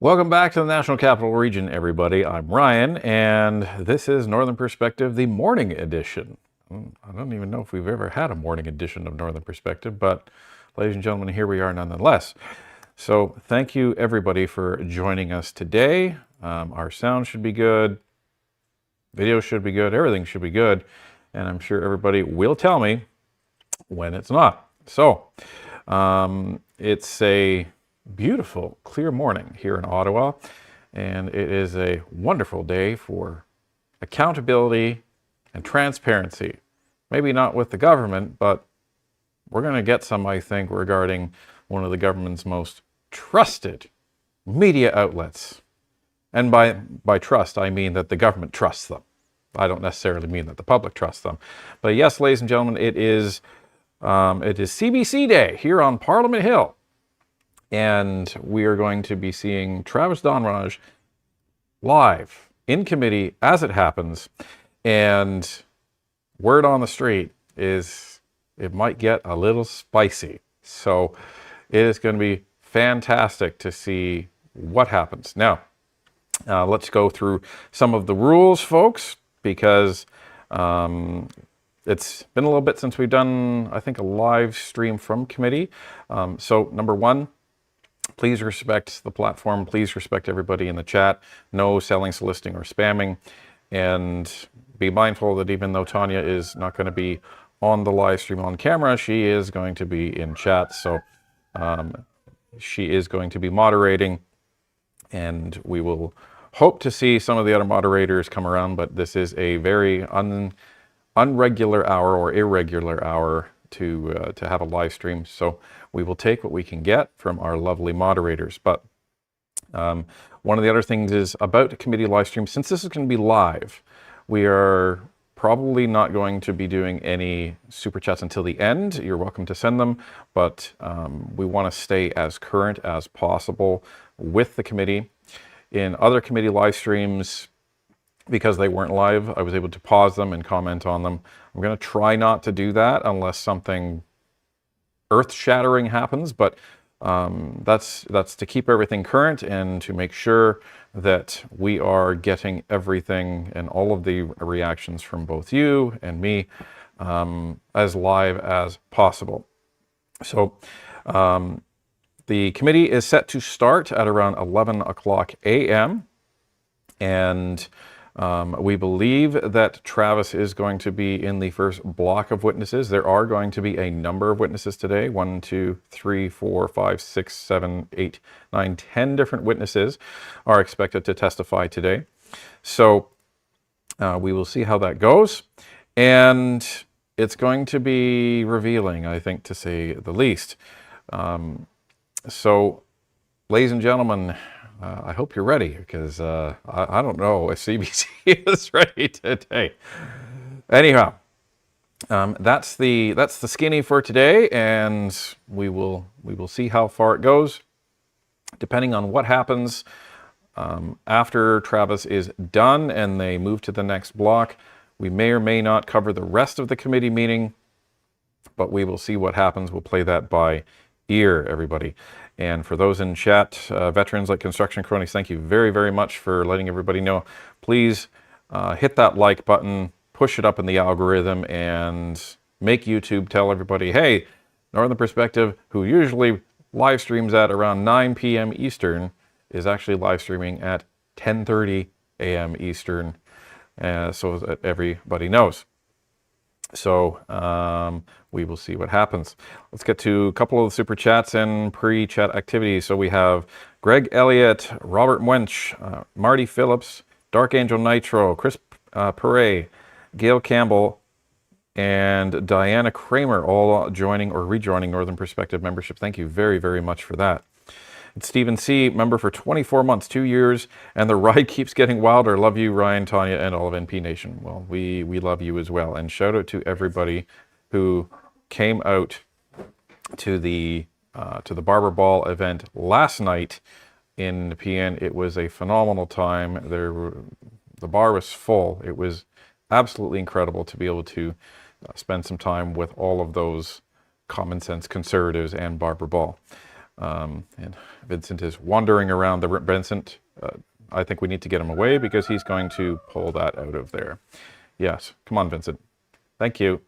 Welcome back to the National Capital Region, everybody. I'm Ryan, and this is Northern Perspective, the morning edition. I don't even know if we've ever had a morning edition of Northern Perspective, but ladies and gentlemen, here we are nonetheless. So thank you, everybody, for joining us today. Our sound should be good, video should be good, everything should be good, and I'm sure everybody will tell me when it's not. So it's a beautiful, clear morning here in Ottawa, and it is a wonderful day for accountability and transparency. Maybe not with the government, but we're going to get some, I think, regarding one of the government's most trusted media outlets. And by trust, I mean that the government trusts them. I don't necessarily mean that the public trusts them. But yes, ladies and gentlemen, it is CBC Day here on Parliament Hill. And we are going to be seeing Travis Donraj live in committee as it happens. And word on the street is it might get a little spicy. So it is going to be fantastic to see what happens. Now, let's go through some of the rules, folks, because it's been a little bit since we've done, I think, a live stream from committee. So number one, please respect the platform. Please respect everybody in the chat. No selling, soliciting, or spamming. And be mindful that even though Tanya is not going to be on the live stream on camera, she is going to be in chat. So she is going to be moderating. And we will hope to see some of the other moderators come around. But this is a very unregular hour or irregular hour to have a live stream. So we will take what we can get from our lovely moderators. But one of the other things is about the committee live stream. Since this is going to be live, we are probably not going to be doing any super chats until the end. You're welcome to send them, but we want to stay as current as possible with the committee. In other committee live streams, because they weren't live, I was able to pause them and comment on them. I'm going to try not to do that unless something earth-shattering happens, but that's to keep everything current and to make sure that we are getting everything and all of the reactions from both you and me as live as possible. So the committee is set to start at around 11 o'clock a.m. and we believe that Travis is going to be in the first block of witnesses. There are going to be a number of witnesses today. 1, 2, 3, 4, 5, 6, 7, 8, 9, 10 different witnesses are expected to testify today. So we will see how that goes. And it's going to be revealing, I think, to say the least. So, ladies and gentlemen, I hope you're ready, because I don't know if CBC is ready today. Anyhow, that's the skinny for today, and we will see how far it goes, depending on what happens after Travis is done and they move to the next block. We may or may not cover the rest of the committee meeting, but we will see what happens. We'll play that by ear, everybody. And for those in chat, veterans like Construction Cronies, thank you very, very much for letting everybody know. Please hit that like button, push it up in the algorithm, and make YouTube tell everybody, hey, Northern Perspective, who usually live streams at around 9 p.m. Eastern, is actually live streaming at 10:30 a.m. Eastern, so that everybody knows. So we will see what happens. Let's get to a couple of the super chats and pre-chat activities. So we have Greg Elliott, Robert Mwench, Marty Phillips, Dark Angel Nitro, Chris Perret, Gail Campbell, and Diana Kramer all joining or rejoining Northern Perspective membership. Thank you very, very much for that. It's Stephen C., member for 24 months, 2 years, and the ride keeps getting wilder. Love you, Ryan, Tanya, and all of NP Nation. Well, we love you as well. And shout out to everybody who came out to the Barber Ball event last night in PN. It was a phenomenal time. The bar was full. It was absolutely incredible to be able to spend some time with all of those common sense conservatives and Barber Ball. And Vincent is wandering around the room. Vincent, I think we need to get him away because he's going to pull that out of there. Yes, come on, Vincent. Thank you.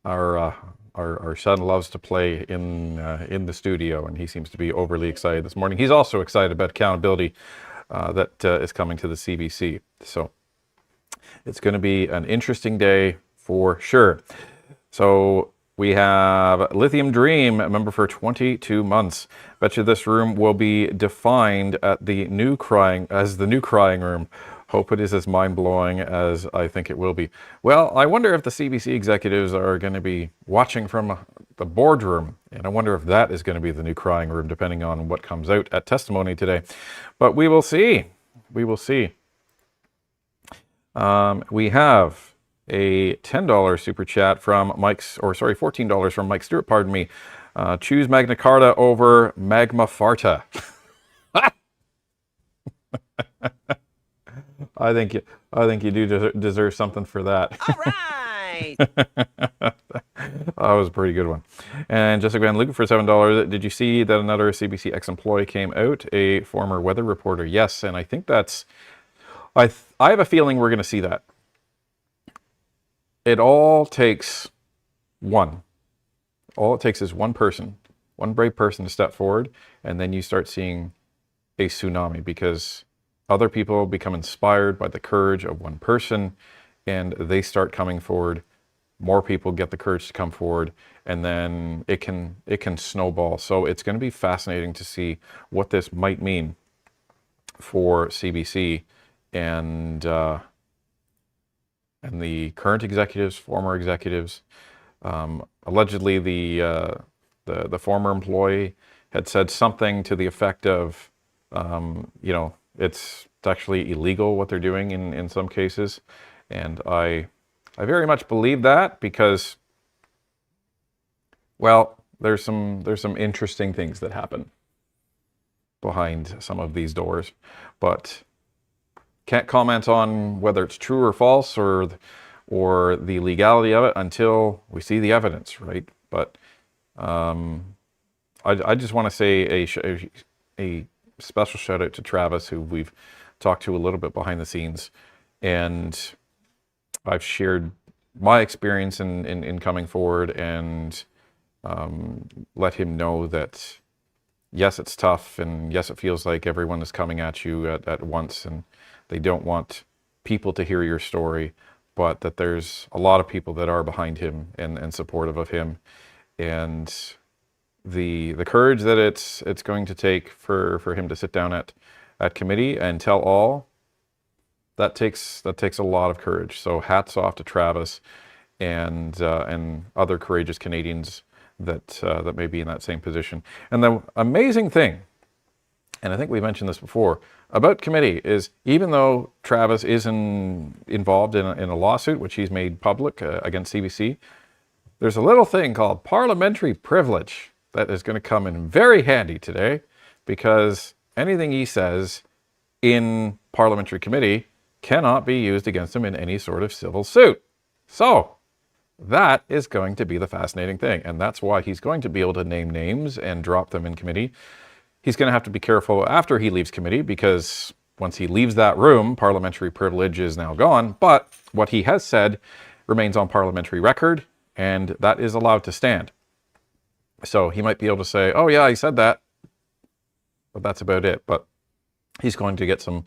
Our son loves to play in the studio, and he seems to be overly excited this morning. He's also excited about accountability that is coming to the CBC. So it's going to be an interesting day for sure. So we have Lithium Dream, a member for 22 months. Bet you this room will be defined at the new crying room. Hope it is as mind-blowing as I think it will be. Well, I wonder if the CBC executives are going to be watching from the boardroom, and I wonder if that is going to be the new crying room, depending on what comes out at testimony today. But we will see. We will see. We have a $10 super chat from $14 from Mike Stewart, pardon me. Choose Magna Carta over Magma Farta. I think you do deserve something for that. All right. That was a pretty good one. And Jessica Van Luke for $7. Did you see that another CBC ex-employee came out, a former weather reporter? Yes, and I think that's. I have a feeling we're going to see that. It all takes one. All it takes is one person, one brave person to step forward, and then you start seeing a tsunami, because other people become inspired by the courage of one person, and they start coming forward. More people get the courage to come forward, and then it can snowball. So it's going to be fascinating to see what this might mean for CBC and the current executives, former executives. Allegedly, the former employee had said something to the effect of, it's actually illegal what they're doing in some cases, and I very much believe that, because, well, there's some interesting things that happen behind some of these doors, but can't comment on whether it's true or false or the legality of it until we see the evidence, right? But I just want to say a special shout out to Travis, who we've talked to a little bit behind the scenes, and I've shared my experience in coming forward and let him know that yes, it's tough, and yes, it feels like everyone is coming at you at once, and they don't want people to hear your story, but that there's a lot of people that are behind him and supportive of him, and the courage that it's going to take for him to sit down at committee and tell all, that takes a lot of courage. So hats off to Travis and other courageous Canadians that may be in that same position. And the amazing thing, and I think we mentioned this before, about committee is, even though Travis is involved in a lawsuit, which he's made public against CBC, there's a little thing called parliamentary privilege that is going to come in very handy today, because anything he says in parliamentary committee cannot be used against him in any sort of civil suit. So that is going to be the fascinating thing, and that's why he's going to be able to name names and drop them in committee. He's going to have to be careful after he leaves committee, because once he leaves that room, parliamentary privilege is now gone. But what he has said remains on parliamentary record, and that is allowed to stand. So he might be able to say, oh yeah, he said that, but that's about it. But he's going to get some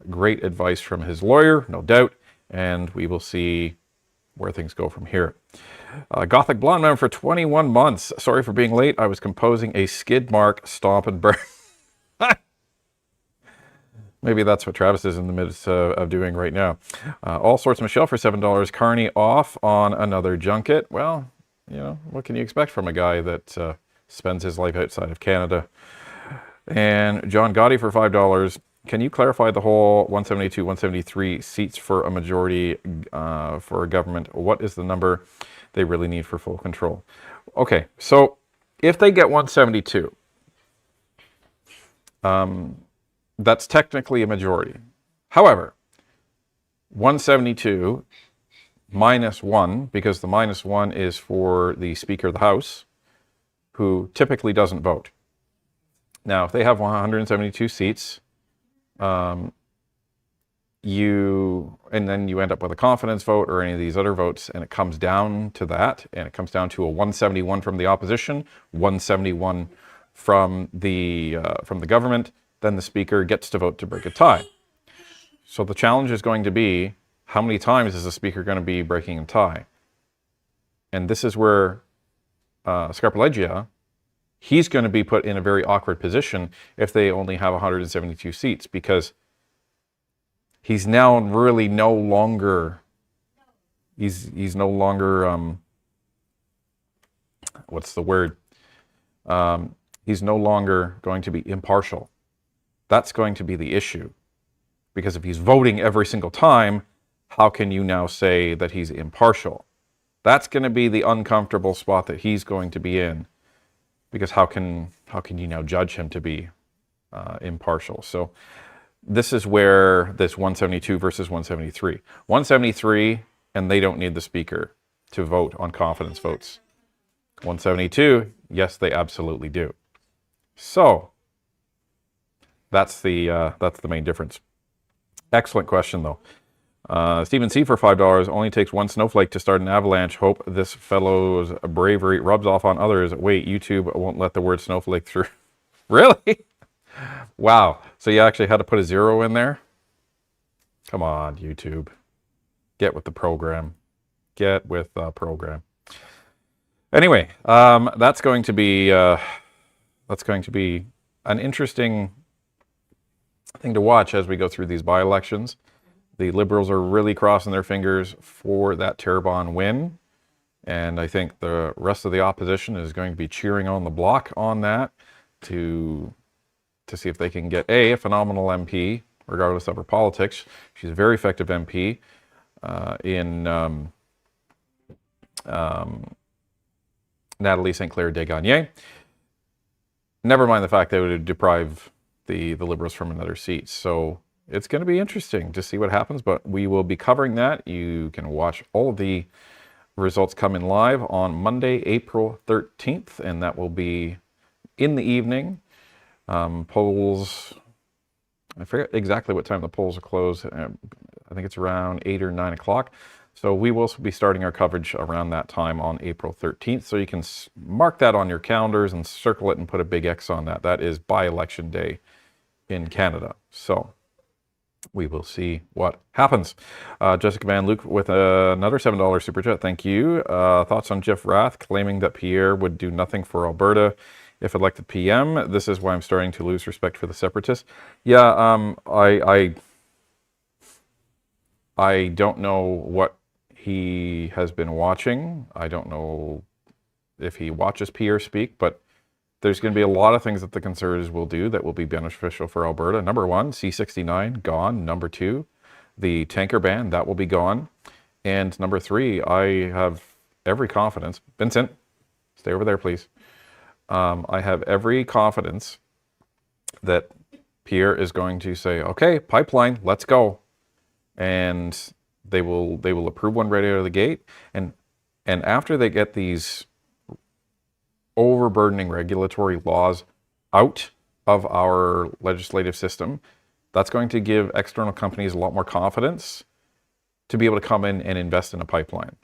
great advice from his lawyer, no doubt, and we will see where things go from here. Gothic Blonde member for 21 months. Sorry for being late. I was composing a skid mark stomp and burn. Maybe that's what Travis is in the midst of doing right now. All Sorts Michelle for $7. Carney off on another junket. Well, what can you expect from a guy that spends his life outside of Canada? And John Gotti for $5. Can you clarify the whole 172, 173 seats for a majority for a government? What is the number they really need for full control? Okay, so if they get 172, that's technically a majority. However, 172 -1, because the -1 is for the Speaker of the House, who typically doesn't vote. Now, if they have 172 seats, and then you end up with a confidence vote or any of these other votes, and it comes down to that, and it comes down to a 171 from the opposition, 171 from the government, then the Speaker gets to vote to break a tie. So the challenge is going to be, how many times is the Speaker going to be breaking a tie? And this is where Scarpaleggia, he's going to be put in a very awkward position if they only have 172 seats, because he's now really no longer, he's no longer, what's the word? He's no longer going to be impartial. That's going to be the issue. Because if he's voting every single time, how can you now say that he's impartial? That's going to be the uncomfortable spot that he's going to be in. Because how can you now judge him to be impartial? So this is where this 172 versus 173. 173, and they don't need the Speaker to vote on confidence votes. 172, yes, they absolutely do. So that's the main difference. Excellent question, though. Stephen C. for $5, only takes one snowflake to start an avalanche. Hope this fellow's bravery rubs off on others. Wait, YouTube won't let the word snowflake through. Really? Wow. So you actually had to put a 0 in there? Come on, YouTube. Get with the program. Get with the program. Anyway, that's going to be an interesting thing to watch as we go through these by-elections. The Liberals are really crossing their fingers for that Terrebonne win. And I think the rest of the opposition is going to be cheering on the block on that to see if they can get a phenomenal MP, regardless of her politics. She's a very effective MP in Natalie St. Clair Desgagnés. Never mind the fact they would deprive the Liberals from another seat. So it's going to be interesting to see what happens, but we will be covering that. You can watch all of the results come in live on Monday, April 13th, and that will be in the evening. Polls, I forget exactly what time the polls are closed. I think it's around 8 or 9 o'clock. So we will be starting our coverage around that time on April 13th. So you can mark that on your calendars and circle it and put a big X on that. That is by-election day in Canada. So we will see what happens. Jessica Van Luke with another $7 super chat. Thank you. Thoughts on Jeff Rath claiming that Pierre would do nothing for Alberta if elected PM. This is why I'm starting to lose respect for the separatists. Yeah, I don't know what he has been watching. I don't know if he watches Pierre speak, but there's going to be a lot of things that the Conservatives will do that will be beneficial for Alberta. Number one, C-69, gone. Number two, the tanker ban, that will be gone. And number three, I have every confidence. Vincent, stay over there, please. I have every confidence that Pierre is going to say, okay, pipeline, let's go. And they will approve one right out of the gate. And after they get these overburdening regulatory laws out of our legislative system, that's going to give external companies a lot more confidence to be able to come in and invest in a pipeline.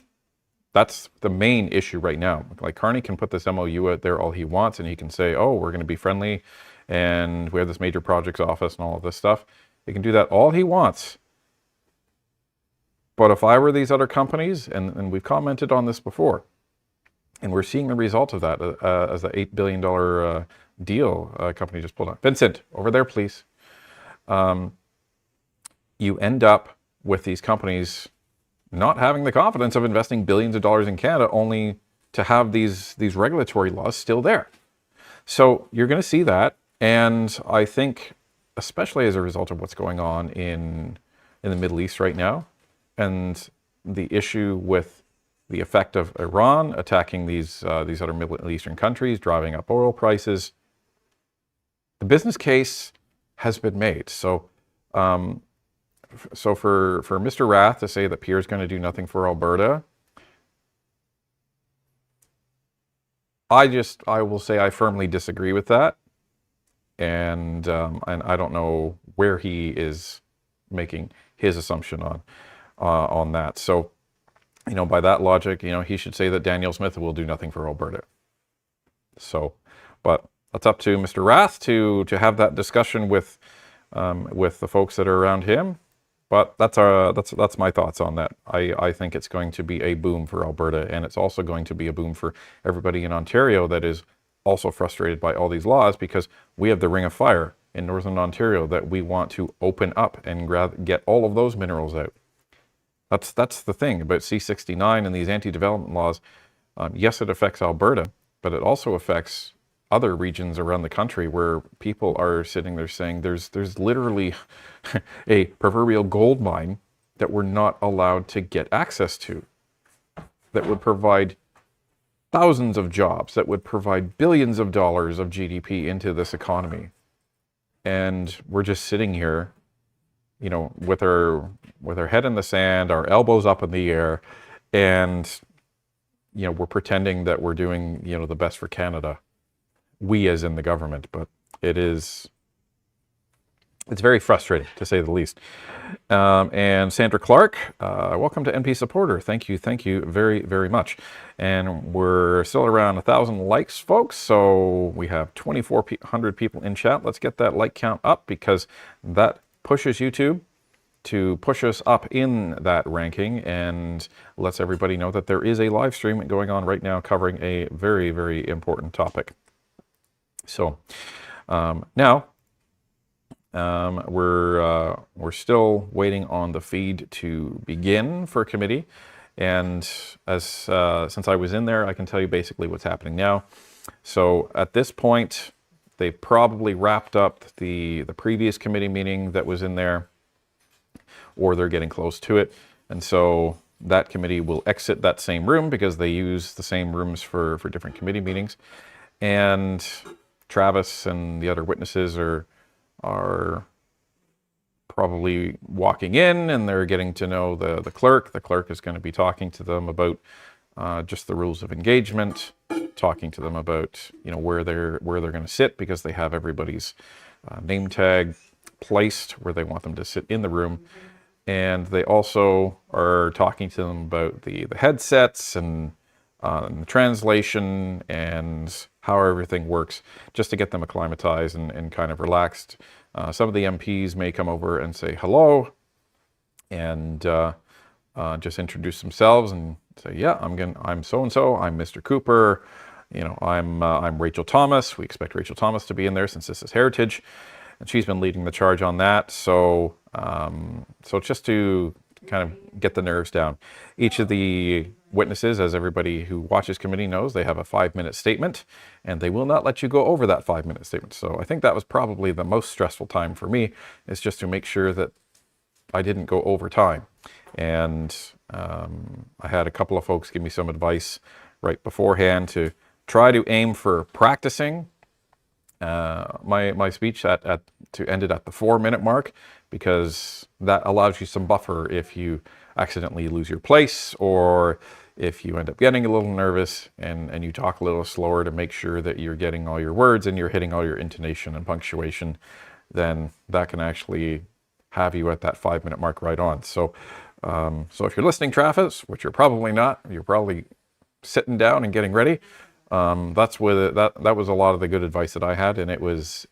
That's the main issue right now. Like, Carney can put this MOU out there all he wants, and he can say, oh, we're going to be friendly, and we have this major projects office and all of this stuff. He can do that all he wants. But if I were these other companies, and we've commented on this before, and we're seeing the result of that as the $8 billion deal company just pulled out. Vincent, over there, please. You end up with these companies not having the confidence of investing billions of dollars in Canada, only to have these regulatory laws still there. So you're going to see that. And I think, especially as a result of what's going on in the Middle East right now, and the issue with the effect of Iran attacking these other Middle Eastern countries, driving up oil prices, the business case has been made. So so for Mr. Rath to say that Pierre's going to do nothing for Alberta, I will say I firmly disagree with that, and I don't know where he is making his assumption on that. So, you know, by that logic, you know, he should say that Danielle Smith will do nothing for Alberta. So, but that's up to Mr. Rath to have that discussion with the folks that are around him. But that's my thoughts on that. I think it's going to be a boom for Alberta, and it's also going to be a boom for everybody in Ontario that is also frustrated by all these laws, because we have the Ring of Fire in Northern Ontario that we want to open up and get all of those minerals out. That's the thing about C-69 and these anti-development laws. Yes, it affects Alberta, but it also affects other regions around the country where people are sitting there saying there's literally a proverbial gold mine that we're not allowed to get access to, that would provide thousands of jobs, that would provide billions of dollars of GDP into this economy. And we're just sitting here, you know, with our head in the sand, our elbows up in the air, and, you know, we're pretending that we're doing, you know, the best for Canada. We as in the government, but it's very frustrating, to say the least. And Sandra Clark, welcome to NP Supporter. Thank you very, very much. And we're still around 1,000 likes, folks, so we have 2,400 people in chat. Let's get that like count up, because that pushes YouTube to push us up in that ranking, and lets everybody know that there is a live stream going on right now covering a very, very important topic. So now we're still waiting on the feed to begin for committee, and since I was in there, I can tell you basically what's happening now. So at this point, they've probably wrapped up the previous committee meeting that was in there, or they're getting close to it, and so that committee will exit that same room, because they use the same rooms for different committee meetings. And Travis and the other witnesses are probably walking in, and they're getting to know the clerk. The clerk is going to be talking to them about just the rules of engagement, talking to them about, you know, where they're going to sit, because they have everybody's name tag placed where they want them to sit in the room. And they also are talking to them about the headsets and the translation and how everything works, just to get them acclimatized and kind of relaxed. Some of the MPs may come over and say hello, and just introduce themselves and say, yeah, I'm so-and-so, I'm Mr. Cooper, you know, I'm Rachel Thomas. We expect Rachel Thomas to be in there since this is Heritage, and she's been leading the charge on that. So just to kind of get the nerves down. Each of the witnesses, as everybody who watches committee knows, they have a 5-minute statement, and they will not let you go over that 5-minute statement. So I think that was probably the most stressful time for me, is just to make sure that I didn't go over time. And I had a couple of folks give me some advice right beforehand to try to aim for practicing my speech to end it at the 4-minute mark, because that allows you some buffer if you accidentally lose your place, or if you end up getting a little nervous and you talk a little slower, to make sure that you're getting all your words and you're hitting all your intonation and punctuation. Then that can actually have you at that 5-minute mark right on. So if you're listening, Travis, which you're probably not, you're probably sitting down and getting ready. That was a lot of the good advice that I had, and it was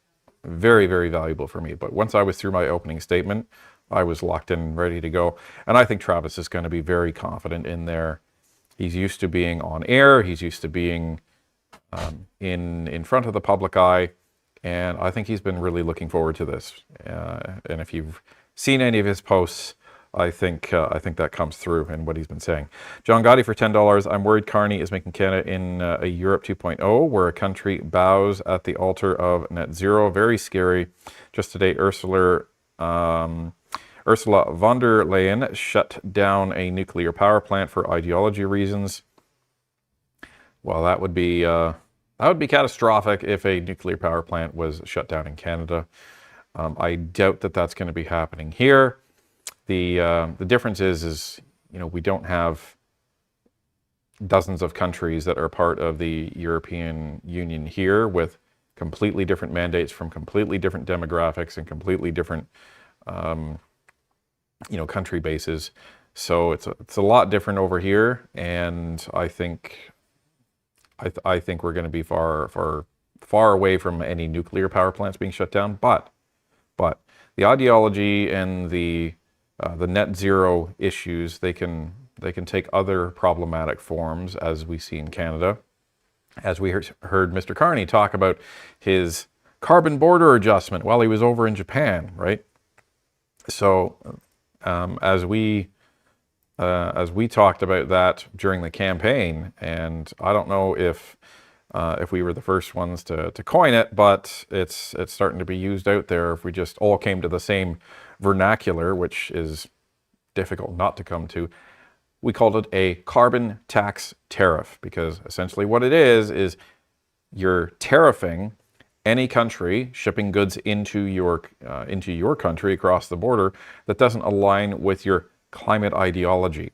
very, very valuable for me. But once I was through my opening statement, I was locked in, ready to go. And I think Travis is going to be very confident in there. He's used to being on air. He's used to being in front of the public eye. And I think he's been really looking forward to this. And if you've seen any of his posts, I think that comes through in what he's been saying. John Gotti for $10. I'm worried Carney is making Canada in a Europe 2.0, where a country bows at the altar of net zero. Very scary. Just today, Ursula von der Leyen shut down a nuclear power plant for ideology reasons. Well, that would be catastrophic if a nuclear power plant was shut down in Canada. I doubt that that's going to be happening here. The difference is we don't have dozens of countries that are part of the European Union here with completely different mandates from completely different demographics and completely different country bases. So it's a lot different over here, and I think we're going to be far away from any nuclear power plants being shut down. But the ideology and the net zero issues, they can take other problematic forms, as we see in Canada. As we heard Mr. Carney talk about his carbon border adjustment while he was over in Japan, right? So as we talked about that during the campaign, and I don't know if we were the first ones to coin it, but it's starting to be used out there. If we just all came to the same vernacular, which is difficult not to come to, we called it a carbon tax tariff, because essentially what it is you're tariffing any country shipping goods into your country across the border that doesn't align with your climate ideology.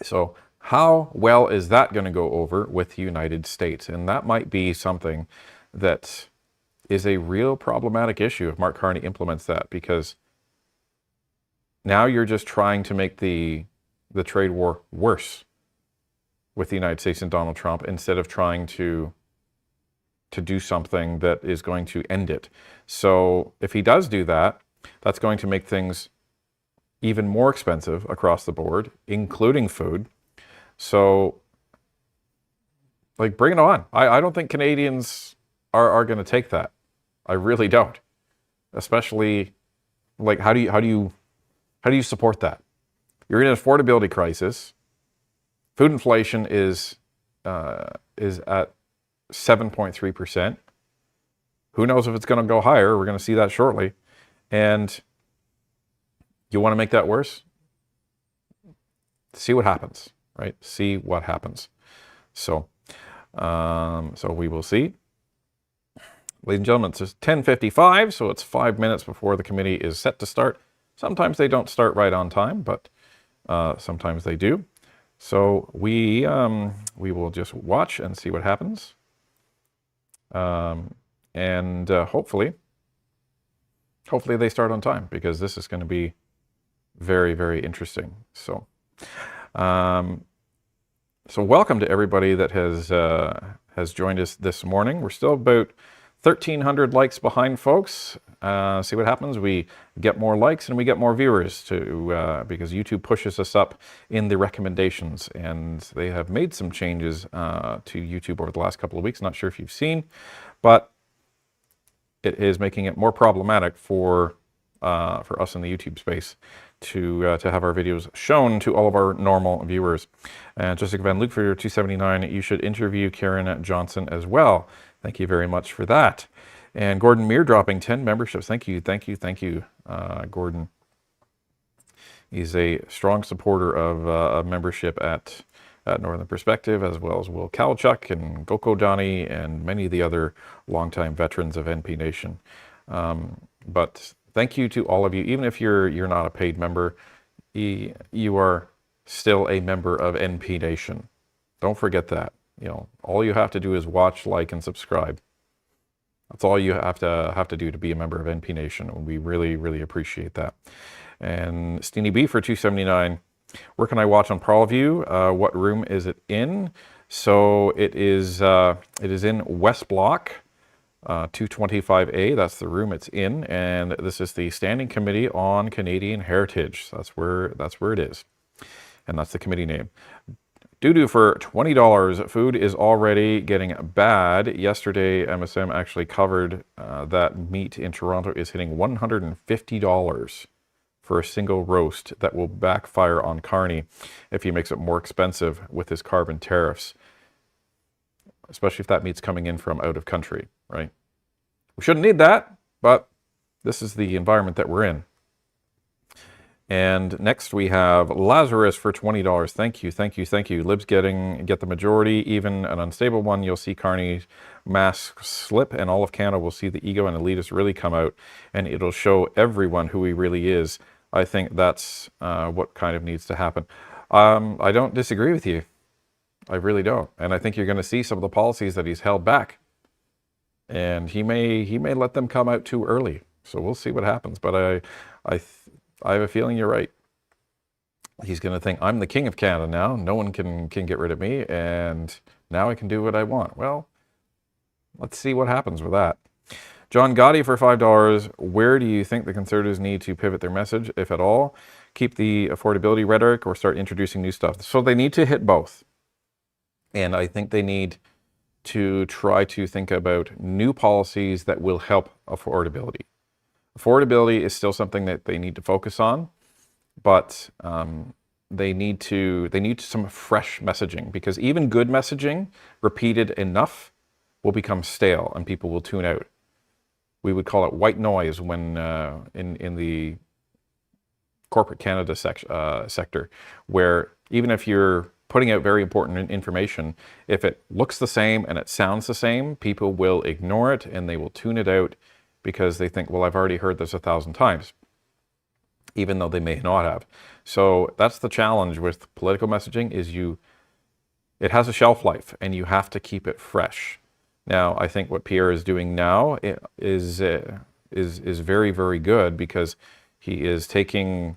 So how well is that going to go over with the United States? And that might be something that is a real problematic issue if Mark Carney implements that, because now you're just trying to make the trade war worse with the United States and Donald Trump, instead of trying to do something that is going to end it. So if he does do that, that's going to make things even more expensive across the board, including food. So, bring it on. I don't think Canadians are going to take that. I really don't. Especially, how do you support that? You're in an affordability crisis. Food inflation is at 7.3%. Who knows if it's going to go higher? We're going to see that shortly. And you want to make that worse? See what happens, right? See what happens. So we will see. Ladies and gentlemen, it's 10:55, so it's 5 minutes before the committee is set to start. Sometimes they don't start right on time, but sometimes they do. So we will just watch and see what happens. And hopefully they start on time, because this is going to be very, very interesting. So welcome to everybody that has joined us this morning. We're still about 1,300 likes behind, folks. See what happens. We get more likes and we get more viewers because YouTube pushes us up in the recommendations, and they have made some changes to YouTube over the last couple of weeks. Not sure if you've seen, but it is making it more problematic for us in the YouTube space to have our videos shown to all of our normal viewers. And Jessica Van Luke for your 279, you should interview Karen Johnson as well. Thank you very much for that. And Gordon Meir dropping 10 memberships. Thank you, Gordon. He's a strong supporter of membership at Northern Perspective, as well as Will Kalchuk and Goko Donnie and many of the other longtime veterans of NP Nation. But thank you to all of you. Even if you're not a paid member, you are still a member of NP Nation. Don't forget that. All you have to do is watch, like, and subscribe. That's all you have to do to be a member of NP Nation, and we really, really appreciate that. And Steenie B for 279. Where can I watch on Parlview? What room is it in? So it is in West Block, 225A. That's the room it's in, and this is the Standing Committee on Canadian Heritage. That's where it is, and that's the committee name. Doo-doo for $20. Food is already getting bad. Yesterday, MSM actually covered that meat in Toronto is hitting $150 for a single roast. That will backfire on Carney if he makes it more expensive with his carbon tariffs, especially if that meat's coming in from out of country, right? We shouldn't need that, but this is the environment that we're in. And next we have Lazarus for $20. Thank you. Libs get the majority, even an unstable one. You'll see Carney's mask slip, and all of Canada will see the ego and elitists really come out, and it'll show everyone who he really is. I think that's what kind of needs to happen. I don't disagree with you. I really don't. And I think you're going to see some of the policies that he's held back. And he may let them come out too early. So we'll see what happens. But I have a feeling you're right. He's going to think, I'm the king of Canada now. No one can get rid of me. And now I can do what I want. Well, let's see what happens with that. John Gotti for $5. Where do you think the Conservatives need to pivot their message, if at all? Keep the affordability rhetoric or start introducing new stuff? So they need to hit both. And I think they need to try to think about new policies that will help affordability. Affordability is still something that they need to focus on, but they need some fresh messaging, because even good messaging repeated enough will become stale and people will tune out. We would call it white noise when in the corporate Canada sector, where even if you're putting out very important information, if it looks the same and it sounds the same, people will ignore it and they will tune it out because they think, well, I've already heard this 1,000 times, even though they may not have. So that's the challenge with political messaging, is it has a shelf life and you have to keep it fresh. Now, I think what Pierre is doing now is very, very good, because he is taking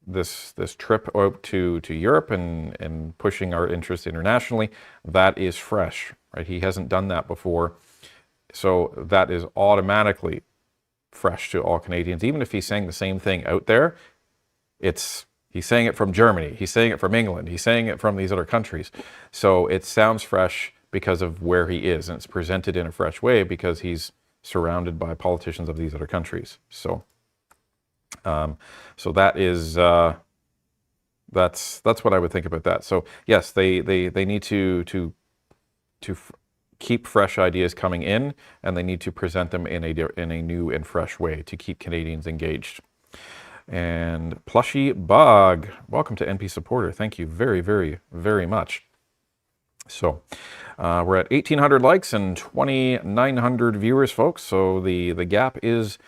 this trip out to Europe and pushing our interests internationally. That is fresh, right? He hasn't done that before. So that is automatically fresh to all Canadians. Even if he's saying the same thing out there, he's saying it from Germany, he's saying it from England, he's saying it from these other countries. So it sounds fresh because of where he is, and it's presented in a fresh way because he's surrounded by politicians of these other countries. So that is that's what I would think about that. So yes, they need to keep fresh ideas coming in, and they need to present them in a new and fresh way to keep Canadians engaged. And Plushy Bug, welcome to NP Supporter. Thank you very, very, very much. So we're at 1,800 likes and 2,900 viewers, folks. So the gap is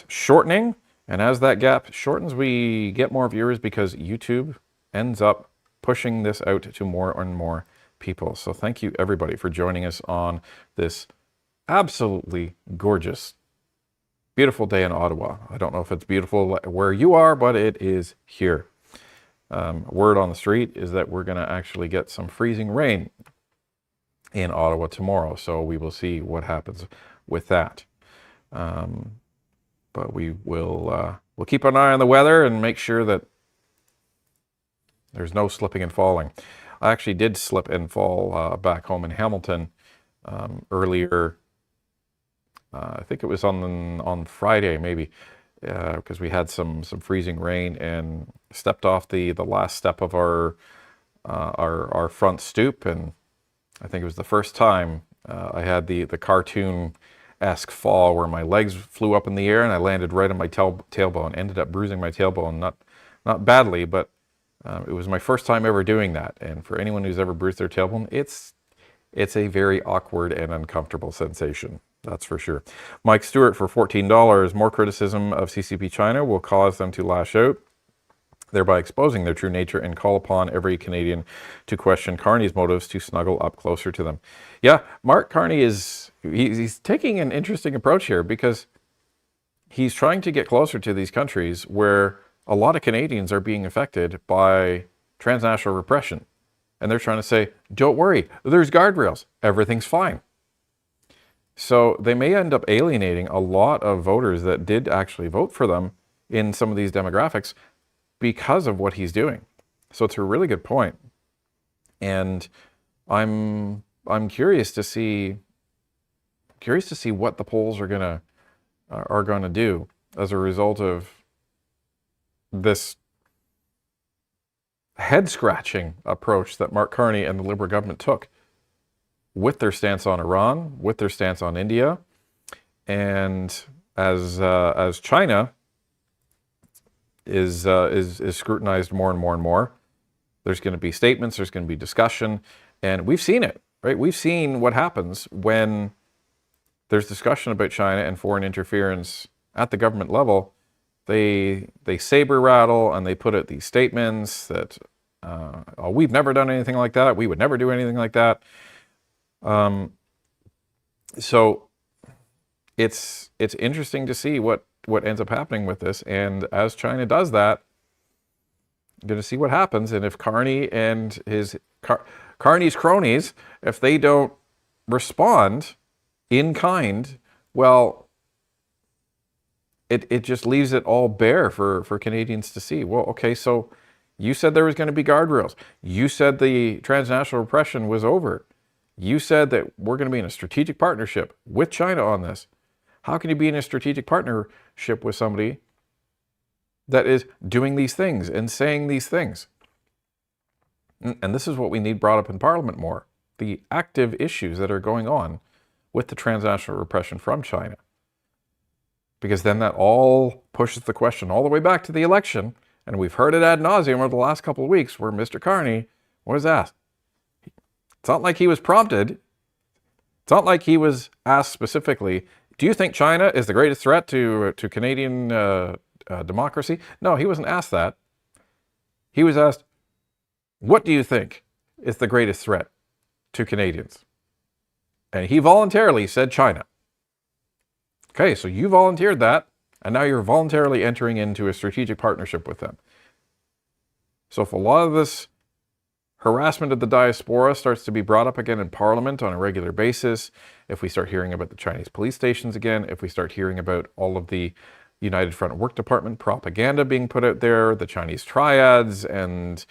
shortening. And as that gap shortens, we get more viewers because YouTube ends up pushing this out to more and more people. So thank you, everybody, for joining us on this absolutely gorgeous, beautiful day in Ottawa. I don't know if it's beautiful where you are, but it is here. Word on the street is that we're going to actually get some freezing rain in Ottawa tomorrow. So we will see what happens with that. But we'll keep an eye on the weather and make sure that there's no slipping and falling. I actually did slip and fall back home in Hamilton earlier. I think it was on Friday, maybe, because we had some freezing rain, and stepped off the last step of our front stoop, and I think it was the first time I had the cartoon-esque fall where my legs flew up in the air and I landed right on my tailbone. Ended up bruising my tailbone, not badly, but it was my first time ever doing that. And for anyone who's ever bruised their tailbone, it's a very awkward and uncomfortable sensation. That's for sure. Mike Stewart for $14. More criticism of CCP China will cause them to lash out, thereby exposing their true nature, and call upon every Canadian to question Carney's motives to snuggle up closer to them. Yeah, Mark Carney he's taking an interesting approach here, because he's trying to get closer to these countries where a lot of Canadians are being affected by transnational repression. And they're trying to say, don't worry, there's guardrails, everything's fine. So they may end up alienating a lot of voters that did actually vote for them in some of these demographics because of what he's doing. So it's a really good point. And I'm curious to see what the polls are gonna do as a result of this head-scratching approach that Mark Carney and the Liberal government took with their stance on Iran, with their stance on India, and as China is scrutinized more and more and more, there's going to be statements, there's going to be discussion, and we've seen it, right? We've seen what happens when there's discussion about China and foreign interference at the government level. they saber rattle and they put out these statements that, oh, we've never done anything like that. We would never do anything like that. So it's interesting to see what ends up happening with this. And as China does that, you're going to see what happens. And if Carney and Carney's cronies, if they don't respond in kind, well, it just leaves it all bare for Canadians to see. Well, okay, so you said there was going to be guardrails. You said the transnational repression was over. You said that we're going to be in a strategic partnership with China on this. How can you be in a strategic partnership with somebody that is doing these things and saying these things? And this is what we need brought up in Parliament more. The active issues that are going on with the transnational repression from China. Because then that all pushes the question all the way back to the election. And we've heard it ad nauseum over the last couple of weeks where Mr. Carney was asked. It's not like he was prompted. It's not like he was asked specifically, do you think China is the greatest threat to Canadian democracy? No, he wasn't asked that. He was asked, what do you think is the greatest threat to Canadians? And he voluntarily said China. Okay, so you volunteered that, and now you're voluntarily entering into a strategic partnership with them. So if a lot of this harassment of the diaspora starts to be brought up again in Parliament on a regular basis, if we start hearing about the Chinese police stations again, if we start hearing about all of the United Front Work Department propaganda being put out there, the Chinese triads, and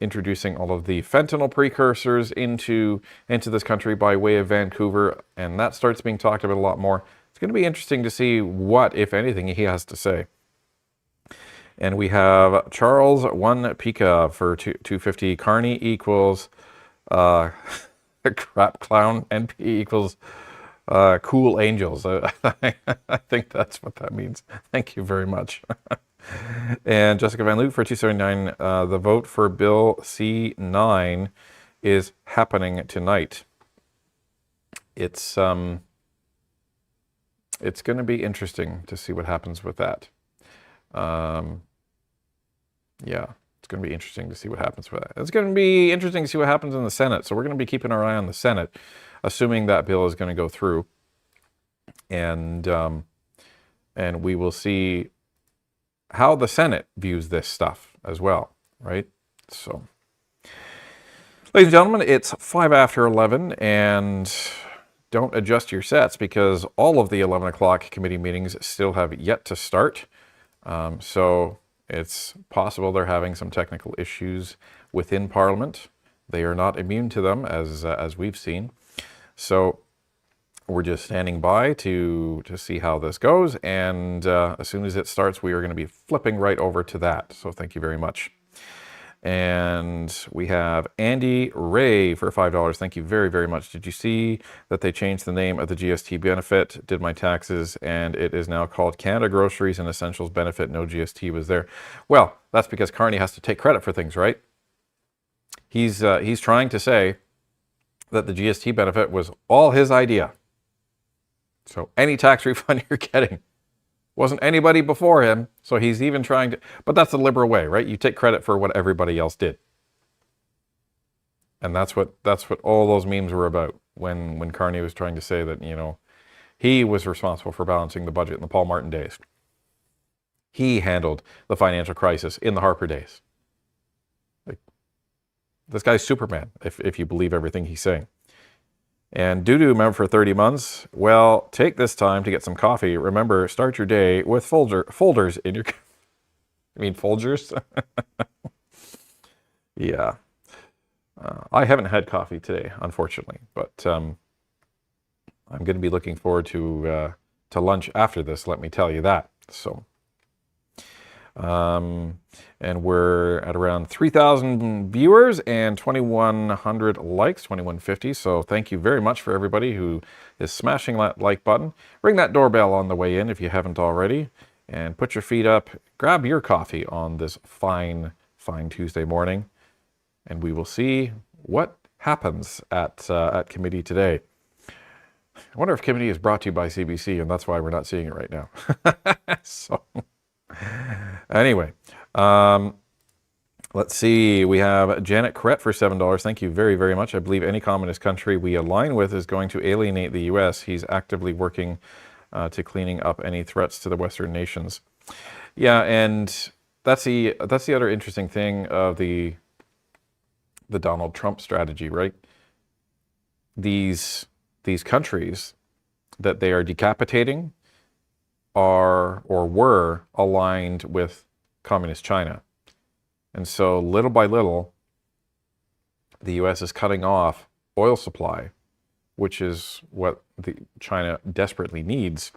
introducing all of the fentanyl precursors into this country by way of Vancouver, and that starts being talked about a lot more. It's going to be interesting to see what, if anything, he has to say. And we have Charles 1 Pika for 250. Carney equals crap clown. NP equals cool angels. I think that's what that means. Thank you very much. And Jessica Van Lute for 279. The vote for Bill C9 is happening tonight. It's going to be interesting to see what happens with that. Yeah, it's going to be interesting to see what happens with that. It's going to be interesting to see what happens in the Senate. So we're going to be keeping our eye on the Senate, assuming that bill is going to go through, and we will see how the Senate views this stuff as well, right? So, ladies and gentlemen, it's 5 after 11, and don't adjust your sets because all of the 11 o'clock committee meetings still have yet to start. So it's possible they're having some technical issues within Parliament. They are not immune to them, as we've seen. So we're just standing by to see how this goes, and as soon as it starts, we are going to be flipping right over to that. So thank you very much. And we have Andy Ray for $5. Thank you very, very much. Did you see that they changed the name of the GST benefit? Did my taxes, and it is now called Canada Groceries and Essentials Benefit. No GST was there. Well, that's because Carney has to take credit for things, right? He's trying to say that the GST benefit was all his idea. So any tax refund you're getting wasn't anybody before him, so he's even trying to... But that's the liberal way, right? You take credit for what everybody else did. And that's what all those memes were about when Carney was trying to say that, you know, he was responsible for balancing the budget in the Paul Martin days. He handled the financial crisis in the Harper days. Like, this guy's Superman, if you believe everything he's saying. And Doo-Doo, remember, for 30 months, well, take this time to get some coffee. Remember, start your day with folders in your... I mean, Folgers? Yeah. I haven't had coffee today, unfortunately, but I'm going to be looking forward to lunch after this, let me tell you that. So... and we're at around 3,000 viewers and 2,100 likes, 2,150. So thank you very much for everybody who is smashing that like button. Ring that doorbell on the way in if you haven't already, and put your feet up. Grab your coffee on this fine Tuesday morning, and we will see what happens at committee today. I wonder if committee is brought to you by CBC, and that's why we're not seeing it right now. So, anyway, let's see. We have Janet Crett for $7. Thank you very, very much. I believe any communist country we align with is going to alienate the U.S. He's actively working to cleaning up any threats to the Western nations. Yeah, and that's the other interesting thing of the Donald Trump strategy, right? These countries that they are decapitating are or were aligned with communist China. And so little by little, the U.S. is cutting off oil supply, which is what China desperately needs.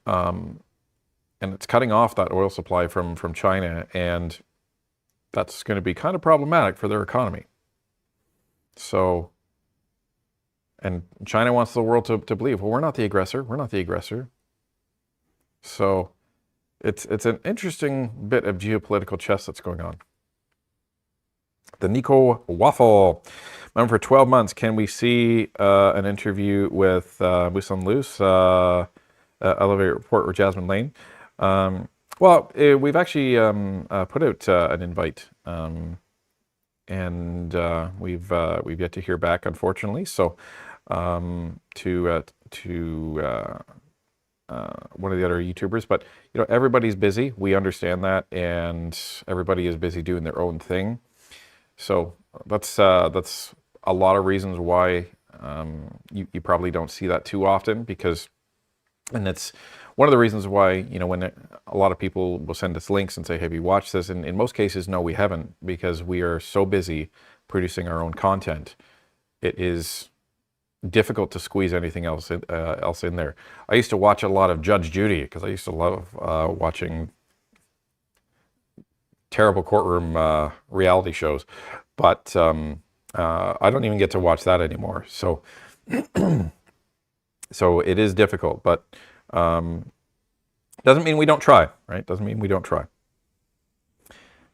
And it's cutting off that oil supply from China, and that's going to be kind of problematic for their economy. So, and China wants the world to believe, well, we're not the aggressor. We're not the aggressor. So it's an interesting bit of geopolitical chess that's going on. The Nico Waffle. Remember, for 12 months, can we see an interview with Musan Luce, Elevator Report, or Jasmine Lane? Well, we've actually put out an invite, and we've yet to hear back, unfortunately. So to one of the other YouTubers, but you know, everybody's busy. We understand that, and everybody is busy doing their own thing. So that's a lot of reasons why you probably don't see that too often, because, and it's one of the reasons why, you know, when a lot of people will send us links and say, have you watched this? And in most cases, no, we haven't, because we are so busy producing our own content. It is difficult to squeeze anything else in there. I used to watch a lot of Judge Judy, because I used to love watching terrible courtroom reality shows, but I don't even get to watch that anymore. So, so it is difficult, but doesn't mean we don't try, right? Doesn't mean we don't try.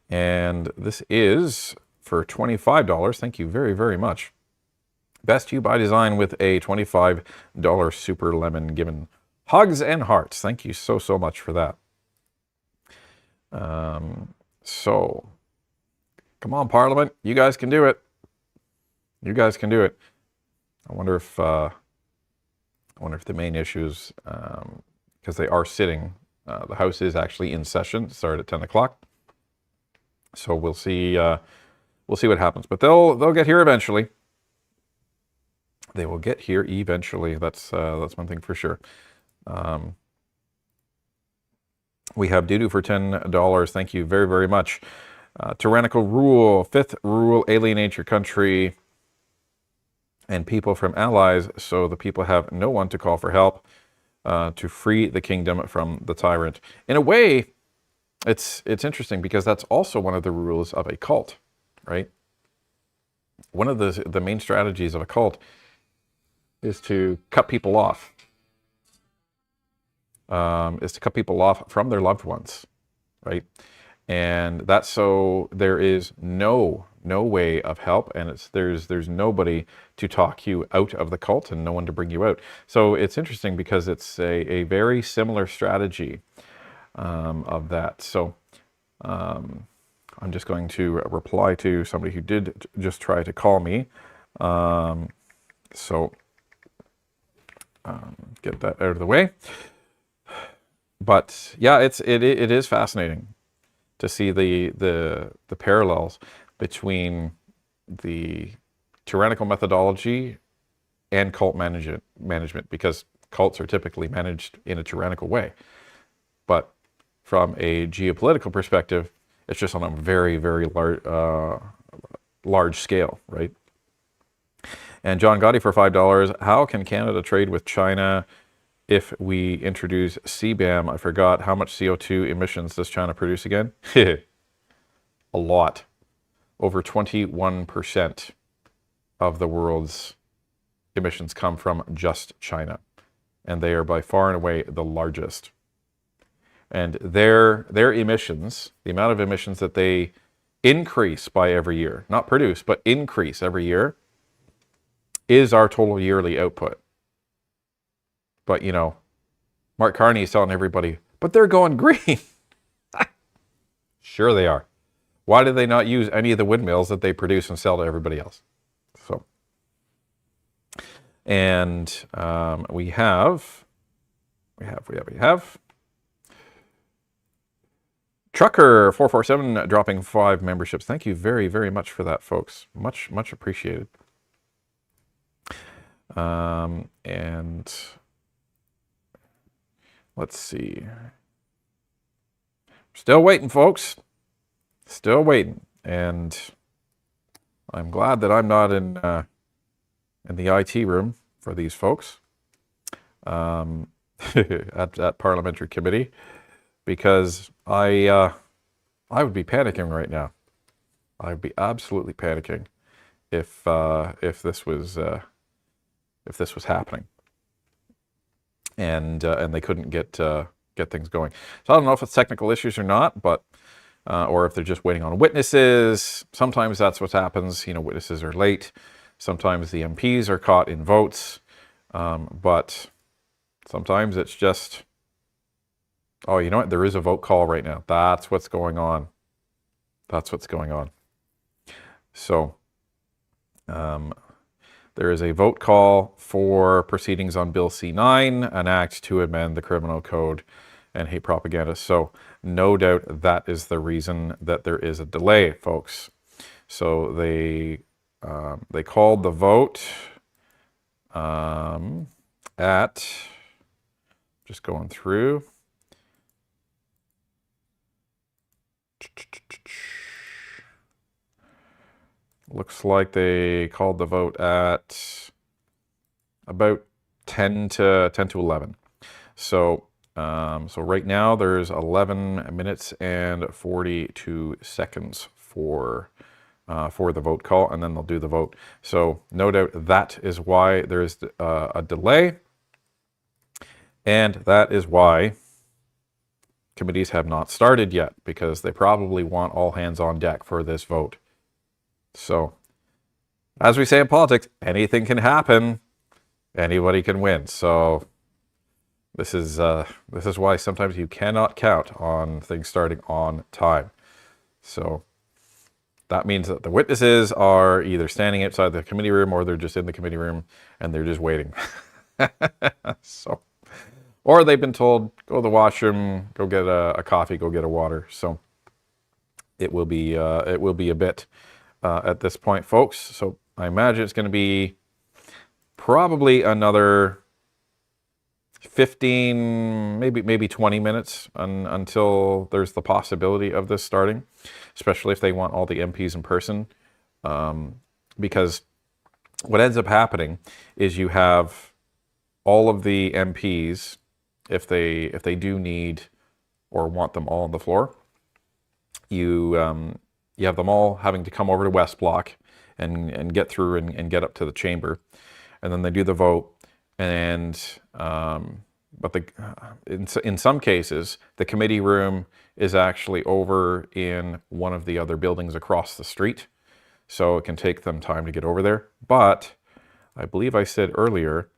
And this is for $25. Thank you very, very much. Best You by Design with a $25 Super Lemon given. Hugs and hearts. Thank you so, so much for that. So, come on, Parliament. You guys can do it. You guys can do it. I wonder if the main issues, because they are sitting, the House is actually in session. Start at 10 o'clock. So we'll see what happens. But they'll get here eventually. They will get here eventually. That's one thing for sure. We have Doodoo for $10. Thank you very, very much. Tyrannical rule. Fifth rule: alienate your country and people from allies, so the people have no one to call for help to free the kingdom from the tyrant. In a way, it's interesting, because that's also one of the rules of a cult, right? One of the main strategies of a cult is to cut people off. Is to cut people off from their loved ones, right? And that's so there is no way of help, and there's nobody to talk you out of the cult and no one to bring you out. So it's interesting, because it's a very similar strategy of that. So I'm just going to reply to somebody who did just try to call me. So get that out of the way. But yeah, it is fascinating to see the parallels between the tyrannical methodology and cult management, because cults are typically managed in a tyrannical way. But from a geopolitical perspective, it's just on a very, very large scale, right? And John Gotti for $5. How can Canada trade with China if we introduce CBAM? I forgot, how much CO2 emissions does China produce again? A lot. Over 21% of the world's emissions come from just China. And they are by far and away the largest. And their emissions, the amount of emissions that they increase by every year, not produce, but increase every year, is our total yearly output. But, you know, Mark Carney is telling everybody, but they're going green. Sure they are. Why do they not use any of the windmills that they produce and sell to everybody else? So, and we have Trucker 447 dropping 5 memberships. Thank you very, very much for that, folks. Much appreciated. And let's see. Still waiting, folks. Still waiting. And I'm glad that I'm not in the IT room for these folks at Parliamentary Committee, because I would be panicking right now. I would be absolutely panicking if this was happening, and they couldn't get things going. So I don't know if it's technical issues or not, but or if they're just waiting on witnesses. Sometimes that's what happens. You know, witnesses are late. Sometimes the MPs are caught in votes, but sometimes it's just, oh, you know what? There is a vote call right now. That's what's going on. That's what's going on. So there is a vote call for proceedings on Bill C9, an act to amend the criminal code and hate propaganda. So no doubt that is the reason that there is a delay, folks. So they called the vote at, just going through, looks like they called the vote at about 10 to 11. So so right now there's 11 minutes and 42 seconds for the vote call, and then they'll do the vote. So no doubt that is why there is a delay, and that is why committees have not started yet, because they probably want all hands on deck for this vote. So, as we say in politics, anything can happen. Anybody can win. So this is why sometimes you cannot count on things starting on time. So that means that the witnesses are either standing outside the committee room, or they're just in the committee room and they're just waiting. So, or they've been told, go to the washroom, go get a coffee, go get a water. So it will be a bit at this point, folks. So I imagine it's going to be probably another 15, maybe 20 minutes until there's the possibility of this starting, especially if they want all the MPs in person. Because what ends up happening is you have all of the MPs, if they do need or want them all on the floor, you have them all having to come over to West Block and get through and get up to the chamber, and then they do the vote. And but in some cases, the committee room is actually over in one of the other buildings across the street, so it can take them time to get over there. But I believe I said earlier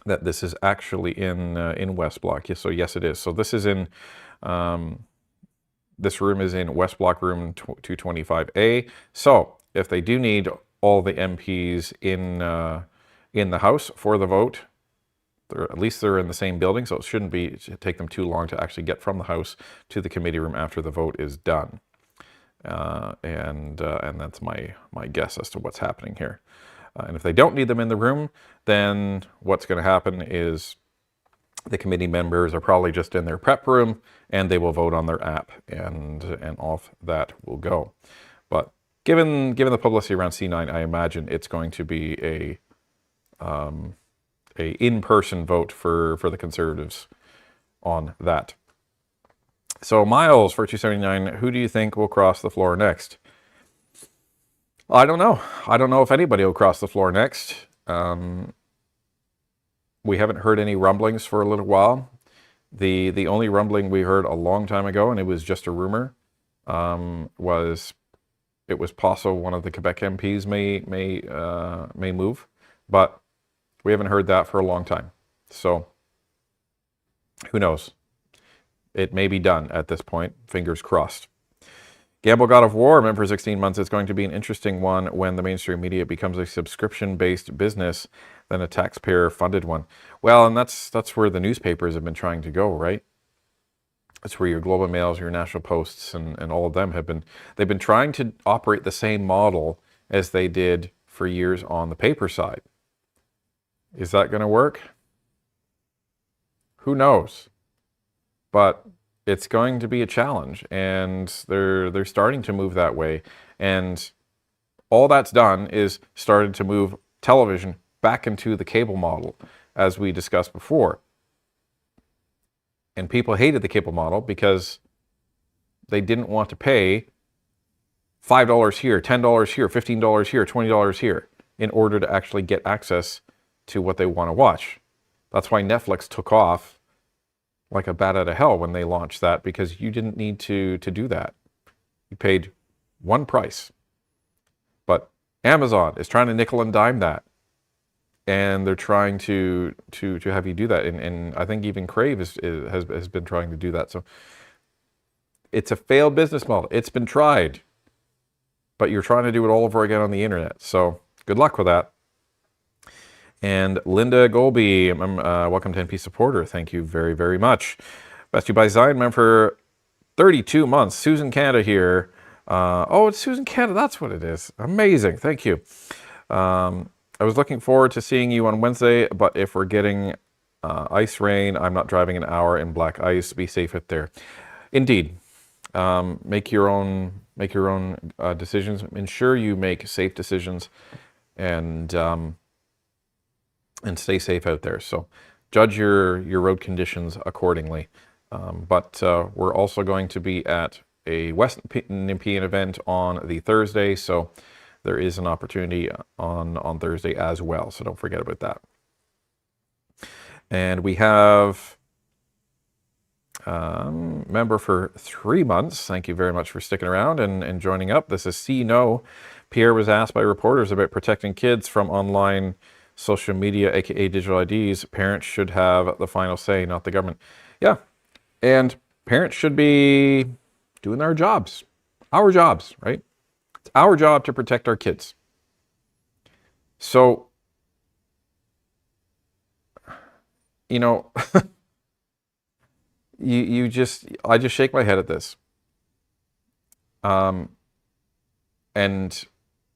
that this is actually in West Block. So yes, it is. So this is in this room is in West Block room 225A. So if they do need all the MPs in the House for the vote, at least they're in the same building, so it shouldn't take them too long to actually get from the House to the committee room after the vote is done. And that's my guess as to what's happening here. And if they don't need them in the room, then what's going to happen is the committee members are probably just in their prep room, and they will vote on their app, and off that will go. But given the publicity around C9, I imagine it's going to be a in-person vote for the Conservatives on that. So Miles for 279, who do you think will cross the floor next? I don't know. I don't know if anybody will cross the floor next. We haven't heard any rumblings for a little while. The only rumbling we heard a long time ago, and it was just a rumor, was possible one of the Quebec MPs may move, but we haven't heard that for a long time. So who knows? It may be done at this point. Fingers crossed. Gamble God of War, meant for 16 months. It's going to be an interesting one when the mainstream media becomes a subscription-based business than a taxpayer-funded one. Well, and that's where the newspapers have been trying to go, right? That's where your Globe and Mails, your National Posts, and all of them they've been trying to operate the same model as they did for years on the paper side. Is that going to work? Who knows? But it's going to be a challenge, and they're starting to move that way. And all that's done is started to move television back into the cable model, as we discussed before. And people hated the cable model because they didn't want to pay $5 here, $10 here, $15 here, $20 here in order to actually get access to what they want to watch. That's why Netflix took off like a bat out of hell when they launched that, because you didn't need to do that. You paid one price. But Amazon is trying to nickel and dime that. And they're trying to have you do that. And I think even Crave has been trying to do that. So it's a failed business model. It's been tried. But you're trying to do it all over again on the internet. So good luck with that. And Linda Golby, welcome to NP supporter. Thank you very, very much. Best You by Zion, member for 32 months. Susan Canada here. Oh, it's Susan Canada. That's what it is. Amazing. Thank you. I was looking forward to seeing you on Wednesday, but if we're getting ice rain, I'm not driving an hour in black ice. Be safe out there. Indeed. Make your own decisions. Ensure you make safe decisions, and stay safe out there. So judge your road conditions accordingly. But we're also going to be at a West Nepean event on the Thursday, so there is an opportunity on Thursday as well. So don't forget about that. And we have member for 3 months. Thank you very much for sticking around and joining up. This is C No. Pierre was asked by reporters about protecting kids from online social media, aka digital IDs. Parents should have the final say, not the government. Yeah, and parents should be doing their jobs, our jobs, right? It's our job to protect our kids. So, you know, I just shake my head at this. And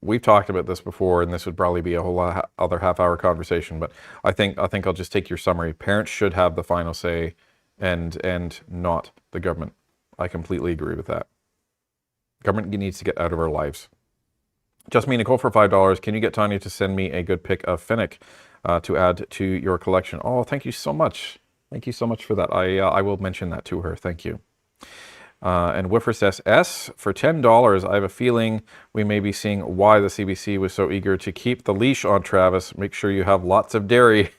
we've talked about this before, and this would probably be a whole other half-hour conversation, but I think I'll just take your summary. Parents should have the final say, and not the government. I completely agree with that. Government needs to get out of our lives. Just me, Nicole, for $5. Can you get Tanya to send me a good pic of Finnick to add to your collection? Oh, thank you so much. Thank you so much for that. I will mention that to her. Thank you. And Wiffer says, S, for $10, I have a feeling we may be seeing why the CBC was so eager to keep the leash on Travis. Make sure you have lots of dairy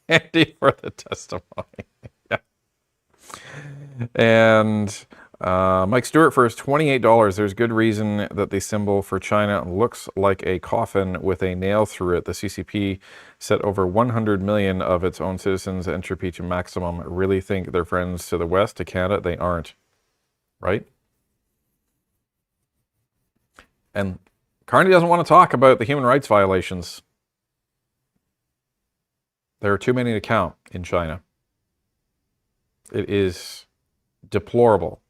handy for the testimony. Yeah. And Mike Stewart for his $28. There's good reason that the symbol for China looks like a coffin with a nail through it. The CCP set over 100 million of its own citizens entropy to maximum. Really think they're friends to the West, to Canada? They aren't. Right? And Carney doesn't want to talk about the human rights violations. There are too many to count in China. It is deplorable,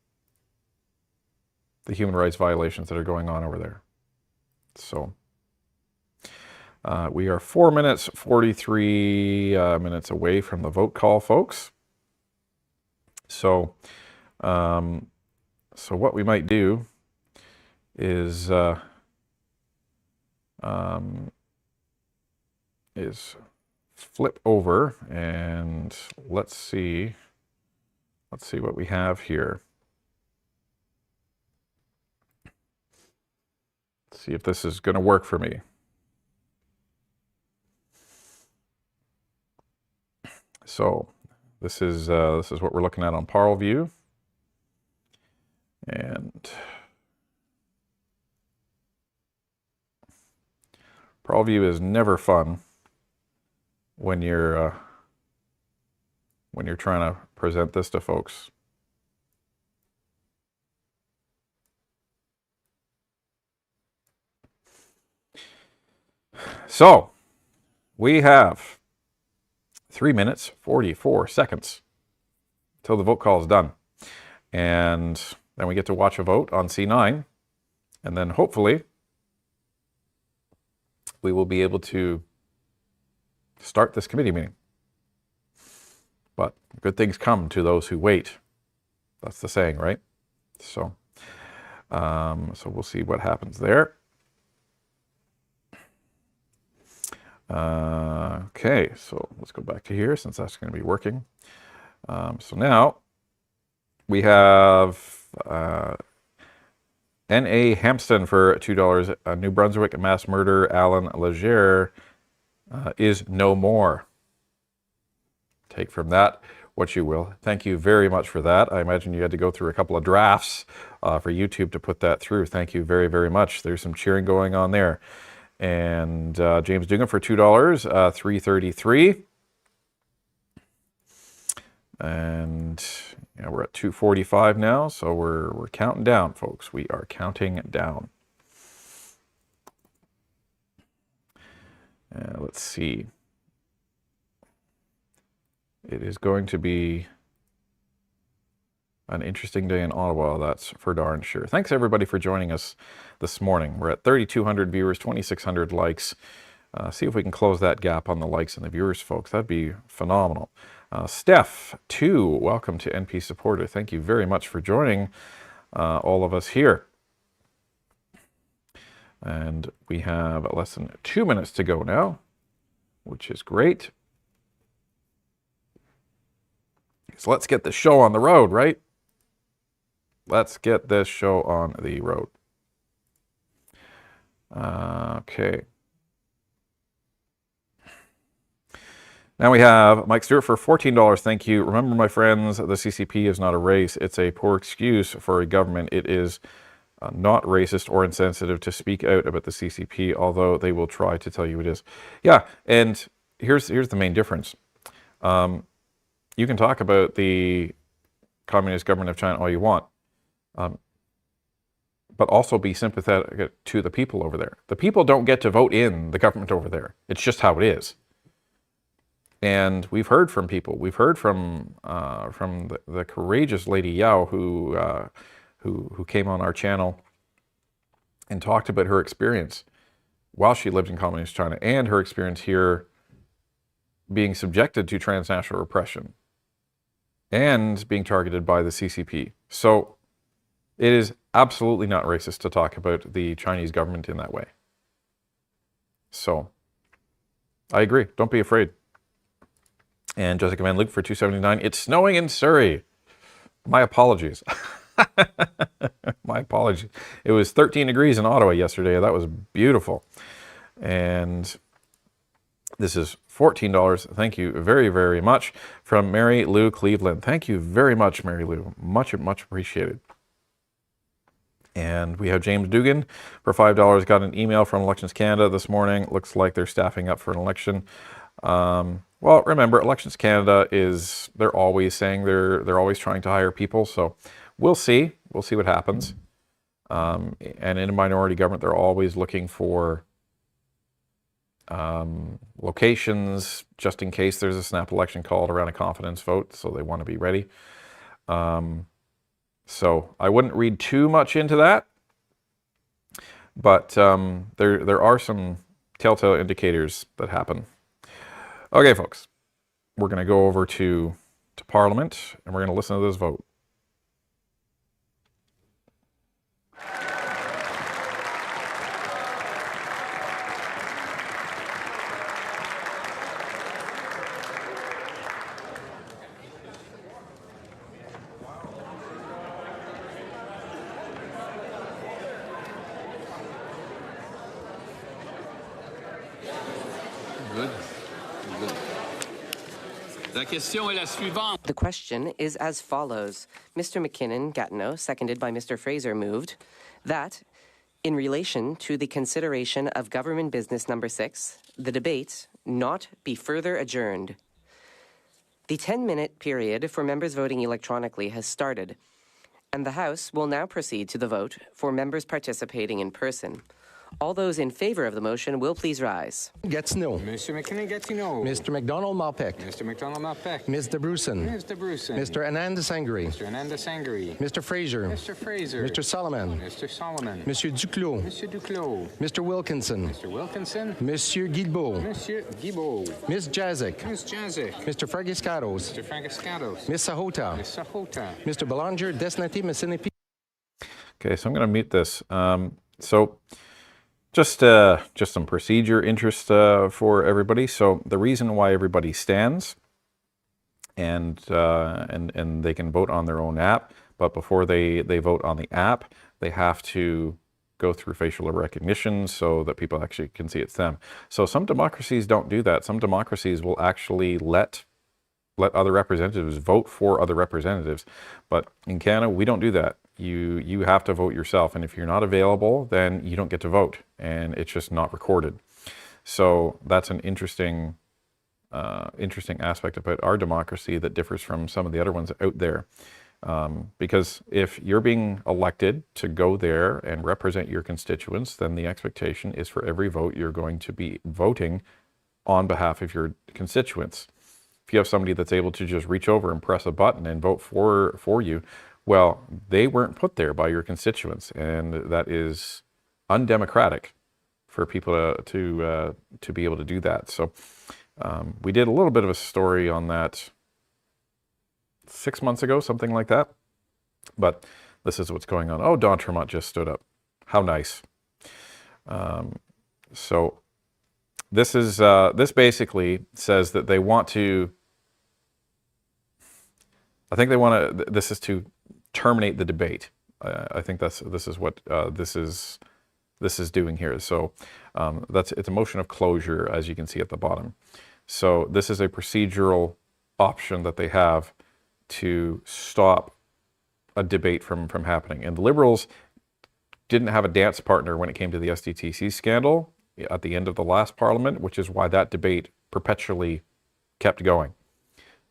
the human rights violations that are going on over there. So we are 4 minutes, 43 minutes away from the vote call, folks. So so what we might do is flip over and let's see what we have here. Let's see if this is going to work for me. So this is what we're looking at on Parlview. And Parlview is never fun when you're when you're trying to present this to folks. So we have 3 minutes, 44 seconds till the vote call is done. And then we get to watch a vote on C9. And then hopefully we will be able to start this committee meeting. But good things come to those who wait. That's the saying, right? So, so we'll see what happens there. Okay, so let's go back to here since that's going to be working. So now we have N.A. Hampston for $2. New Brunswick mass murder. Alan Leger is no more. Take from that what you will. Thank you very much for that. I imagine you had to go through a couple of drafts for YouTube to put that through. Thank you very, very much. There's some cheering going on there. And James Dugan for $2, $3.33. And yeah, we're at 2:45 now, so we're counting down, folks. We are counting down. Let's see. It is going to be an interesting day in Ottawa, that's for darn sure. Thanks everybody for joining us this morning. We're at 3,200 viewers, 2,600 likes. See if we can close that gap on the likes and the viewers, folks. That'd be phenomenal. Steph, 2, welcome to NP Supporter. Thank you very much for joining all of us here. And we have less than 2 minutes to go now, which is great. So let's get the show on the road, right? Let's get this show on the road. Okay. Now we have Mike Stewart for $14. Thank you. Remember, my friends, the CCP is not a race. It's a poor excuse for a government. It is not racist or insensitive to speak out about the CCP, although they will try to tell you it is. Yeah, and here's the main difference. You can talk about the Communist government of China all you want, but also be sympathetic to the people over there. The people don't get to vote in the government over there. It's just how it is. And we've heard from people. We've heard from the courageous Lady Yao who came on our channel and talked about her experience while she lived in Communist China and her experience here being subjected to transnational repression and being targeted by the CCP. So it is absolutely not racist to talk about the Chinese government in that way. So I agree. Don't be afraid. And Jessica Van Luke for $2.79. It's snowing in Surrey. My apologies. My apologies. It was 13 degrees in Ottawa yesterday. That was beautiful. And this is $14. Thank you very, very much. From Mary Lou Cleveland. Thank you very much, Mary Lou. Much, much appreciated. And we have James Dugan for $5. Got an email from Elections Canada this morning. Looks like they're staffing up for an election. Well, remember, Elections Canada they're always saying they're always trying to hire people. So we'll see. We'll see what happens. And in a minority government, they're always looking for locations just in case there's a snap election called around a confidence vote. So they want to be ready. So I wouldn't read too much into that. But there are some telltale indicators that happen. Okay, folks, we're going to go over to Parliament, and we're going to listen to this vote. The question is as follows. Mr. McKinnon Gatineau, seconded by Mr. Fraser, moved that, in relation to the consideration of government business number 6, the debate not be further adjourned. The 10-minute period for members voting electronically has started, and the House will now proceed to the vote for members participating in person. All those in favor of the motion will please rise. Gatineau. Mr. McKinnon Gatineau. Mr. McDonald Malpeck. Mr. McDonald Malpeck. Ms. DeBrusen. Ms. DeBrusen. Mr. Ananda Sangri. Mr. Ananda Sangri. Mr. Fraser. Mr. Fraser. Mr. Solomon. Mr. Solomon. Monsieur Duclos. Monsieur Duclos. Mr. Wilkinson. Mr. Wilkinson. Monsieur Guilbeault. Monsieur Guibault. Ms. Jazik. Ms. Jazik. Mr. Fragiscados. Mr. Franciscados. Ms. Sahota. Ms. Sahota. Mr. Belanger Desnati Messinipi. Okay, so I'm going to mute this. Just some procedure interest for everybody. So the reason why everybody stands and they can vote on their own app, but before they vote on the app, they have to go through facial recognition so that people actually can see it's them. So some democracies don't do that. Some democracies will actually let other representatives vote for other representatives. But in Canada, we don't do that. You have to vote yourself, and if you're not available, then you don't get to vote, and it's just not recorded. So that's an interesting aspect about our democracy that differs from some of the other ones out there. Because if you're being elected to go there and represent your constituents, then the expectation is for every vote you're going to be voting on behalf of your constituents. If you have somebody that's able to just reach over and press a button and vote for you, well, they weren't put there by your constituents, and that is undemocratic for people to be able to do that. So we did a little bit of a story on that 6 months ago, something like that. But this is what's going on. Oh, Don Tremont just stood up. How nice. So this is this basically says that they want to. I think they want to. This is to terminate the debate. I think this is what this is doing here. So it's a motion of closure, as you can see at the bottom. So this is a procedural option that they have to stop a debate from happening. And the Liberals didn't have a dance partner when it came to the SDTC scandal at the end of the last Parliament, which is why that debate perpetually kept going.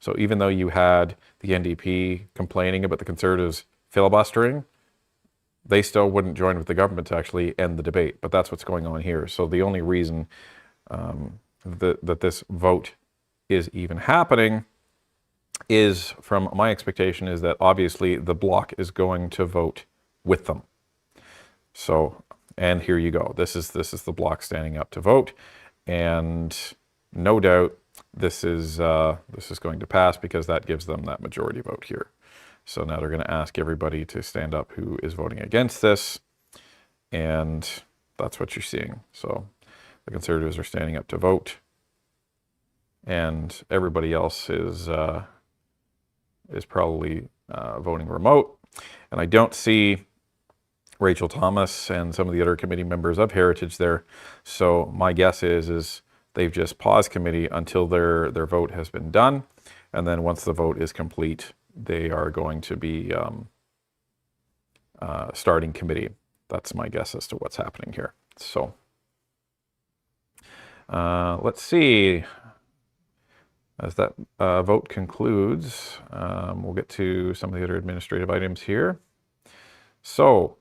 So even though you had the NDP complaining about the Conservatives filibustering, they still wouldn't join with the government to actually end the debate. But that's what's going on here. So the only reason that this vote is even happening is, from my expectation, is that obviously the Bloc is going to vote with them. So, and here you go. This is the Bloc standing up to vote, and no doubt this is going to pass because that gives them that majority vote here. So now they're going to ask everybody to stand up who is voting against this, and that's what you're seeing. So the Conservatives are standing up to vote, and everybody else is probably voting remote. And I don't see Rachel Thomas and some of the other committee members of Heritage there. So my guess is they've just paused committee until their vote has been done. And then once the vote is complete, they are going to be starting committee. That's my guess as to what's happening here. So let's see. As that vote concludes, we'll get to some of the other administrative items here. So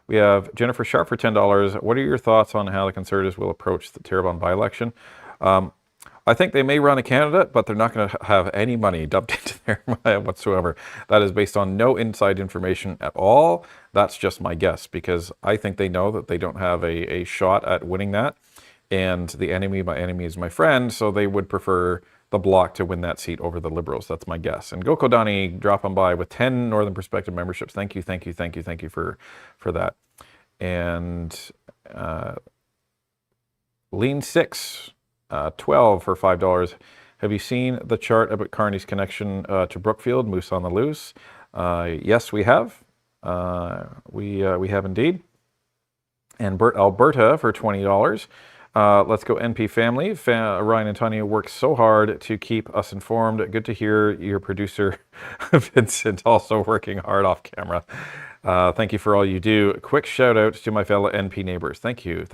we have Jennifer Sharp for $10. What are your thoughts on how the Conservatives will approach the Terrebonne by-election? I think they may run a candidate, but they're not going to have any money dumped into there whatsoever. That is based on no inside information at all. That's just my guess, because I think they know that they don't have a shot at winning that. And the enemy, my enemy is my friend, so they would prefer the Bloc to win that seat over the Liberals. That's my guess. And Goko Donnie dropping by with 10 Northern Perspective memberships. Thank you for that. And Lean 6, 12 for $5. Have you seen the chart about Carney's connection to Brookfield, Moose on the Loose? Yes, we have. We have indeed. And Bert Alberta for $20. Let's go NP family. Ryan Antonio works so hard to keep us informed. Good to hear your producer, Vincent, also working hard off camera. Thank you for all you do. Quick shout out to my fellow NP neighbors. Thank you.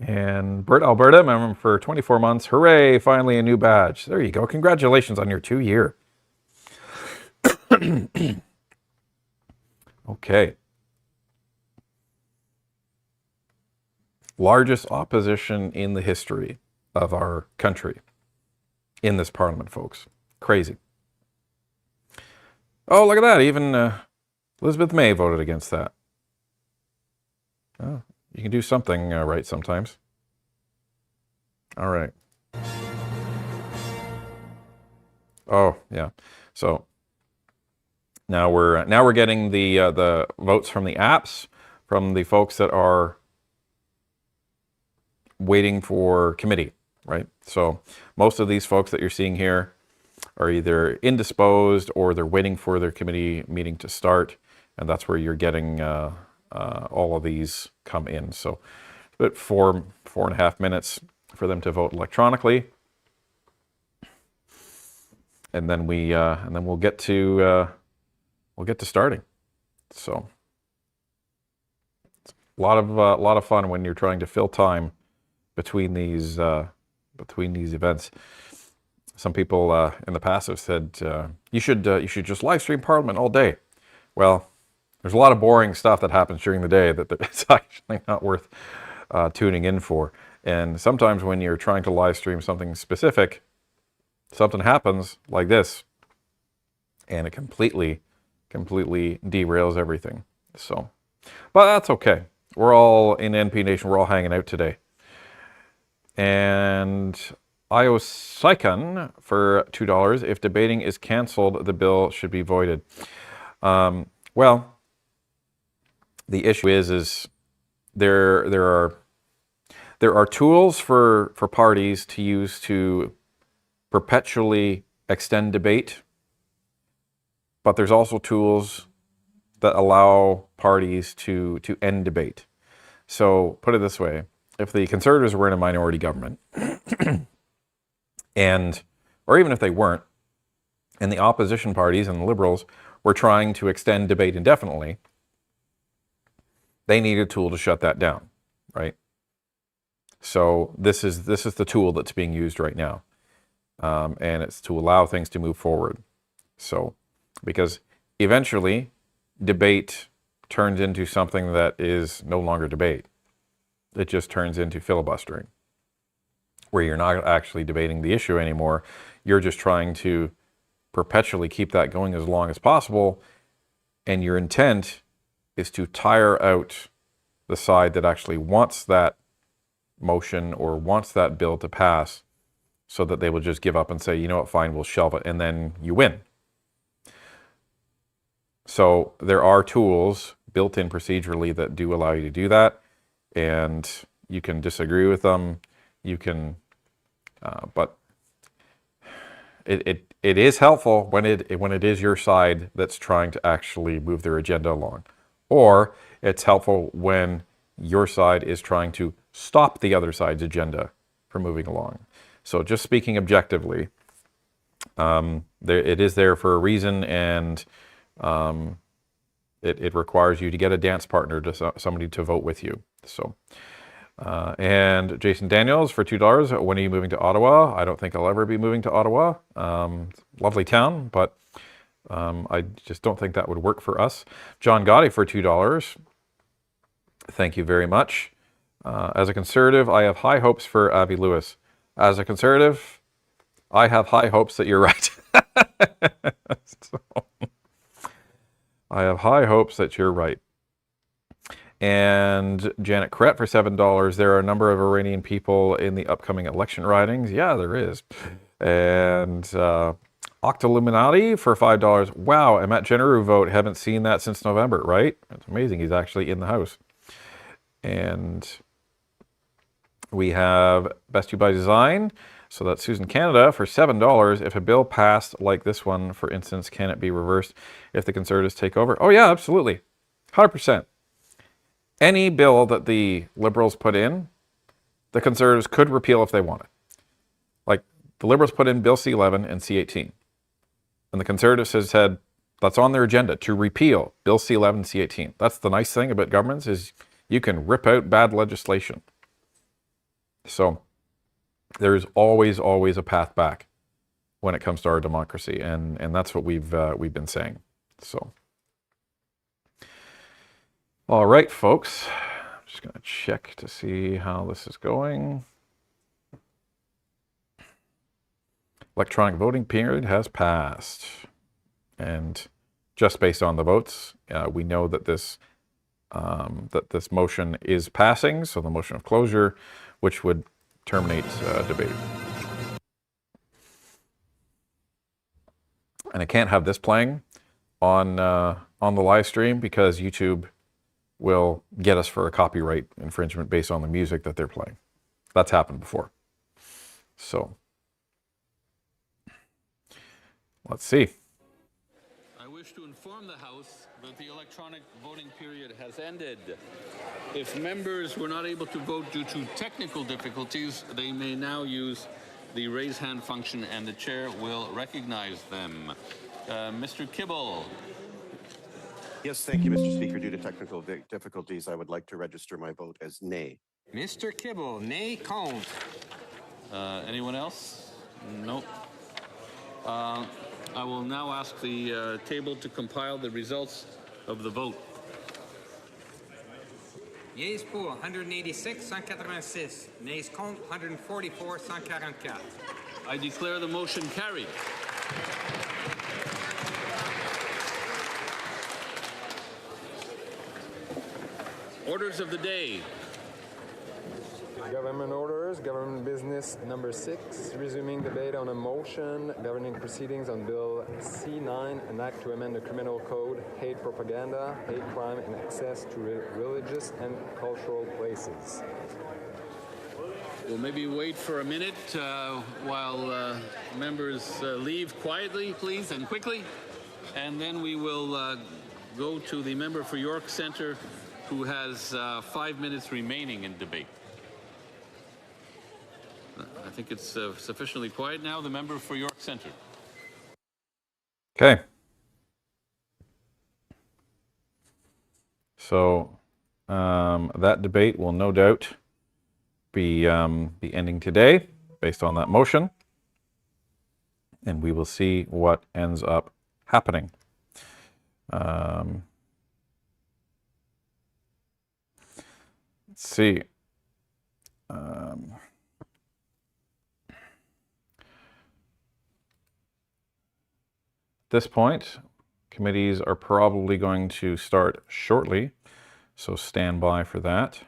And Bert, Alberta, member for 24 months. Hooray, finally a new badge. There you go. Congratulations on your 2-year. Okay. Largest opposition in the history of our country in this parliament, folks. Crazy. Oh, look at that. Even Elizabeth May voted against that. Oh, you can do something right sometimes. All right. Oh, yeah. So now we're getting the votes from the apps, from the folks that are waiting for committee, right? So most of these folks that you're seeing here are either indisposed or they're waiting for their committee meeting to start, and that's where you're getting all of these come in. So about 4.5 minutes for them to vote electronically, and then we'll get to starting. So it's a lot of fun when you're trying to fill time between these events. Some people in the past have said you should just live stream Parliament all day. Well, there's a lot of boring stuff that happens during the day that it's actually not worth tuning in for. And sometimes when you're trying to live stream something specific, something happens like this, and it completely derails everything. So, but that's okay. We're all in NP Nation. We're all hanging out today. And Iosaikan for $2. If debating is cancelled, the bill should be voided. Well, the issue is there are tools for parties to use to perpetually extend debate, but there's also tools that allow parties to end debate. So put it this way. If the Conservatives were in a minority government, or even if they weren't, and the opposition parties and the Liberals were trying to extend debate indefinitely, they need a tool to shut that down, right? So this is the tool that's being used right now, and it's to allow things to move forward. So, because eventually, debate turns into something that is no longer debate. It just turns into filibustering, where you're not actually debating the issue anymore. You're just trying to perpetually keep that going as long as possible, and your intent is to tire out the side that actually wants that motion or wants that bill to pass, so that they will just give up and say, you know what, fine, we'll shelve it, and then you win. So there are tools built in procedurally that do allow you to do that, and you can disagree with them. You can, but it is helpful when it is your side that's trying to actually move their agenda along, or it's helpful when your side is trying to stop the other side's agenda from moving along. So just speaking objectively, it is there for a reason, and it requires you to get a dance partner, to somebody to vote with you. So, and Jason Daniels for $2. When are you moving to Ottawa? I don't think I'll ever be moving to Ottawa. Lovely town, but I just don't think that would work for us. John Gotti for $2. Thank you very much. As a Conservative, I have high hopes for Avi Lewis. As a Conservative, I have high hopes that you're right. So, I have high hopes that you're right. And Janet Crett for $7. There are a number of Iranian people in the upcoming election ridings. Yeah, there is. And Octaluminati for $5. Wow, a Matt Generu vote. Haven't seen that since November, right? It's amazing. He's actually in the House. And we have Best You by Design. So that's Susan Canada for $7. If a bill passed like this one, for instance, can it be reversed if the Conservatives take over? Oh yeah, absolutely. 100%. Any bill that the Liberals put in, the Conservatives could repeal if they wanted. Like, the Liberals put in Bill C11 and C18. And the Conservatives has said that's on their agenda, to repeal Bill C11 and C18. That's the nice thing about governments, is you can rip out bad legislation. So there's always a path back when it comes to our democracy, and that's what we've been saying. So, all right, folks. I'm just going to check to see how this is going. Electronic voting period has passed, and just based on the votes, we know that this motion is passing. So the motion of closure, which would terminate debate. And I can't have this playing on the live stream because YouTube will get us for a copyright infringement based on the music that they're playing. That's happened before. So let's see. I wish to inform the House that the electronic voting period has ended. If members were not able to vote due to technical difficulties, they may now use the raise hand function and the chair will recognize them. Mr. Kibble. Yes, thank you, Mr. Speaker. Due to technical difficulties, I would like to register my vote as nay. Mr. Kibble, nay count. Anyone else? No. I will now ask the table to compile the results of the vote. Yeas pour 186, 186. Nays contre 144, 144. I declare the motion carried. Orders of the day. Government orders, government business number 6, resuming debate on a motion governing proceedings on Bill C9, an act to amend the criminal code, hate propaganda, hate crime, and access to religious and cultural places. We'll maybe wait for a minute while members leave quietly, please, and quickly. And then we will go to the member for York Centre, who has 5 minutes remaining in debate. I think it's sufficiently quiet now. The member for York Centre. Okay. So that debate will no doubt be ending today based on that motion, and we will see what ends up happening. Let's see. At this point, committees are probably going to start shortly, so stand by for that.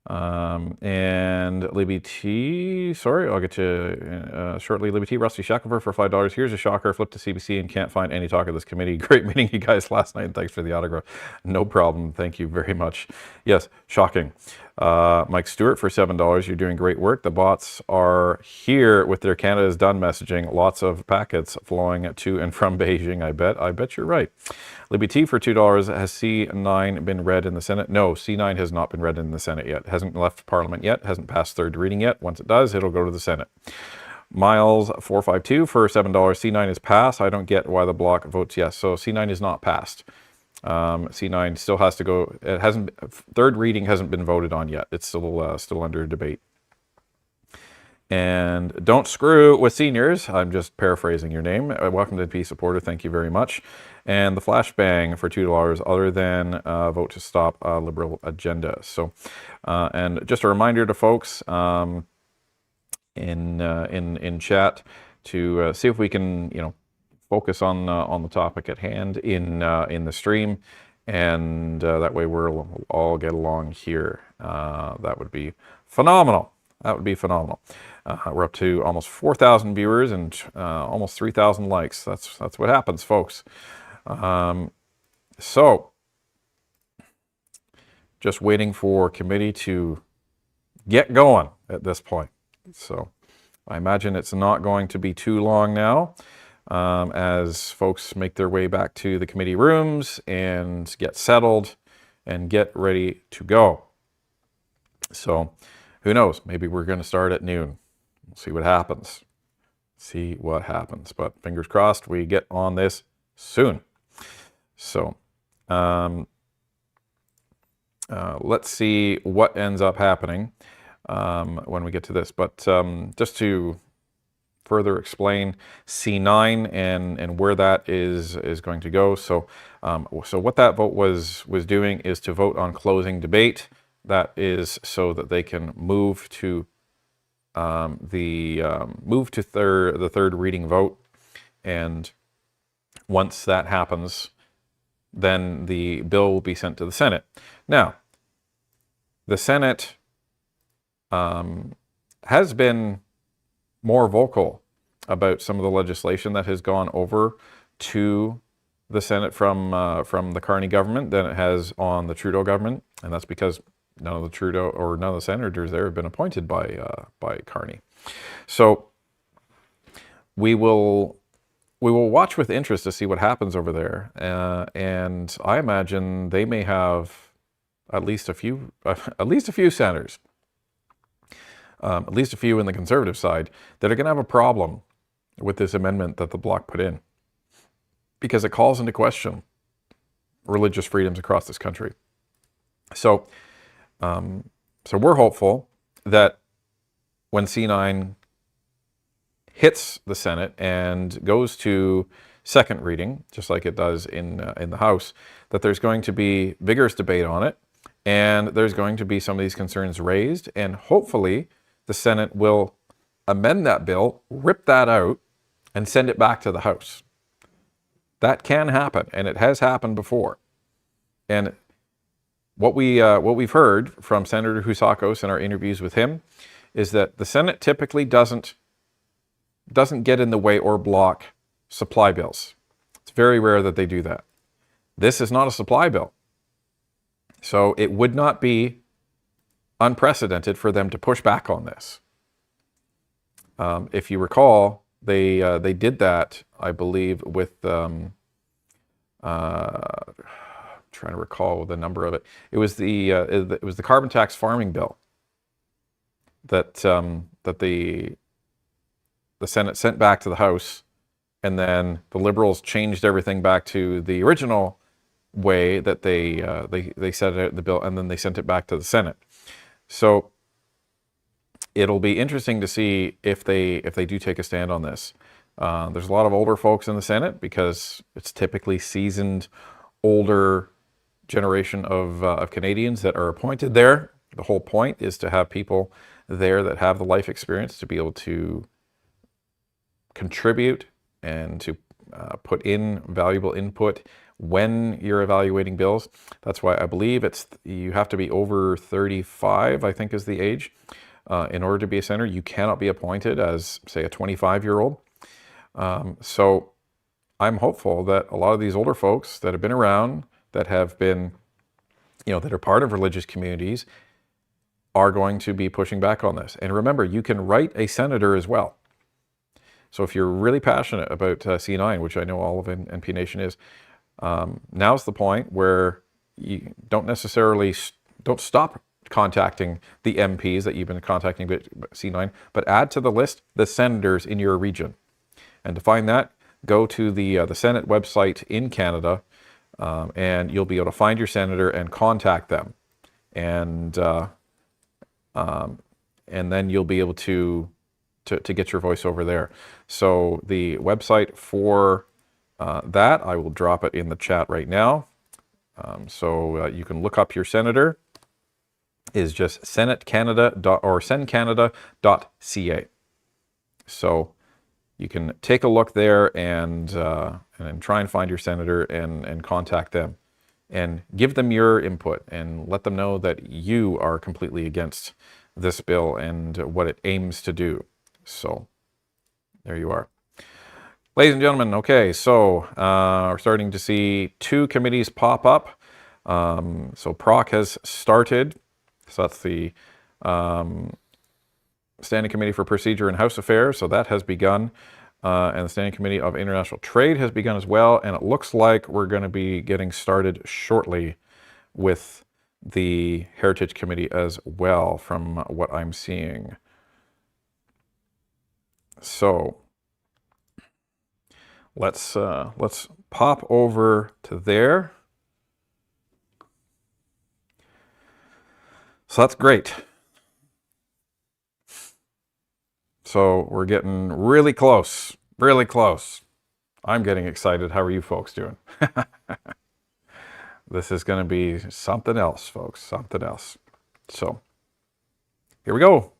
And Libby T, sorry, I'll get to shortly. Libby T, Rusty Shackelford for $5. Here's a shocker. Flip to CBC and can't find any talk of this committee. Great meeting you guys last night. Thanks for the autograph. No problem. Thank you very much. Yes, shocking. Mike Stewart for $7. You're doing great work. The bots are here with their Canada's done messaging. Lots of packets flowing to and from Beijing, I bet. I bet you're right. Libby T for $2. Has C9 been read in the Senate? No, C9 has not been read in the Senate yet. Hasn't left Parliament yet. Hasn't passed third reading yet. Once it does, it'll go to the Senate. Miles 452 for $7. C9 is passed. I don't get why the bloc votes yes. So C9 is not passed. C9 still has to go. It hasn't. Third reading hasn't been voted on yet. It's still under debate. And don't screw with seniors. I'm just paraphrasing your name. Welcome to the Peace Supporter. Thank you very much. And the flashbang for $2. Other than vote to stop liberal agenda. So, and just a reminder to folks in chat to see if we can focus on the topic at hand in the stream, and that way we'll all get along here. That would be phenomenal. That would be phenomenal. We're up to almost 4,000 viewers and almost 3,000 likes. That's what happens, folks. So, just waiting for committee to get going at this point. So, I imagine it's not going to be too long now. As folks make their way back to the committee rooms and get settled and get ready to go. So who knows? Maybe we're going to start at noon. We'll see what happens. See what happens. But fingers crossed we get on this soon. So let's see what ends up happening. when we get to this. But just to further explain C9 and where that is going to go. So so what that vote was doing is to vote on closing debate. That is so that they can move to the third reading vote, and once that happens, then the bill will be sent to the Senate. Now, the Senate has been more vocal about some of the legislation that has gone over to the Senate from the Carney government than it has on the Trudeau government, and that's because none of the senators there have been appointed by Carney. So we will watch with interest to see what happens over there, and I imagine they may have at least a few senators, at least a few in the Conservative side, that are going to have a problem with this amendment that the Bloc put in, because it calls into question religious freedoms across this country. So, so we're hopeful that when C9 hits the Senate and goes to second reading, just like it does in the House, that there's going to be vigorous debate on it, and there's going to be some of these concerns raised, and hopefully the Senate will amend that bill, rip that out, and send it back to the House. That can happen, and it has happened before. And what we've heard from Senator Housakos in our interviews with him is that the Senate typically doesn't get in the way or block supply bills. It's very rare that they do that. This is not a supply bill, so it would not be unprecedented for them to push back on this. If you recall, they did that, I believe, with trying to recall the number of it. It was the carbon tax farming bill that the Senate sent back to the House, and then the Liberals changed everything back to the original way that they set out the bill, and then they sent it back to the Senate. So it'll be interesting to see if they do take a stand on this. There's a lot of older folks in the Senate because it's typically seasoned, older generation of Canadians that are appointed there. The whole point is to have people there that have the life experience to be able to contribute and to put in valuable input when you're evaluating bills. That's why I believe you have to be over 35, I think is the age, in order to be a senator. You cannot be appointed as, say, a 25-year-old. So I'm hopeful that a lot of these older folks that have been around, that have been, that are part of religious communities, are going to be pushing back on this. And remember, you can write a senator as well. So if you're really passionate about C9, which I know all of NP Nation is, now's the point where you don't stop contacting the MPs that you've been contacting about C9, but add to the list the senators in your region. And to find that, go to the Senate website in Canada, and you'll be able to find your senator and contact them, and then you'll be able to get your voice over there. So the website for that, I will drop it in the chat right now. So you can look up your senator. Is just senatcanada.ca. So you can take a look there and try and find your senator and contact them and give them your input and let them know that you are completely against this bill and what it aims to do. So there you are. Ladies and gentlemen, okay, so we're starting to see two committees pop up. So PROC has started. So that's the Standing Committee for Procedure and House Affairs. So that has begun. And the Standing Committee of International Trade has begun as well. And it looks like we're going to be getting started shortly with the Heritage Committee as well, from what I'm seeing. So let's pop over to there. So that's great. So we're getting really close, really close. I'm getting excited. How are you folks doing? This is going to be something else, folks, something else. So here we go.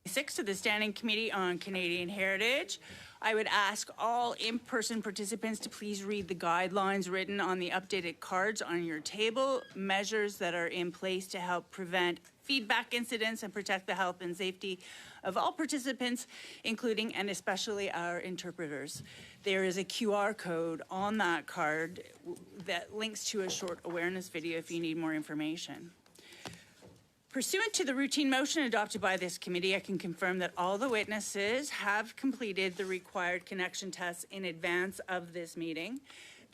6 to the Standing Committee on Canadian Heritage. I would ask all in-person participants to please read the guidelines written on the updated cards on your table, measures that are in place to help prevent feedback incidents and protect the health and safety of all participants, including and especially our interpreters. There is a QR code on that card that links to a short awareness video if you need more information. Pursuant to the routine motion adopted by this committee, I can confirm that all the witnesses have completed the required connection tests in advance of this meeting.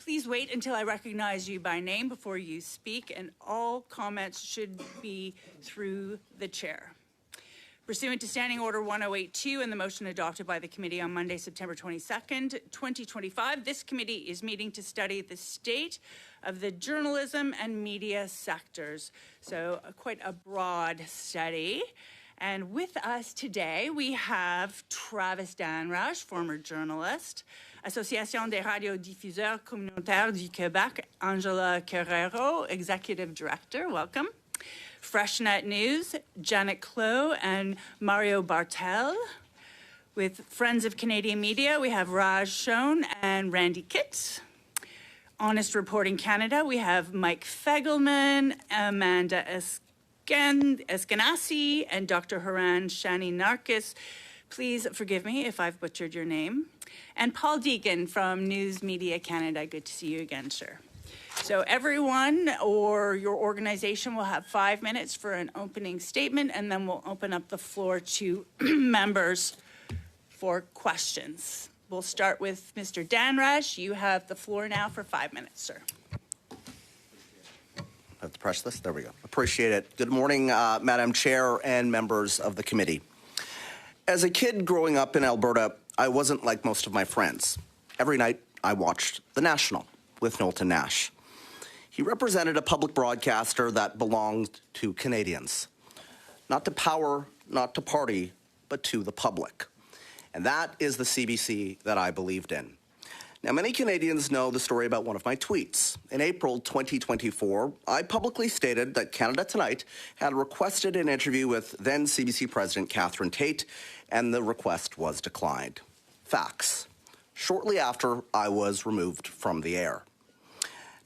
Please wait until I recognize you by name before you speak, and all comments should be through the chair. Pursuant to Standing Order 1082 and the motion adopted by the committee on Monday, September 22nd, 2025, this committee is meeting to study the state of the journalism and media sectors. So quite a broad study. And with us today, we have Travis Danrush, former journalist, Association des radiodiffuseurs communautaires du Québec, Angela Carrero, executive director, welcome. Freshnet News, Janet Clow and Mario Bartel. With Friends of Canadian Media, we have Raj Shone and Randy Kitts. Honest Reporting Canada, we have Mike Fegelman, Amanda Eskenazi, and Dr. Haran Shani Narkis. Please forgive me if I've butchered your name. And Paul Deegan from News Media Canada. Good to see you again, sir. So everyone or your organization will have 5 minutes for an opening statement, and then we'll open up the floor to members for questions. We'll start with Mr. Danrush. You have the floor now for 5 minutes, sir. Have to press this? There we go. Appreciate it. Good morning, Madam Chair and members of the committee. As a kid growing up in Alberta, I wasn't like most of my friends. Every night, I watched The National with Knowlton Nash. He represented a public broadcaster that belonged to Canadians. Not to power, not to party, but to the public. And that is the CBC that I believed in. Now, many Canadians know the story about one of my tweets. In April 2024, I publicly stated that Canada Tonight had requested an interview with then CBC President Catherine Tate, and the request was declined. Facts. Shortly after, I was removed from the air.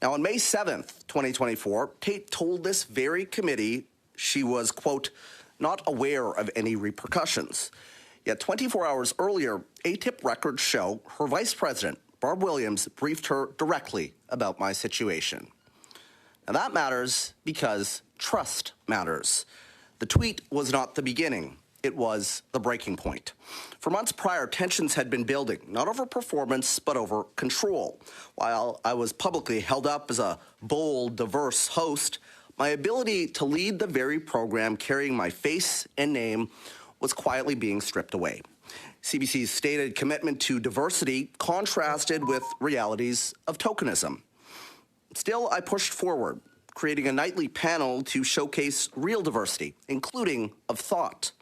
Now, on May 7th, 2024, Tate told this very committee she was, quote, not aware of any repercussions. Yet 24 hours earlier, ATIP records show her vice president, Barb Williams, briefed her directly about my situation. Now, that matters because trust matters. The tweet was not the beginning. It was the breaking point. For months prior, tensions had been building, not over performance, but over control. While I was publicly held up as a bold, diverse host, my ability to lead the very program carrying my face and name was quietly being stripped away. CBC's stated commitment to diversity contrasted with realities of tokenism. Still, I pushed forward, creating a nightly panel to showcase real diversity, including of thought.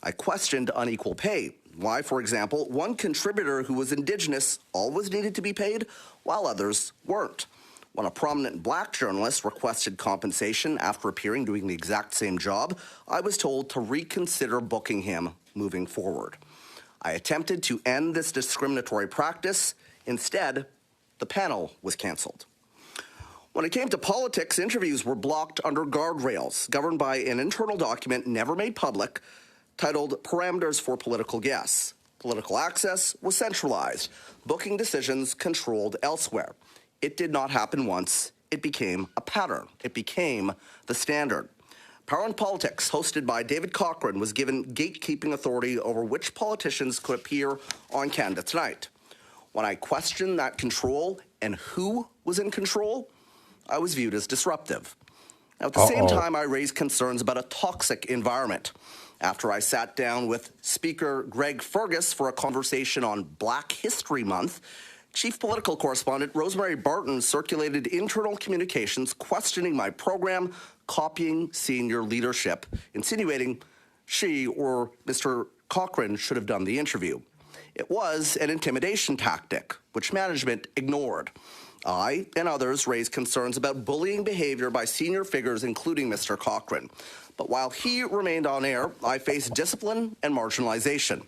I questioned unequal pay. Why, for example, one contributor who was Indigenous always needed to be paid, while others weren't. When a prominent black journalist requested compensation after appearing doing the exact same job, I was told to reconsider booking him moving forward. I attempted to end this discriminatory practice. Instead, the panel was canceled. When it came to politics, interviews were blocked under guardrails, governed by an internal document never made public, titled Parameters for Political Guests. Political access was centralized, booking decisions controlled elsewhere. It did not happen once. It became a pattern. It became the standard. Power in Politics, hosted by David Cochrane, was given gatekeeping authority over which politicians could appear on Canada Tonight. When I questioned that control and who was in control, I was viewed as disruptive. Now, at the same time, I raised concerns about a toxic environment. After I sat down with Speaker Greg Fergus for a conversation on Black History Month, Chief Political Correspondent Rosemary Barton circulated internal communications questioning my program, copying senior leadership, insinuating she or Mr. Cochrane should have done the interview. It was an intimidation tactic, which management ignored. I and others raised concerns about bullying behavior by senior figures, including Mr. Cochrane. But while he remained on air, I faced discipline and marginalization.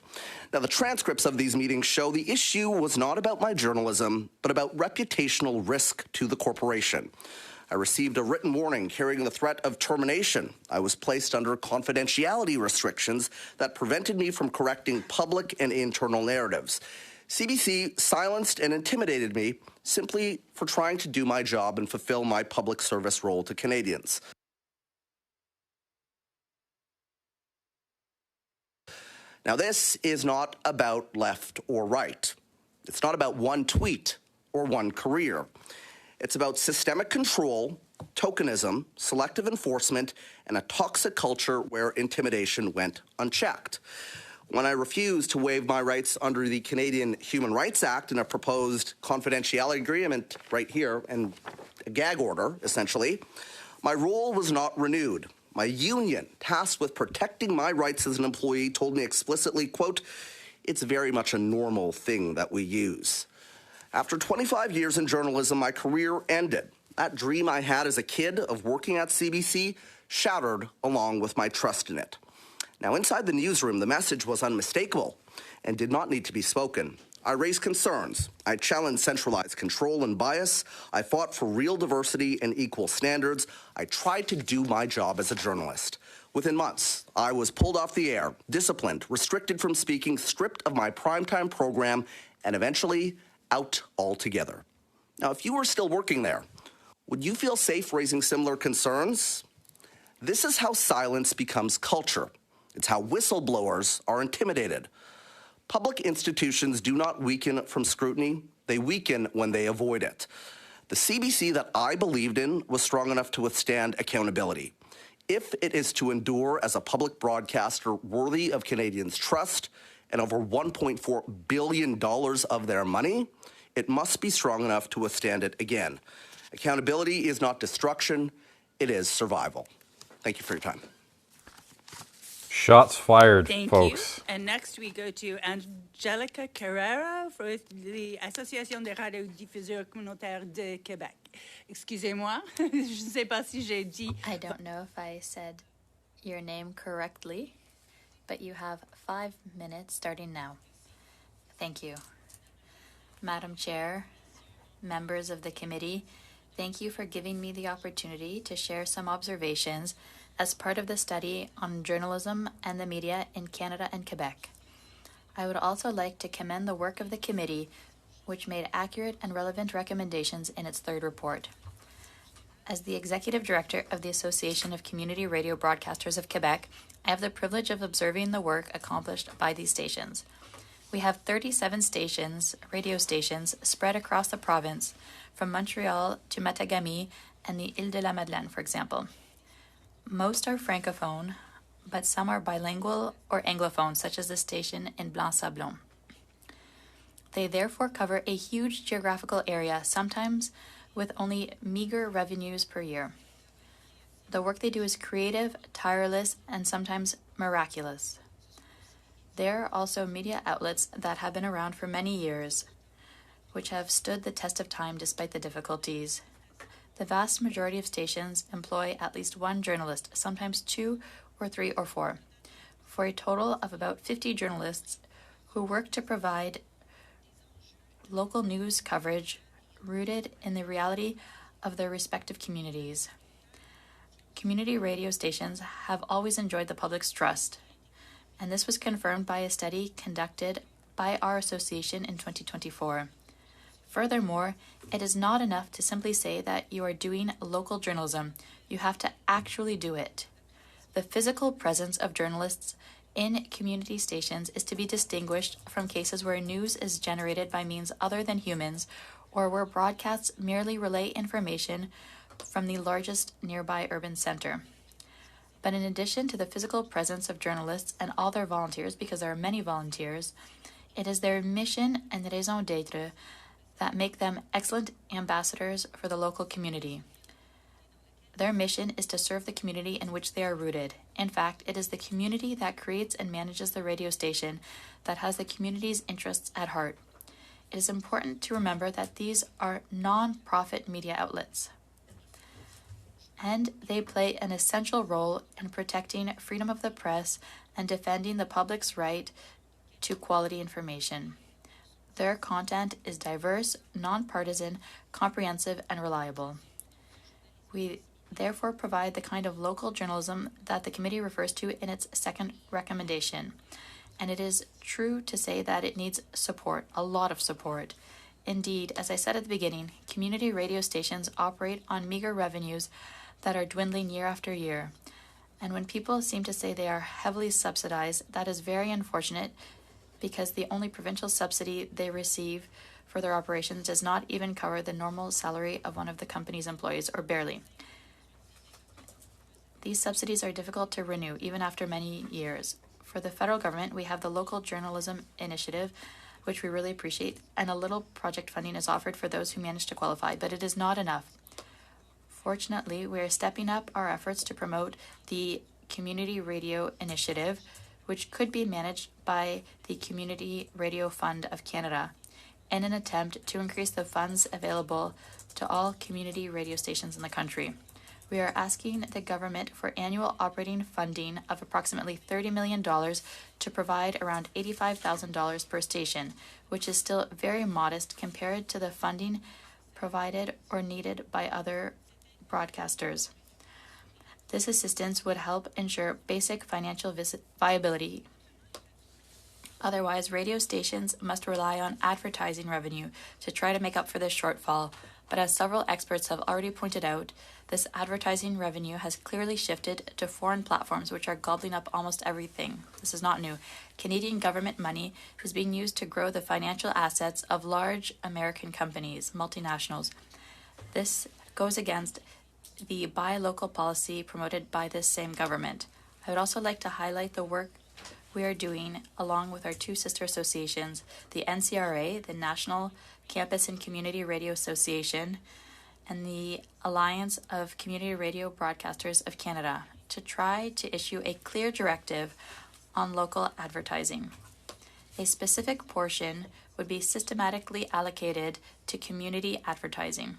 Now, the transcripts of these meetings show the issue was not about my journalism, but about reputational risk to the corporation. I received a written warning carrying the threat of termination. I was placed under confidentiality restrictions that prevented me from correcting public and internal narratives. CBC silenced and intimidated me simply for trying to do my job and fulfill my public service role to Canadians. Now, this is not about left or right. It's not about one tweet or one career. It's about systemic control, tokenism, selective enforcement, and a toxic culture where intimidation went unchecked. When I refused to waive my rights under the Canadian Human Rights Act in a proposed confidentiality agreement right here and a gag order, essentially, my role was not renewed. My union, tasked with protecting my rights as an employee, told me explicitly, quote, "It's very much a normal thing that we use." After 25 years in journalism, my career ended. That dream I had as a kid of working at CBC shattered along with my trust in it. Now, inside the newsroom, the message was unmistakable and did not need to be spoken. I raised concerns. I challenged centralized control and bias. I fought for real diversity and equal standards. I tried to do my job as a journalist. Within months, I was pulled off the air, disciplined, restricted from speaking, stripped of my primetime program, and eventually out altogether. Now, if you were still working there, would you feel safe raising similar concerns? This is how silence becomes culture. It's how whistleblowers are intimidated. Public institutions do not weaken from scrutiny. They weaken when they avoid it. The CBC that I believed in was strong enough to withstand accountability. If it is to endure as a public broadcaster worthy of Canadians' trust and over $1.4 billion of their money, it must be strong enough to withstand it again. Accountability is not destruction, it is survival. Thank you for your time. Shots fired, Thank folks. you. And next we go to Angelica Carrera for the Association des radiodiffuseurs communautaires de Québec. Excusez-moi, je ne sais pas si j'ai dit. I don't know if I said your name correctly, but you have 5 minutes starting now. Thank you. Madam Chair, members of the committee, thank you for giving me the opportunity to share some observations as part of the study on journalism and the media in Canada and Quebec. I would also like to commend the work of the committee, which made accurate and relevant recommendations in its third report. As the Executive Director of the Association of Community Radio Broadcasters of Quebec, I have the privilege of observing the work accomplished by these stations. We have 37 stations, radio stations, spread across the province, from Montreal to Matagami and the Île-de-la-Madeleine, for example. Most are francophone, but some are bilingual or anglophone, such as the station in Blanc-Sablon. They therefore cover a huge geographical area, sometimes with only meager revenues per year. The work they do is creative, tireless, and sometimes miraculous. There are also media outlets that have been around for many years, which have stood the test of time despite the difficulties. The vast majority of stations employ at least one journalist, sometimes 2 or 3 or 4, for a total of about 50 journalists who work to provide local news coverage rooted in the reality of their respective communities. Community radio stations have always enjoyed the public's trust, and this was confirmed by a study conducted by our association in 2024. Furthermore, it is not enough to simply say that you are doing local journalism. You have to actually do it. The physical presence of journalists in community stations is to be distinguished from cases where news is generated by means other than humans, or where broadcasts merely relay information from the largest nearby urban center. But in addition to the physical presence of journalists and all their volunteers, because there are many volunteers, it is their mission and raison d'être that make them excellent ambassadors for the local community. Their mission is to serve the community in which they are rooted. In fact, it is the community that creates and manages the radio station that has the community's interests at heart. It is important to remember that these are non-profit media outlets, and they play an essential role in protecting freedom of the press and defending the public's right to quality information. Their content is diverse, non-partisan, comprehensive, and reliable. We therefore provide the kind of local journalism that the committee refers to in its second recommendation. And it is true to say that it needs support, a lot of support. Indeed, as I said at the beginning, community radio stations operate on meager revenues that are dwindling year after year. And when people seem to say they are heavily subsidized, that is very unfortunate, because the only provincial subsidy they receive for their operations does not even cover the normal salary of one of the company's employees, or barely. These subsidies are difficult to renew, even after many years. For the federal government, we have the Local Journalism Initiative, which we really appreciate, and a little project funding is offered for those who manage to qualify, but it is not enough. Fortunately, we are stepping up our efforts to promote the Community Radio Initiative, which could be managed by the Community Radio Fund of Canada, in an attempt to increase the funds available to all community radio stations in the country. We are asking the government for annual operating funding of approximately $30 million to provide around $85,000 per station, which is still very modest compared to the funding provided or needed by other broadcasters. This assistance would help ensure basic financial viability. Otherwise, radio stations must rely on advertising revenue to try to make up for this shortfall. But as several experts have already pointed out, this advertising revenue has clearly shifted to foreign platforms, which are gobbling up almost everything. This is not new. Canadian government money is being used to grow the financial assets of large American companies, multinationals. This goes against the buy local policy promoted by this same government. I would also like to highlight the work we are doing along with our two sister associations, the NCRA, the National Campus and Community Radio Association, and the Alliance of Community Radio Broadcasters of Canada, to try to issue a clear directive on local advertising. A specific portion would be systematically allocated to community advertising.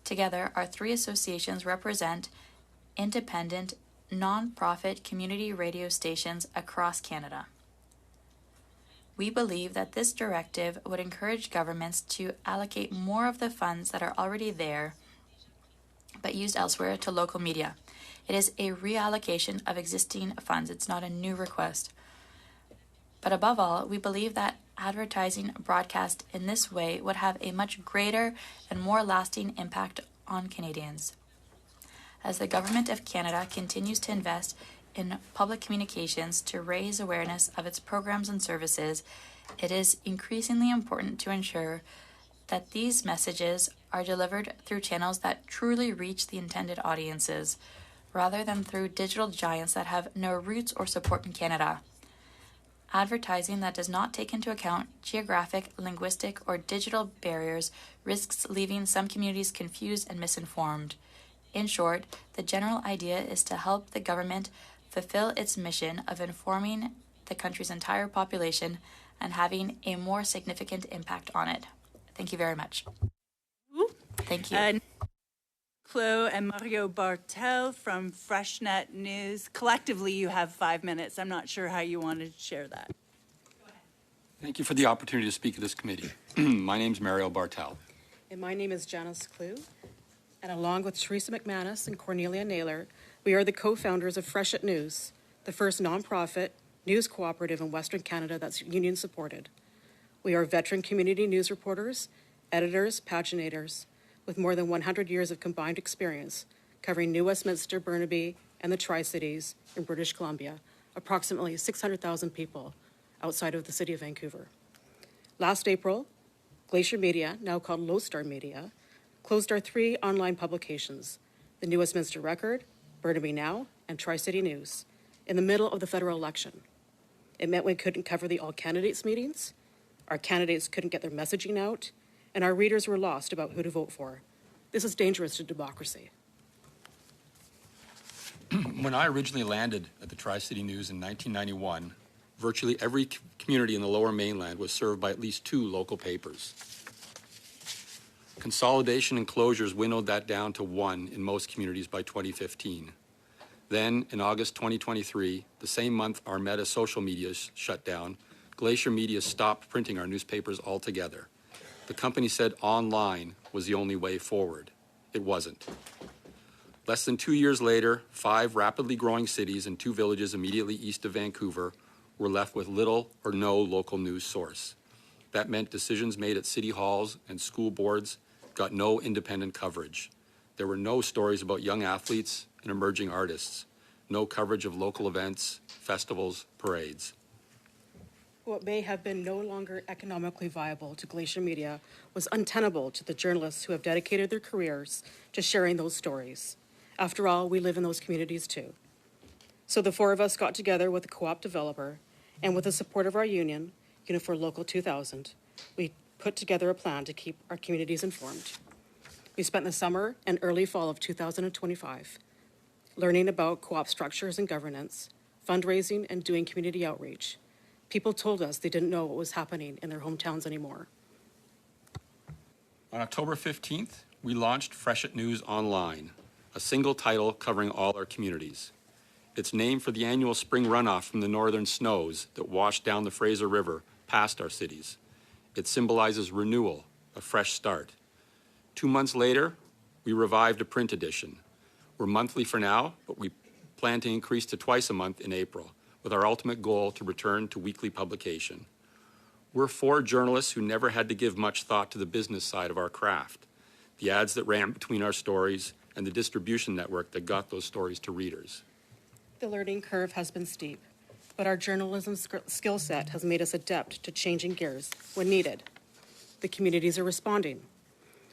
Together, our three associations represent independent, non-profit community radio stations across Canada. We believe that this directive would encourage governments to allocate more of the funds that are already there but used elsewhere to local media. It is a reallocation of existing funds. It's not a new request. But above all, we believe that advertising broadcast in this way would have a much greater and more lasting impact on Canadians. As the Government of Canada continues to invest in public communications to raise awareness of its programs and services, it is increasingly important to ensure that these messages are delivered through channels that truly reach the intended audiences, rather than through digital giants that have no roots or support in Canada. Advertising that does not take into account geographic, linguistic, or digital barriers risks leaving some communities confused and misinformed. In short, the general idea is to help the government fulfill its mission of informing the country's entire population and having a more significant impact on it. Thank you very much. Thank you. Clo and Mario Bartel from Freshnet News. Collectively, you have 5 minutes. I'm not sure how you want to share that. Thank you for the opportunity to speak to this committee. My name is Mario Bartel. And my name is Janice Clue. And along with Teresa McManus and Cornelia Naylor, we are the co-founders of Freshnet News, the first nonprofit news cooperative in Western Canada that's union supported. We are veteran community news reporters, editors, paginators, with more than 100 years of combined experience covering New Westminster, Burnaby, and the Tri-Cities in British Columbia, approximately 600,000 people outside of the city of Vancouver. Last April, Glacier Media, now called Lodestar Media, closed our 3 online publications, the New Westminster Record, Burnaby Now, and Tri-City News, in the middle of the federal election. It meant we couldn't cover the all-candidates meetings, our candidates couldn't get their messaging out, and our readers were lost about who to vote for. This is dangerous to democracy. When I originally landed at the Tri-City News in 1991, virtually every community in the Lower Mainland was served by at least 2 local papers. Consolidation and closures winnowed that down to 1 in most communities by 2015. Then, in August 2023, the same month our Meta social media shut down, Glacier Media stopped printing our newspapers altogether. The company said online was the only way forward. It wasn't. Less than 2 years later, 5 rapidly growing cities and 2 villages immediately east of Vancouver were left with little or no local news source. That meant decisions made at city halls and school boards got no independent coverage. There were no stories about young athletes and emerging artists, no coverage of local events, festivals, parades. What may have been no longer economically viable to Glacier Media was untenable to the journalists who have dedicated their careers to sharing those stories. After all, we live in those communities too. So the 4 of us got together with a co-op developer, and with the support of our union, Unifor Local 2000, we put together a plan to keep our communities informed. We spent the summer and early fall of 2025 learning about co-op structures and governance, fundraising, and doing community outreach. People told us they didn't know what was happening in their hometowns anymore. On October 15th, we launched Freshet News Online, a single title covering all our communities. It's named for the annual spring runoff from the northern snows that washed down the Fraser River past our cities. It symbolizes renewal, a fresh start. 2 months later, we revived a print edition. We're monthly for now, but we plan to increase to twice a month in April, with our ultimate goal to return to weekly publication. We're 4 journalists who never had to give much thought to the business side of our craft, the ads that ran between our stories, and the distribution network that got those stories to readers. The learning curve has been steep, but our journalism skill set has made us adept to changing gears when needed. The communities are responding.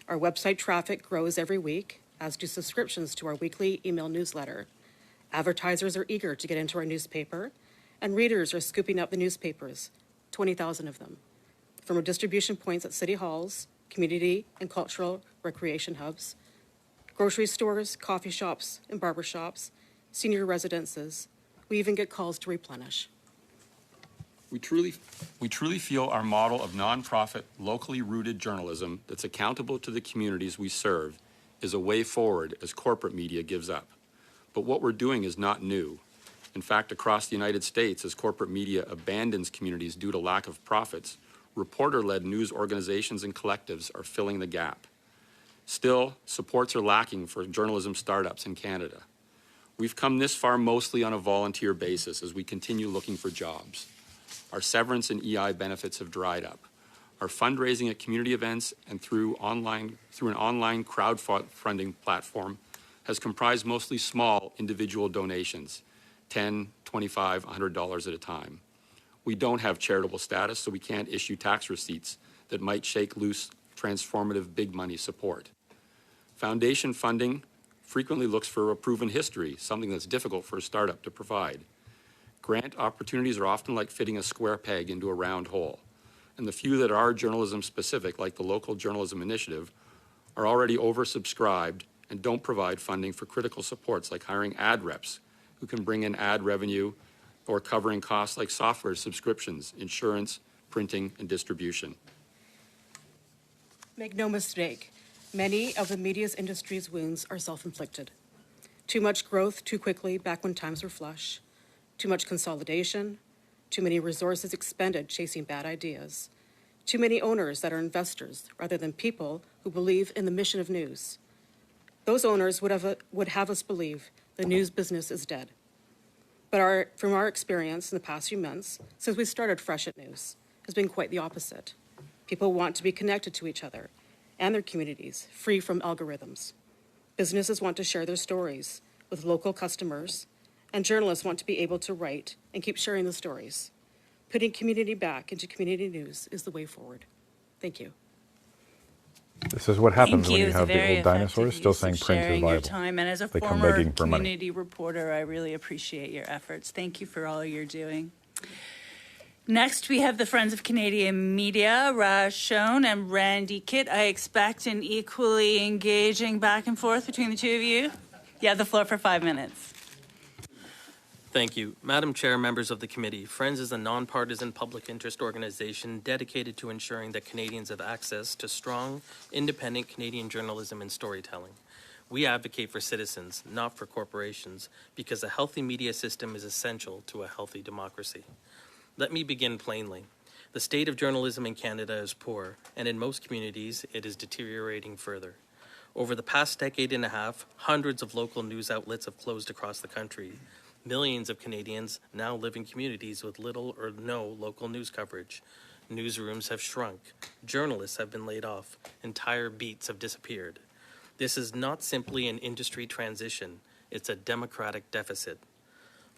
Our website traffic grows every week, as do subscriptions to our weekly email newsletter. Advertisers are eager to get into our newspaper, and readers are scooping up the newspapers, 20,000 of them, from our distribution points at city halls, community and cultural recreation hubs, grocery stores, coffee shops, and barber shops, senior residences. We even get calls to replenish. We truly feel our model of nonprofit, locally rooted journalism that's accountable to the communities we serve is a way forward as corporate media gives up. But what we're doing is not new. In fact, across the United States, as corporate media abandons communities due to lack of profits, reporter-led news organizations and collectives are filling the gap. Still, supports are lacking for journalism startups in Canada. We've come this far mostly on a volunteer basis as we continue looking for jobs. Our severance and EI benefits have dried up. Our fundraising at community events and through an online crowdfunding platform has comprised mostly small individual donations, $10, $25, $100 at a time. We don't have charitable status, so we can't issue tax receipts that might shake loose transformative big money support. Foundation funding frequently looks for a proven history, something that's difficult for a startup to provide. Grant opportunities are often like fitting a square peg into a round hole, and the few that are journalism specific, like the Local Journalism Initiative, are already oversubscribed and don't provide funding for critical supports like hiring ad reps who can bring in ad revenue or covering costs like software subscriptions, insurance, printing, and distribution. Make no mistake, many of the media's industry's wounds are self-inflicted. Too much growth too quickly back when times were flush, too much consolidation, too many resources expended chasing bad ideas, too many owners that are investors rather than people who believe in the mission of news. Those owners would have us believe the news business is dead. But from our experience in the past few months, since we started Freshet News, has been quite the opposite. People want to be connected to each other and their communities, free from algorithms. Businesses want to share their stories with local customers, and journalists want to be able to write and keep sharing the stories. Putting community back into community news is the way forward. Thank you. This is what happens when you It's a have the very old dinosaurs effective still use saying of print is sharing your viable. time. And as a They come former begging for money. community reporter, I really appreciate your efforts. Thank you for all you're doing. Next, we have the Friends of Canadian Media, Raj Schoen and Randy Kitt. I expect an equally engaging back and forth between the two of you. You have the floor for 5 minutes. Thank you. Madam Chair, members of the committee, Friends is a non-partisan public interest organization dedicated to ensuring that Canadians have access to strong, independent Canadian journalism and storytelling. We advocate for citizens, not for corporations, because a healthy media system is essential to a healthy democracy. Let me begin plainly. The state of journalism in Canada is poor, and in most communities, it is deteriorating further. Over the past decade and a half, hundreds of local news outlets have closed across the country. Millions of Canadians now live in communities with little or no local news coverage. Newsrooms have shrunk. Journalists have been laid off. Entire beats have disappeared. This is not simply an industry transition. It's a democratic deficit.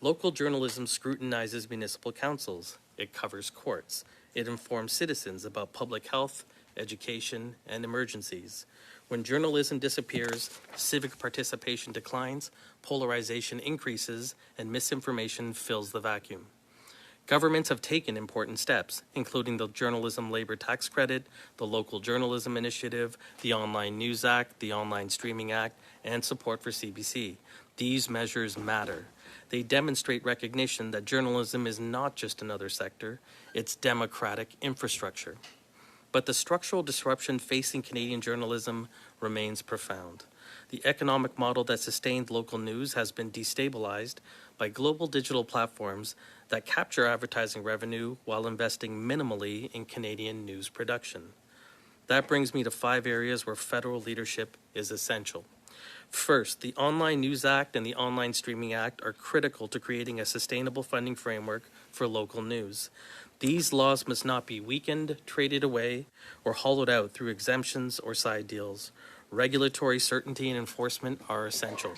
Local journalism scrutinizes municipal councils. It covers courts. It informs citizens about public health, education, and emergencies. When journalism disappears, civic participation declines, polarization increases, and misinformation fills the vacuum. Governments have taken important steps, including the Journalism Labor Tax Credit, the Local Journalism Initiative, the Online News Act, the Online Streaming Act, and support for CBC. These measures matter. They demonstrate recognition that journalism is not just another sector, it's democratic infrastructure. But the structural disruption facing Canadian journalism remains profound. The economic model that sustained local news has been destabilized by global digital platforms that capture advertising revenue while investing minimally in Canadian news production. That brings me to 5 areas where federal leadership is essential. First, the Online News Act and the Online Streaming Act are critical to creating a sustainable funding framework for local news. These laws must not be weakened, traded away, or hollowed out through exemptions or side deals. Regulatory certainty and enforcement are essential.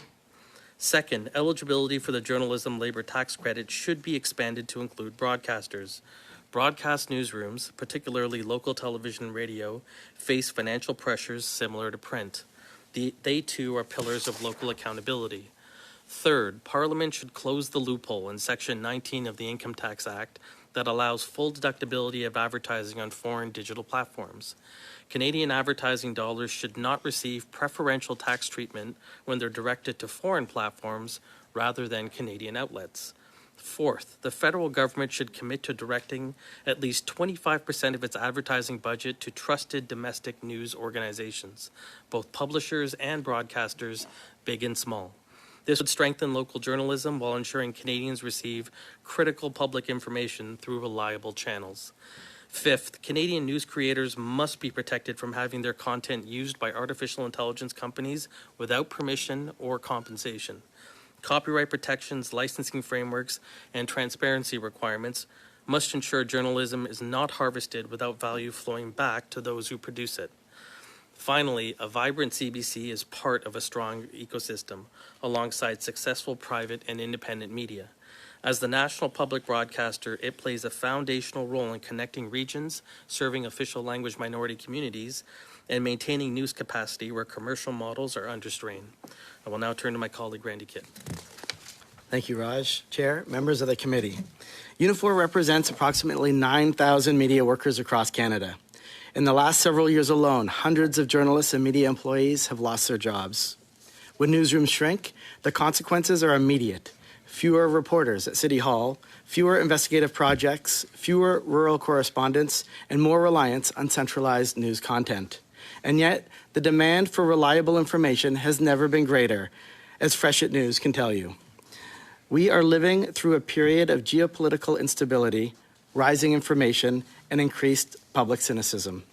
Second, eligibility for the Journalism Labor Tax Credit should be expanded to include broadcasters. Broadcast newsrooms, particularly local television and radio, face financial pressures similar to print. They too are pillars of local accountability. Third, Parliament should close the loophole in Section 19 of the Income Tax Act that allows full deductibility of advertising on foreign digital platforms. Canadian advertising dollars should not receive preferential tax treatment when they're directed to foreign platforms rather than Canadian outlets. Fourth, the federal government should commit to directing at least 25% of its advertising budget to trusted domestic news organizations, both publishers and broadcasters, big and small. This would strengthen local journalism while ensuring Canadians receive critical public information through reliable channels. Fifth, Canadian news creators must be protected from having their content used by artificial intelligence companies without permission or compensation. Copyright protections, licensing frameworks, and transparency requirements must ensure journalism is not harvested without value flowing back to those who produce it. Finally, a vibrant CBC is part of a strong ecosystem, alongside successful private and independent media. As the national public broadcaster, it plays a foundational role in connecting regions, serving official language minority communities, and maintaining news capacity where commercial models are under strain. I will now turn to my colleague, Randy Kitt. Thank you, Raj. Chair, members of the committee. Unifor represents approximately 9,000 media workers across Canada. In the last several years alone, hundreds of journalists and media employees have lost their jobs. When newsrooms shrink, the consequences are immediate. Fewer reporters at City Hall, fewer investigative projects, fewer rural correspondents, and more reliance on centralized news content. And yet, the demand for reliable information has never been greater, as Freshet News can tell you. We are living through a period of geopolitical instability, rising inflation, and increased public cynicism.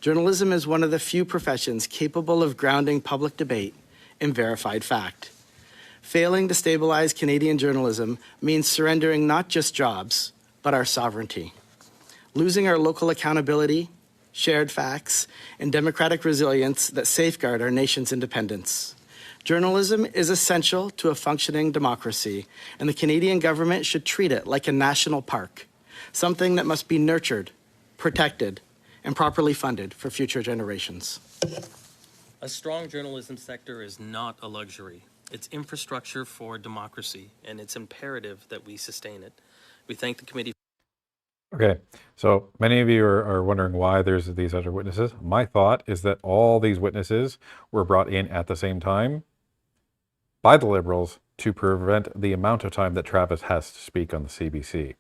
Journalism is one of the few professions capable of grounding public debate in verified fact. Failing to stabilize Canadian journalism means surrendering not just jobs, but our sovereignty. Losing our local accountability, shared facts, and democratic resilience that safeguard our nation's independence. Journalism is essential to a functioning democracy, and the Canadian government should treat it like a national park, something that must be nurtured, protected, and properly funded for future generations. A strong journalism sector is not a luxury. It's infrastructure for democracy, and it's imperative that we sustain it. We thank the committee. Okay, so many of you are wondering why there's these other witnesses. My thought is that all these witnesses were brought in at the same time by the Liberals to prevent the amount of time that Travis has to speak on the CBC.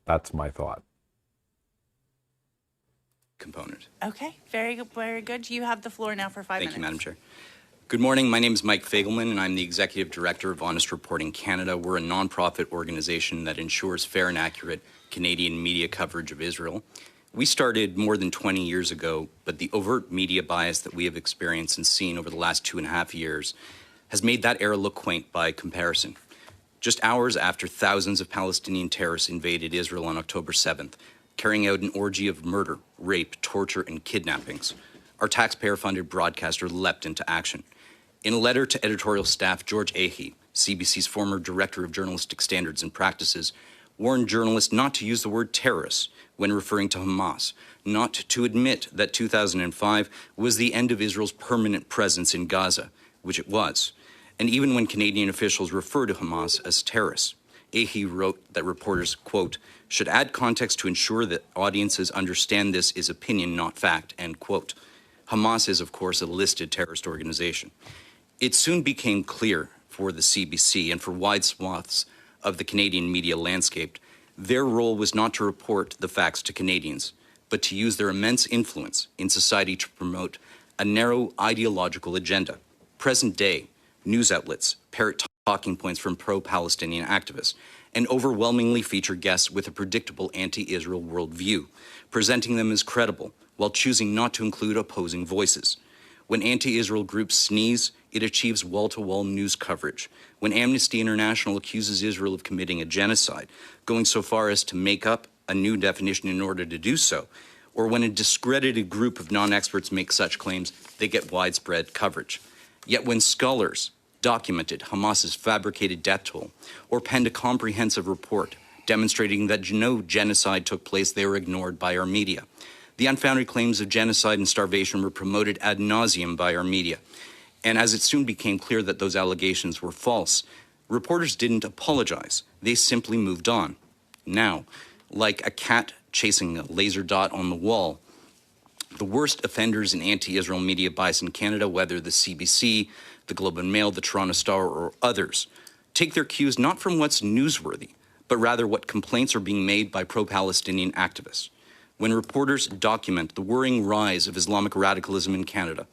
That's my thought. Component. Okay, very good, very good. You have the floor now for 5 minutes. Thank you, Madam Chair. Good morning. My name is Mike Fagelman, and I'm the Executive Director of Honest Reporting Canada. We're a nonprofit organization that ensures fair and accurate Canadian media coverage of Israel. We started more than 20 years ago, but the overt media bias that we have experienced and seen over the last 2.5 years has made that era look quaint by comparison. Just hours after thousands of Palestinian terrorists invaded Israel on October 7th, carrying out an orgy of murder, rape, torture, and kidnappings, our taxpayer-funded broadcaster leapt into action. In a letter to editorial staff, George Ahey, CBC's former Director of Journalistic Standards and Practices, warned journalists not to use the word terrorists when referring to Hamas, not to admit that 2005 was the end of Israel's permanent presence in Gaza, which it was, and even when Canadian officials refer to Hamas as terrorists. Ahey wrote that reporters, quote, should add context to ensure that audiences understand this is opinion, not fact, end quote. Hamas is, of course, a listed terrorist organization. It soon became clear for the CBC and for wide swaths of the Canadian media landscape, their role was not to report the facts to Canadians, but to use their immense influence in society to promote a narrow ideological agenda. Present-day news outlets parrot talking points from pro-Palestinian activists and overwhelmingly feature guests with a predictable anti-Israel worldview, presenting them as credible while choosing not to include opposing voices. When anti-Israel groups sneeze, it achieves wall-to-wall news coverage. When Amnesty International accuses Israel of committing a genocide, going so far as to make up a new definition in order to do so, or when a discredited group of non-experts make such claims, they get widespread coverage. Yet when scholars documented Hamas's fabricated death toll or penned a comprehensive report demonstrating that no genocide took place, they were ignored by our media. The unfounded claims of genocide and starvation were promoted ad nauseum by our media. And as it soon became clear that those allegations were false, reporters didn't apologize. They simply moved on. Now, like a cat chasing a laser dot on the wall, the worst offenders in anti-Israel media bias in Canada, whether the CBC, the Globe and Mail, the Toronto Star, or others, take their cues not from what's newsworthy, but rather what complaints are being made by pro-Palestinian activists. When reporters document the worrying rise of Islamic radicalism in Canada,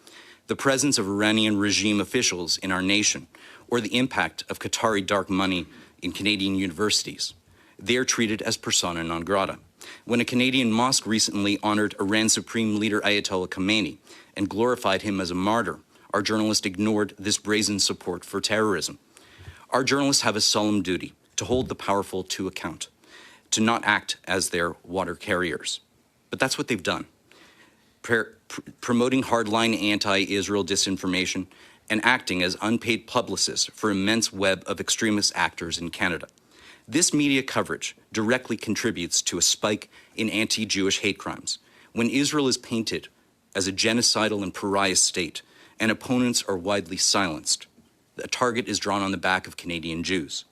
the presence of Iranian regime officials in our nation, or the impact of Qatari dark money in Canadian universities, they are treated as persona non grata. When a Canadian mosque recently honored Iran's Supreme Leader Ayatollah Khamenei and glorified him as a martyr, our journalists ignored this brazen support for terrorism. Our journalists have a solemn duty to hold the powerful to account, to not act as their water carriers. But that's what they've done. Promoting hardline anti-Israel disinformation and acting as unpaid publicists for an immense web of extremist actors in Canada. This media coverage directly contributes to a spike in anti-Jewish hate crimes. When Israel is painted as a genocidal and pariah state, and opponents are widely silenced, a target is drawn on the back of Canadian Jews.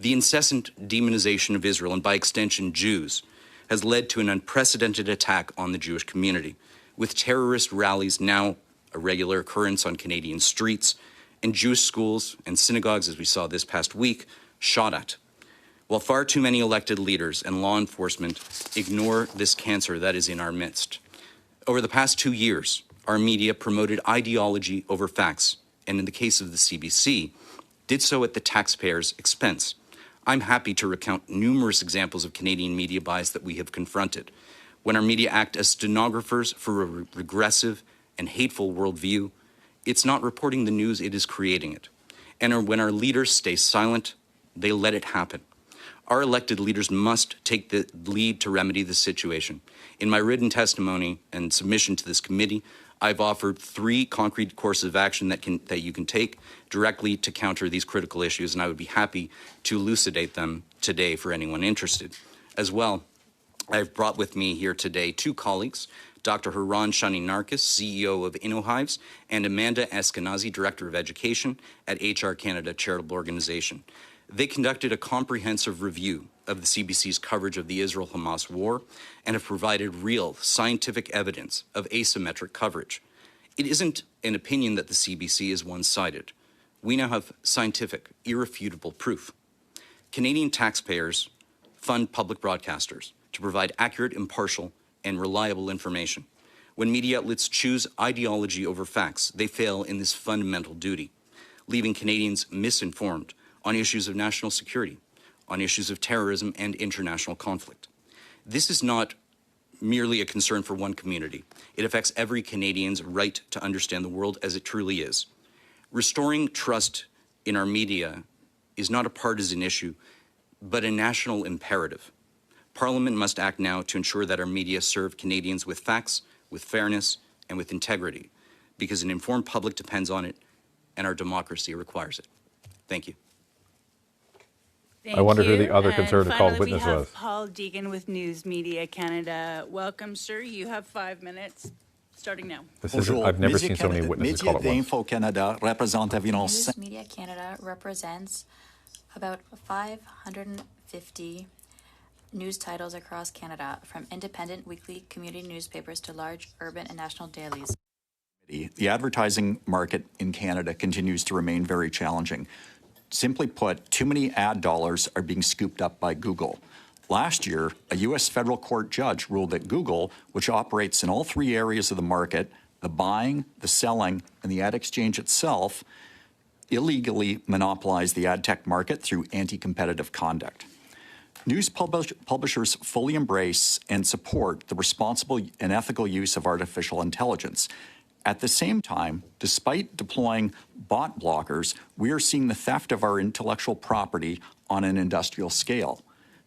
The incessant demonization of Israel, and by extension Jews, has led to an unprecedented attack on the Jewish community, with terrorist rallies now a regular occurrence on Canadian streets, and Jewish schools and synagogues, as we saw this past week, shot at. While far too many elected leaders and law enforcement ignore this cancer that is in our midst. Over the past 2 years, our media promoted ideology over facts, and in the case of the CBC, did so at the taxpayers' expense. I'm happy to recount numerous examples of Canadian media bias that we have confronted. When our media act as stenographers for a regressive and hateful worldview, it's not reporting the news, it is creating it. And when our leaders stay silent, they let it happen. Our elected leaders must take the lead to remedy the situation. In my written testimony and submission to this committee, I've offered 3 concrete courses of action that you can take directly to counter these critical issues, and I would be happy to elucidate them today for anyone interested. As well, I've brought with me here today 2 colleagues, Dr. Haran Shani-Narkis, CEO of InnoHives, and Amanda Eskenazi, Director of Education at HR Canada Charitable Organization. They conducted a comprehensive review of the CBC's coverage of the Israel-Hamas war and have provided real scientific evidence of asymmetric coverage. It isn't an opinion that the CBC is one-sided. We now have scientific, irrefutable proof. Canadian taxpayers fund public broadcasters to provide accurate, impartial, and reliable information. When media outlets choose ideology over facts, they fail in this fundamental duty, leaving Canadians misinformed on issues of national security, on issues of terrorism and international conflict. This is not merely a concern for one community. It affects every Canadian's right to understand the world as it truly is. Restoring trust in our media is not a partisan issue, but a national imperative. Parliament must act now to ensure that our media serve Canadians with facts, with fairness, and with integrity, because an informed public depends on it, and our democracy requires it. Thank you. I wonder who the other And Conservative finally, called witness we have was. Paul Deegan with News Media Canada. Welcome, sir. You have 5 minutes, starting now. I've never seen so many witnesses call at once. Info Canada represent environ News Media Canada represents about 550 news titles across Canada, from independent weekly community newspapers to large urban and national dailies. The advertising market in Canada continues to remain very challenging. Simply put, too many ad dollars are being scooped up by Google. Last year, a U.S. federal court judge ruled that Google, which operates in all three areas of the market, the buying, the selling, and the ad exchange itself, illegally monopolized the ad tech market through anti-competitive conduct. News publishers fully embrace and support the responsible and ethical use of artificial intelligence. At the same time, despite deploying bot blockers, we are seeing the theft of our intellectual property on an industrial scale.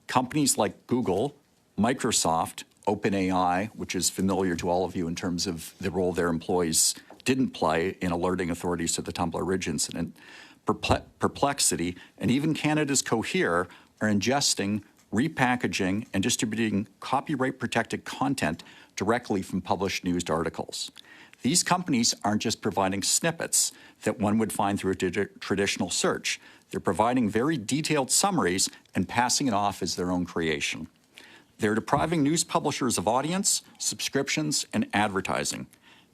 Companies like Google, Microsoft, OpenAI, which is familiar to all of you in terms of the role their employees didn't play in alerting authorities to the Tumblr Ridge incident, Perplexity, and even Canada's Cohere are ingesting, repackaging, and distributing copyright-protected content directly from published news articles. These companies aren't just providing snippets that one would find through a traditional search. They're providing very detailed summaries and passing it off as their own creation. They're depriving news publishers of audience, subscriptions, and advertising,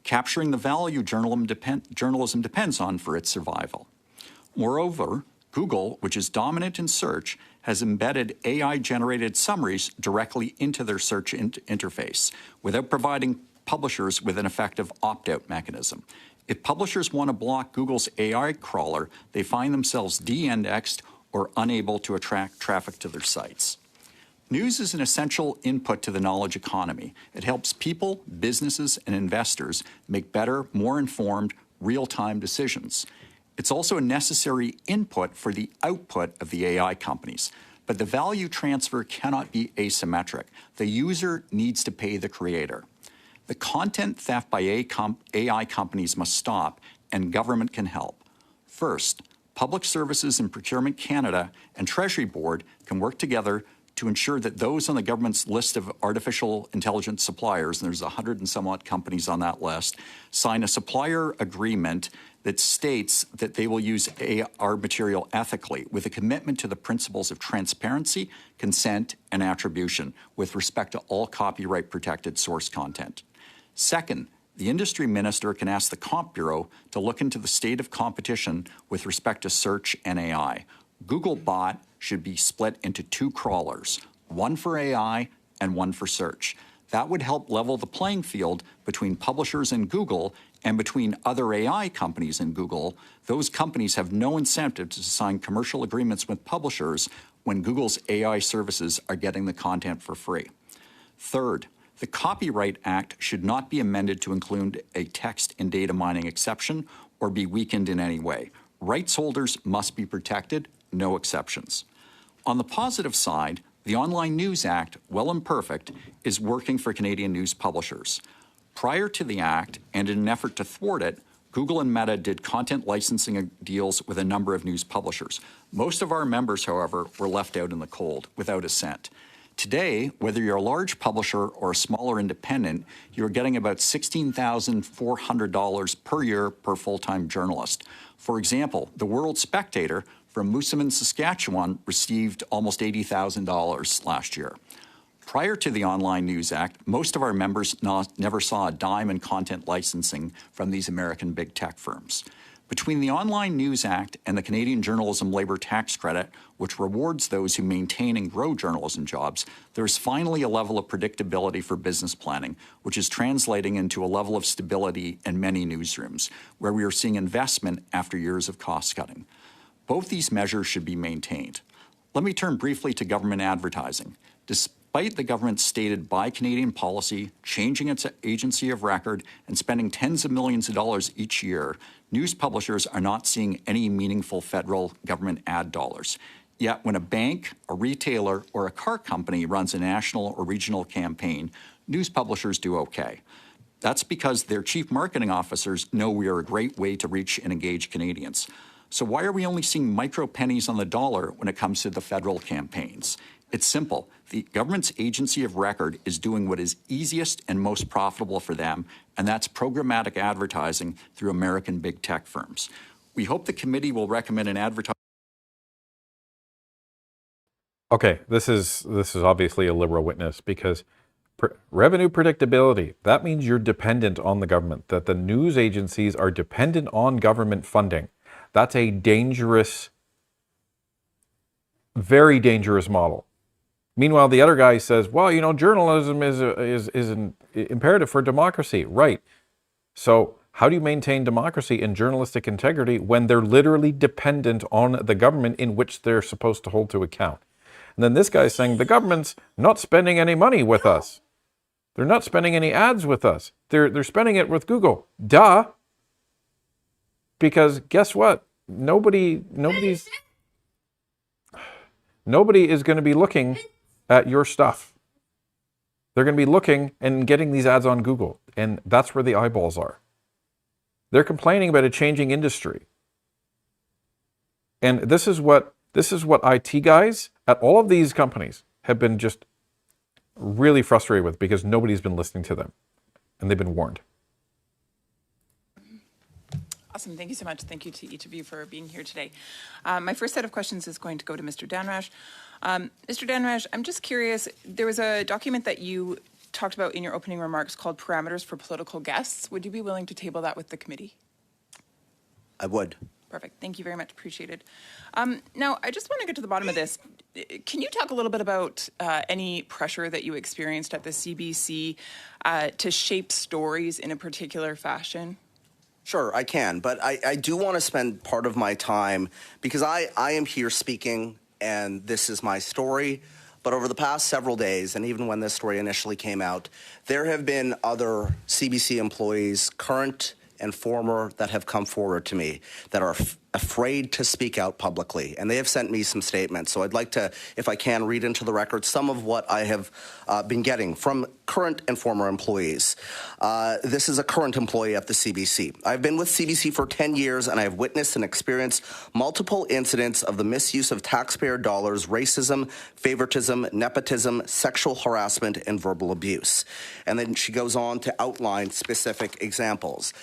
capturing the value journalism depends on for its survival. Moreover, Google, which is dominant in search, has embedded AI-generated summaries directly into their search interface without providing publishers with an effective opt-out mechanism. If publishers want to block Google's AI crawler, they find themselves de-indexed or unable to attract traffic to their sites. News is an essential input to the knowledge economy. It helps people, businesses, and investors make better, more informed, real-time decisions. It's also a necessary input for the output of the AI companies. But the value transfer cannot be asymmetric. The user needs to pay the creator. The content theft by AI companies must stop, and government can help. First, Public Services and Procurement Canada and Treasury Board can work together to ensure that those on the government's list of artificial intelligence suppliers, and there's 100 and some odd companies on that list, sign a supplier agreement that states that they will use our material ethically with a commitment to the principles of transparency, consent, and attribution with respect to all copyright-protected source content. Second, the industry minister can ask the Comp Bureau to look into the state of competition with respect to search and AI. Googlebot should be split into two crawlers, one for AI and one for search. That would help level the playing field between publishers and Google and between other AI companies and Google. Those companies have no incentive to sign commercial agreements with publishers when Google's AI services are getting the content for free. Third, the Copyright Act should not be amended to include a text and data mining exception or be weakened in any way. Rights holders must be protected, no exceptions. On the positive side, the Online News Act, while imperfect, is working for Canadian news publishers. Prior to the Act, and in an effort to thwart it, Google and Meta did content licensing deals with a number of news publishers. Most of our members, however, were left out in the cold, without a cent. Today, whether you're a large publisher or a smaller independent, you're getting about $16,400 per year per full-time journalist. For example, the World Spectator from Moosomin, Saskatchewan received almost $80,000 last year. Prior to the Online News Act, most of our members never saw a dime in content licensing from these American big tech firms. Between the Online News Act and the Canadian Journalism Labour Tax Credit, which rewards those who maintain and grow journalism jobs, there's finally a level of predictability for business planning, which is translating into a level of stability in many newsrooms, where we are seeing investment after years of cost cutting. Both these measures should be maintained. Let me turn briefly to government advertising. Despite the government's stated Buy Canadian policy, changing its agency of record, and spending tens of millions of dollars each year, news publishers are not seeing any meaningful federal government ad dollars. Yet when a bank, a retailer, or a car company runs a national or regional campaign, news publishers do okay. That's because their chief marketing officers know we are a great way to reach and engage Canadians. So why are we only seeing micro pennies on the dollar when it comes to the federal campaigns? It's simple. The government's agency of record is doing what is easiest and most profitable for them, and that's programmatic advertising through American big tech firms. We hope the committee will recommend an advertising. Okay, this is obviously a Liberal witness, because revenue predictability, that means you're dependent on the government, that the news agencies are dependent on government funding. That's a dangerous, very dangerous model. Meanwhile, the other guy says, well, you know, journalism is an imperative for democracy. Right. So how do you maintain democracy and journalistic integrity when they're literally dependent on the government in which they're supposed to hold to account? And then this guy's saying the government's not spending any money with us. They're not spending any ads with us. They're spending it with Google. Duh. Because guess what? Nobody is going to be looking at your stuff. They're going to be looking and getting these ads on Google, and that's where the eyeballs are. They're complaining about a changing industry. And this is what IT guys at all of these companies have been just really frustrated with, because nobody's been listening to them, and they've been warned. Awesome. Thank you so much. Thank you to each of you for being here today. My first set of questions is going to go to Mr. Danraj. Mr. Danraj, I'm just curious, there was a document that you talked about in your opening remarks called Parameters for Political Guests. Would you be willing to table that with the committee? I would. Perfect. Thank you very much. Appreciated. Now, I just want to get to the bottom of this. Can you talk a little bit about any pressure that you experienced at the CBC to shape stories in a particular fashion? Sure, I can, but I do want to spend part of my time, because I am here speaking, and this is my story, but over the past several days, and even when this story initially came out, there have been other CBC employees, current and former, that have come forward to me that are afraid to speak out publicly, and they have sent me some statements. So I'd like to, if I can, read into the record some of what I have been getting from current and former employees. This is a current employee at the CBC. I've been with CBC for 10 years, and I have witnessed and experienced multiple incidents of the misuse of taxpayer dollars, racism, favoritism, nepotism, sexual harassment, and verbal abuse. And then she goes on to outline specific examples.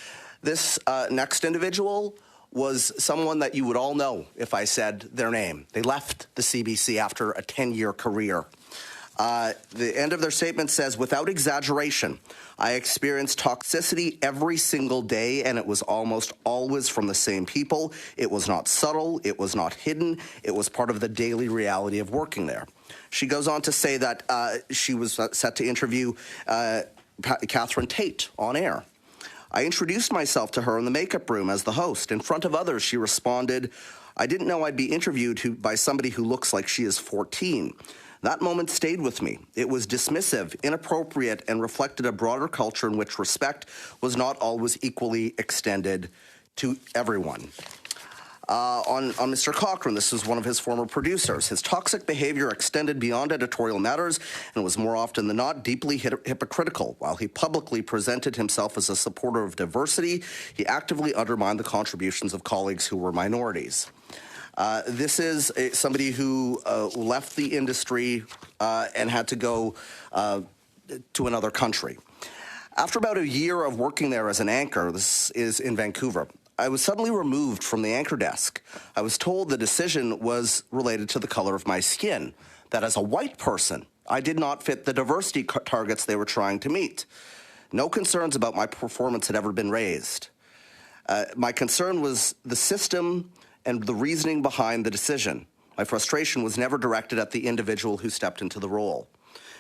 This next individual was someone that you would all know if I said their name. They left the CBC after a 10-year career. The end of their statement says, without exaggeration, I experienced toxicity every single day, and it was almost always from the same people. It was not subtle. It was not hidden. It was part of the daily reality of working there. She goes on to say that she was set to interview Catherine Tate on air. I introduced myself to her in the makeup room as the host. In front of others, she responded, I didn't know I'd be interviewed by somebody who looks like she is 14. That moment stayed with me. It was dismissive, inappropriate, and reflected a broader culture in which respect was not always equally extended to everyone. On Mr. Cochrane, this is one of his former producers. His toxic behavior extended beyond editorial matters and was more often than not deeply hypocritical. While he publicly presented himself as a supporter of diversity, he actively undermined the contributions of colleagues who were minorities. This is somebody who left the industry and had to go to another country. After about a year of working there as an anchor, this is in Vancouver, I was suddenly removed from the anchor desk. I was told the decision was related to the color of my skin, that as a white person, I did not fit the diversity targets they were trying to meet. No concerns about my performance had ever been raised. My concern was the system and the reasoning behind the decision. My frustration was never directed at the individual who stepped into the role.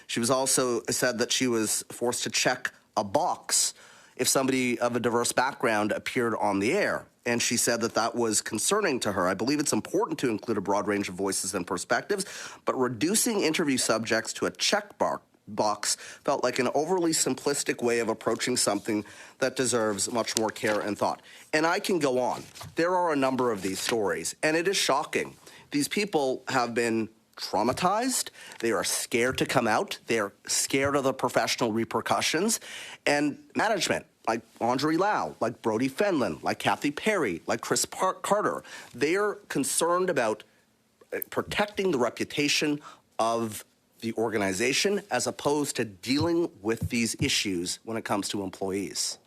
She was also said that she was forced to check a box if somebody of a diverse background appeared on the air. And she said that that was concerning to her. I believe it's important to include a broad range of voices and perspectives, but reducing interview subjects to a check box felt like an overly simplistic way of approaching something that deserves much more care and thought. And I can go on. There are a number of these stories, and it is shocking. These people have been traumatized. They are scared to come out. They are scared of the professional repercussions. And management, like Andre Lau, like Brodie Fenlon, like Kathy Perry, like Chris Carter, they are concerned about protecting the reputation of the organization as opposed to dealing with these issues when it comes to employees.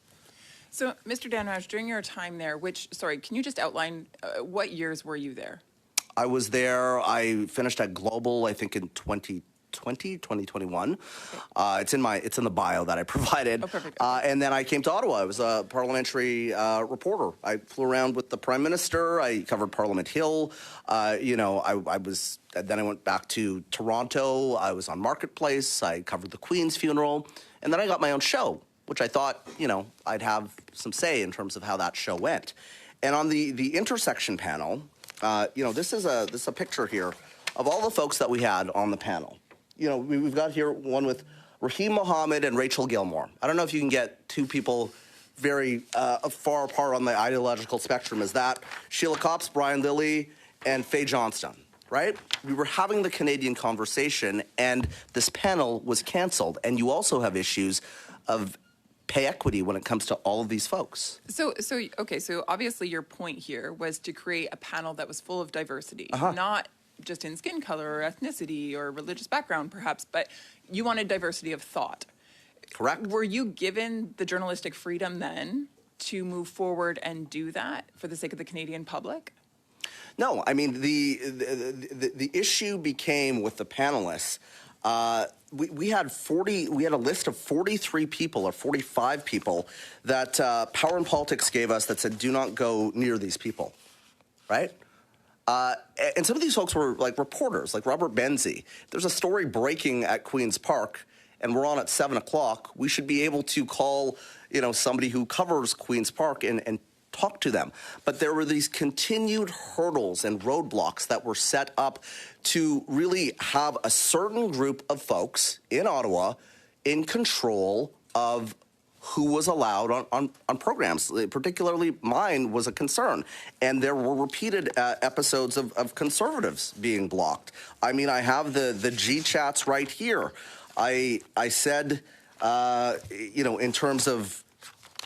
So, Mr. Danraj, during your time there, can you just outline what years were you there? I was there. I finished at Global, I think, in 2021. Okay. It's in the bio that I provided. Oh, perfect. And then I came to Ottawa. I was a parliamentary reporter. I flew around with the Prime Minister. I covered Parliament Hill. I was. Then I went back to Toronto. I was on Marketplace. I covered the Queen's funeral, and then I got my own show, which I thought, I'd have some say in terms of how that show went. And on the intersection panel. This is a picture here of all the folks that we had on the panel. We've got here one with Raheem Mohammed and Rachel Gilmore. I don't know if you can get two people very far apart on the ideological spectrum as that. Sheila Copps, Brian Lilly, and Faye Johnston, right? We were having the Canadian conversation, and this panel was canceled. And you also have issues of pay equity when it comes to all of these folks. So obviously your point here was to create a panel that was full of diversity, not just in skin color or ethnicity or religious background perhaps, but you wanted diversity of thought. Correct. Were you given the journalistic freedom then to move forward and do that for the sake of the Canadian public? No, I mean, the issue became with the panelists. We had a list of 43 people or 45 people that Power and Politics gave us that said, do not go near these people, right? And some of these folks were like reporters, like Robert Benzie. There's a story breaking at Queen's Park, and we're on at 7 o'clock. We should be able to call, somebody who covers Queen's Park and talk to them. But there were these continued hurdles and roadblocks that were set up to really have a certain group of folks in Ottawa in control of who was allowed on programs. Particularly mine was a concern. And there were repeated episodes of Conservatives being blocked. I mean, I have the G chats right here. I said, in terms of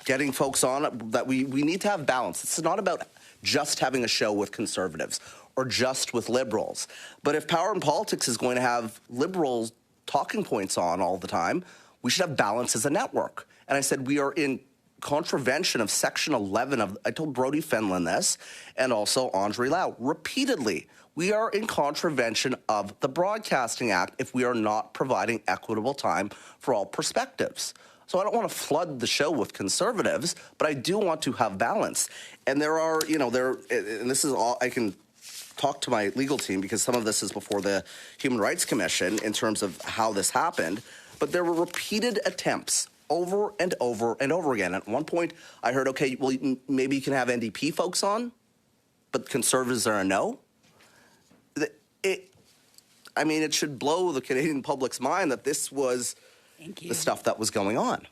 getting folks on, that we need to have balance. It's not about just having a show with Conservatives or just with Liberals. But if Power and Politics is going to have Liberals talking points on all the time, we should have balance as a network. And I said, we are in contravention of Section 11 of, I told Brodie Fenlon this, and also Andre Lau repeatedly. We are in contravention of the Broadcasting Act if we are not providing equitable time for all perspectives. So I don't want to flood the show with Conservatives, but I do want to have balance. And there are, and this is all, I can talk to my legal team because some of this is before the Human Rights Commission in terms of how this happened, but there were repeated attempts over and over and over again. At one point, I heard, okay, well, maybe you can have NDP folks on, but Conservatives are a no. It should blow the Canadian public's mind that this was the stuff that was going on.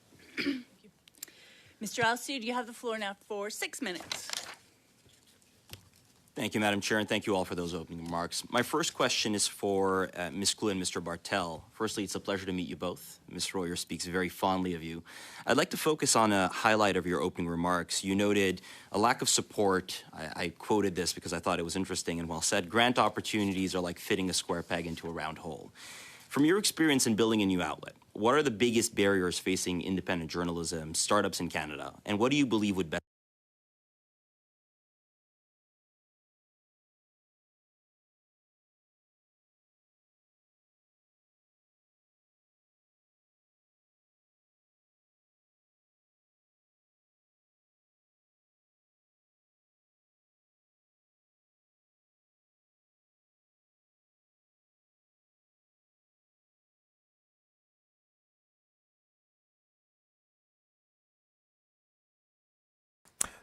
Mr. Alcide, you have the floor now for 6 minutes. Thank you, Madam Chair, and thank you all for those opening remarks. My first question is for Ms. Clue and Mr. Bartel. Firstly, it's a pleasure to meet you both. Ms. Royer speaks very fondly of you. I'd like to focus on a highlight of your opening remarks. You noted a lack of support. I quoted this because I thought it was interesting and well said. Grant opportunities are like fitting a square peg into a round hole. From your experience in building a new outlet, what are the biggest barriers facing independent journalism, startups in Canada, and what do you believe would best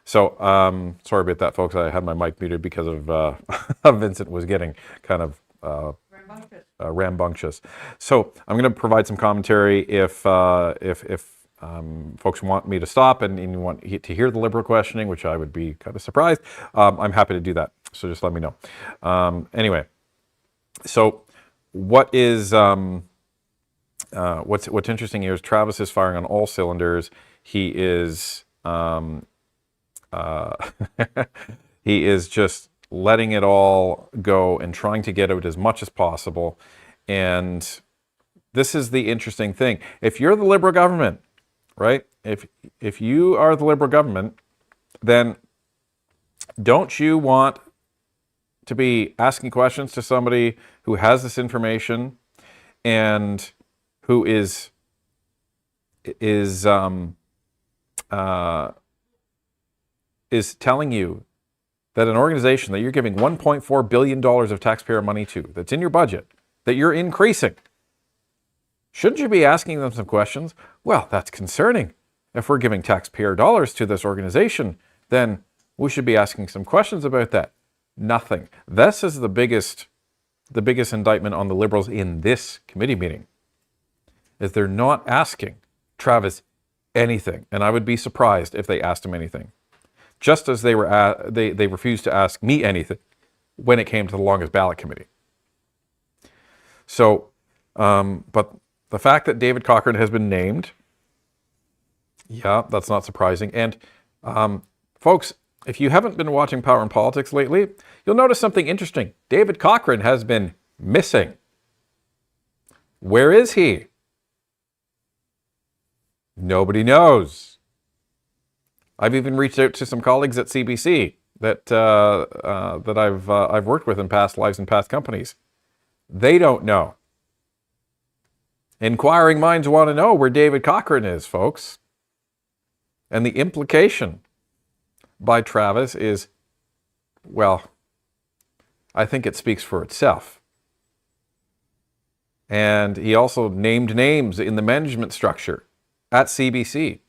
So sorry about that, folks. I had my mic muted because of Vincent was getting kind of rambunctious. So I'm going to provide some commentary if folks want me to stop and you want to hear the Liberal questioning, which I would be kind of surprised. I'm happy to do that. So just let me know. Anyway, so what is what's interesting here is Travis is firing on all cylinders. He is he is just letting it all go and trying to get out as much as possible. And this is the interesting thing. If you're the Liberal government, right? If you are the Liberal government, then don't you want to be asking questions to somebody who has this information and who is telling you that an organization that you're giving $1.4 billion of taxpayer money to, that's in your budget, that you're increasing, shouldn't you be asking them some questions? Well, that's concerning. If we're giving taxpayer dollars to this organization, then we should be asking some questions about that. Nothing. This is the biggest indictment on the Liberals in this committee meeting, is they're not asking Travis anything. And I would be surprised if they asked him anything. Just as they refused to ask me anything when it came to the longest ballot committee. So, but the fact that David Cochrane has been named, yeah, that's not surprising. And folks, if you haven't been watching Power and Politics lately, you'll notice something interesting. David Cochrane has been missing. Where is he? Nobody knows. I've even reached out to some colleagues at CBC that I've worked with in past lives and past companies. They don't know. Inquiring minds want to know where David Cochrane is, folks. And the implication by Travis is, well, I think it speaks for itself. And he also named names in the management structure at CBC.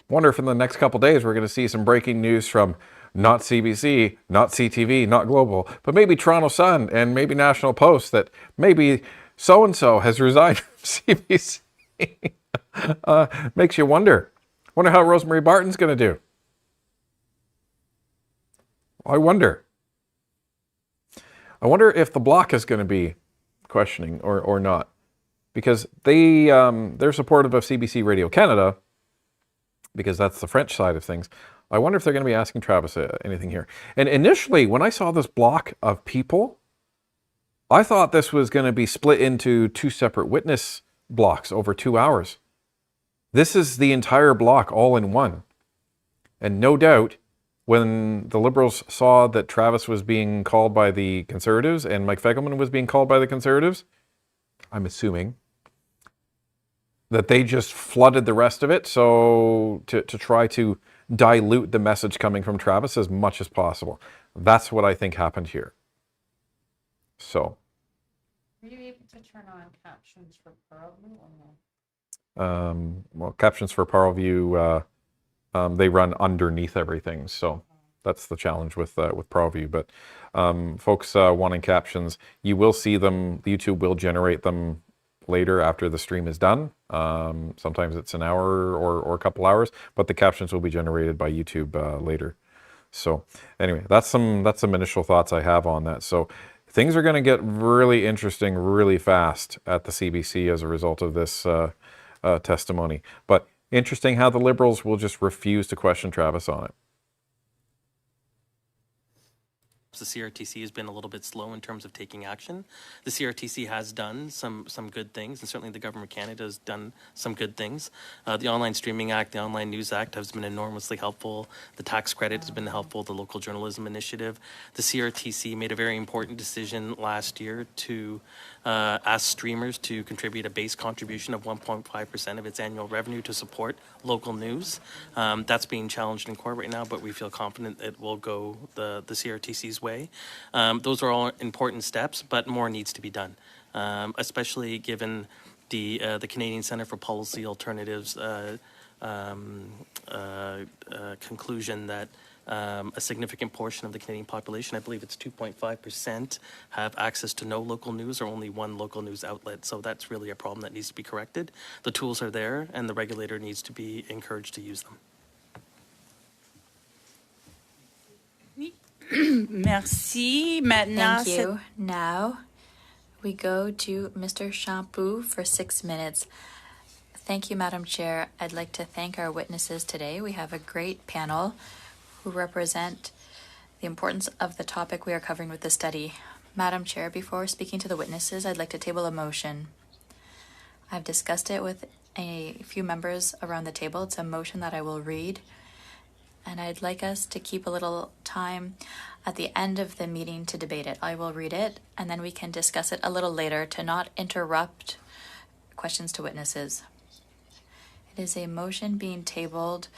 Wonder if in the next couple days we're going to see some breaking news from not CBC, not CTV, not Global, but maybe Toronto Sun and maybe National Post that maybe so-and-so has resigned from CBC. Makes you wonder. Wonder how Rosemary Barton's going to do. I wonder. I wonder if the Bloc is going to be questioning or not. Because they're supportive of CBC Radio Canada, because that's the French side of things. I wonder if they're going to be asking Travis anything here. And initially, when I saw this block of people, I thought this was going to be split into two separate witness blocks over 2 hours. This is the entire block all in one. And no doubt, when the Liberals saw that Travis was being called by the Conservatives and Mike Fegelman was being called by the Conservatives, I'm assuming, that they just flooded the rest of it, so to try to dilute the message coming from Travis as much as possible. That's what I think happened here. So. Were you able to turn on captions for Parliamentary or no? Well, captions for Parliamentary, they run underneath everything, so that's the challenge with Parliamentary. But folks wanting captions, you will see them. YouTube will generate them later after the stream is done. Sometimes it's an hour or a couple hours, but the captions will be generated by YouTube later. So anyway, that's some initial thoughts I have on that. So things are going to get really interesting really fast at the CBC as a result of this testimony. But interesting how the Liberals will just refuse to question Travis on it. The CRTC has been a little bit slow in terms of taking action. The CRTC has done some good things, and certainly the Government of Canada has done some good things. The Online Streaming Act, the Online News Act has been enormously helpful. The tax credit has been helpful, the Local Journalism Initiative. The CRTC made a very important decision last year to ask streamers to contribute a base contribution of 1.5% of its annual revenue to support local news. That's being challenged in court right now, but we feel confident it will go the CRTC's way. Those are all important steps, but more needs to be done, especially given the Canadian Centre for Policy Alternatives conclusion that a significant portion of the Canadian population, I believe it's 2.5%, have access to no local news or only one local news outlet. So that's really a problem that needs to be corrected. The tools are there, and the regulator needs to be encouraged to use them. Merci. Maintenant, Thank you. Now we go to Mr. Shampoo for 6 minutes. Thank you, Madam Chair. I'd like to thank our witnesses today. We have a great panel who represent the importance of the topic we are covering with the study. Madam Chair, before speaking to the witnesses, I'd like to table a motion. I've discussed it with a few members around the table. It's a motion that I will read, and I'd like us to keep a little time at the end of the meeting to debate it. I will read it, and then we can discuss it a little later to not interrupt questions to witnesses. It is a motion being tabled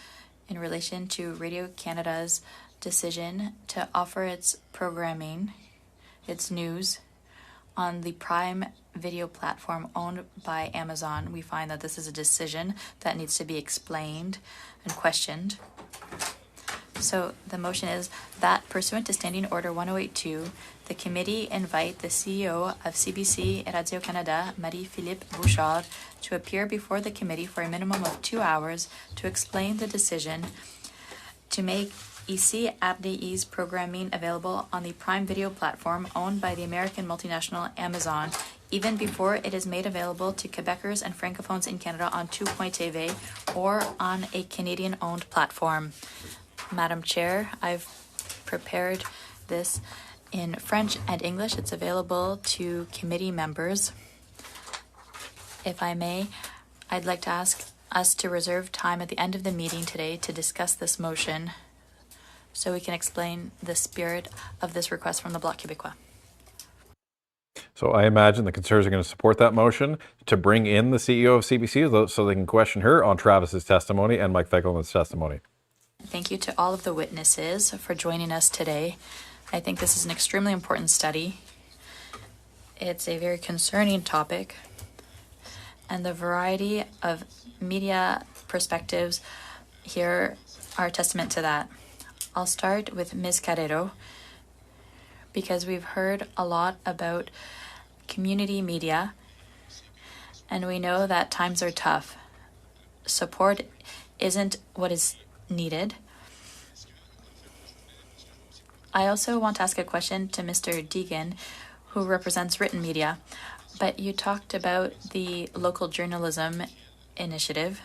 in relation to Radio Canada's decision to offer its programming, its news, on the Prime video platform owned by Amazon. We find that this is a decision that needs to be explained and questioned. So the motion is that, pursuant to Standing Order 1082, the committee invite the CEO of CBC Radio-Canada, Marie-Philippe Bouchard, to appear before the committee for a minimum of 2 hours to explain the decision to make Ici RDI's programming available on the Prime Video platform owned by the American multinational Amazon, even before it is made available to Quebecers and Francophones in Canada on Tout.tv or on a Canadian-owned platform. Madam Chair, I've prepared this in French and English. It's available to committee members. If I may, I'd like to ask us to reserve time at the end of the meeting today to discuss this motion so we can explain the spirit of this request from the Bloc Québécois. So I imagine the Conservatives are going to support that motion to bring in the CEO of CBC so they can question her on Travis's testimony and Mike Fegelman's testimony. Thank you to all of the witnesses for joining us today. I think this is an extremely important study. It's a very concerning topic, and the variety of media perspectives here are a testament to that. I'll start with Ms. Carrero, because we've heard a lot about community media, and we know that times are tough. Support isn't what is needed. I also want to ask a question to Mr. Deegan, who represents written media, but you talked about the local journalism initiative.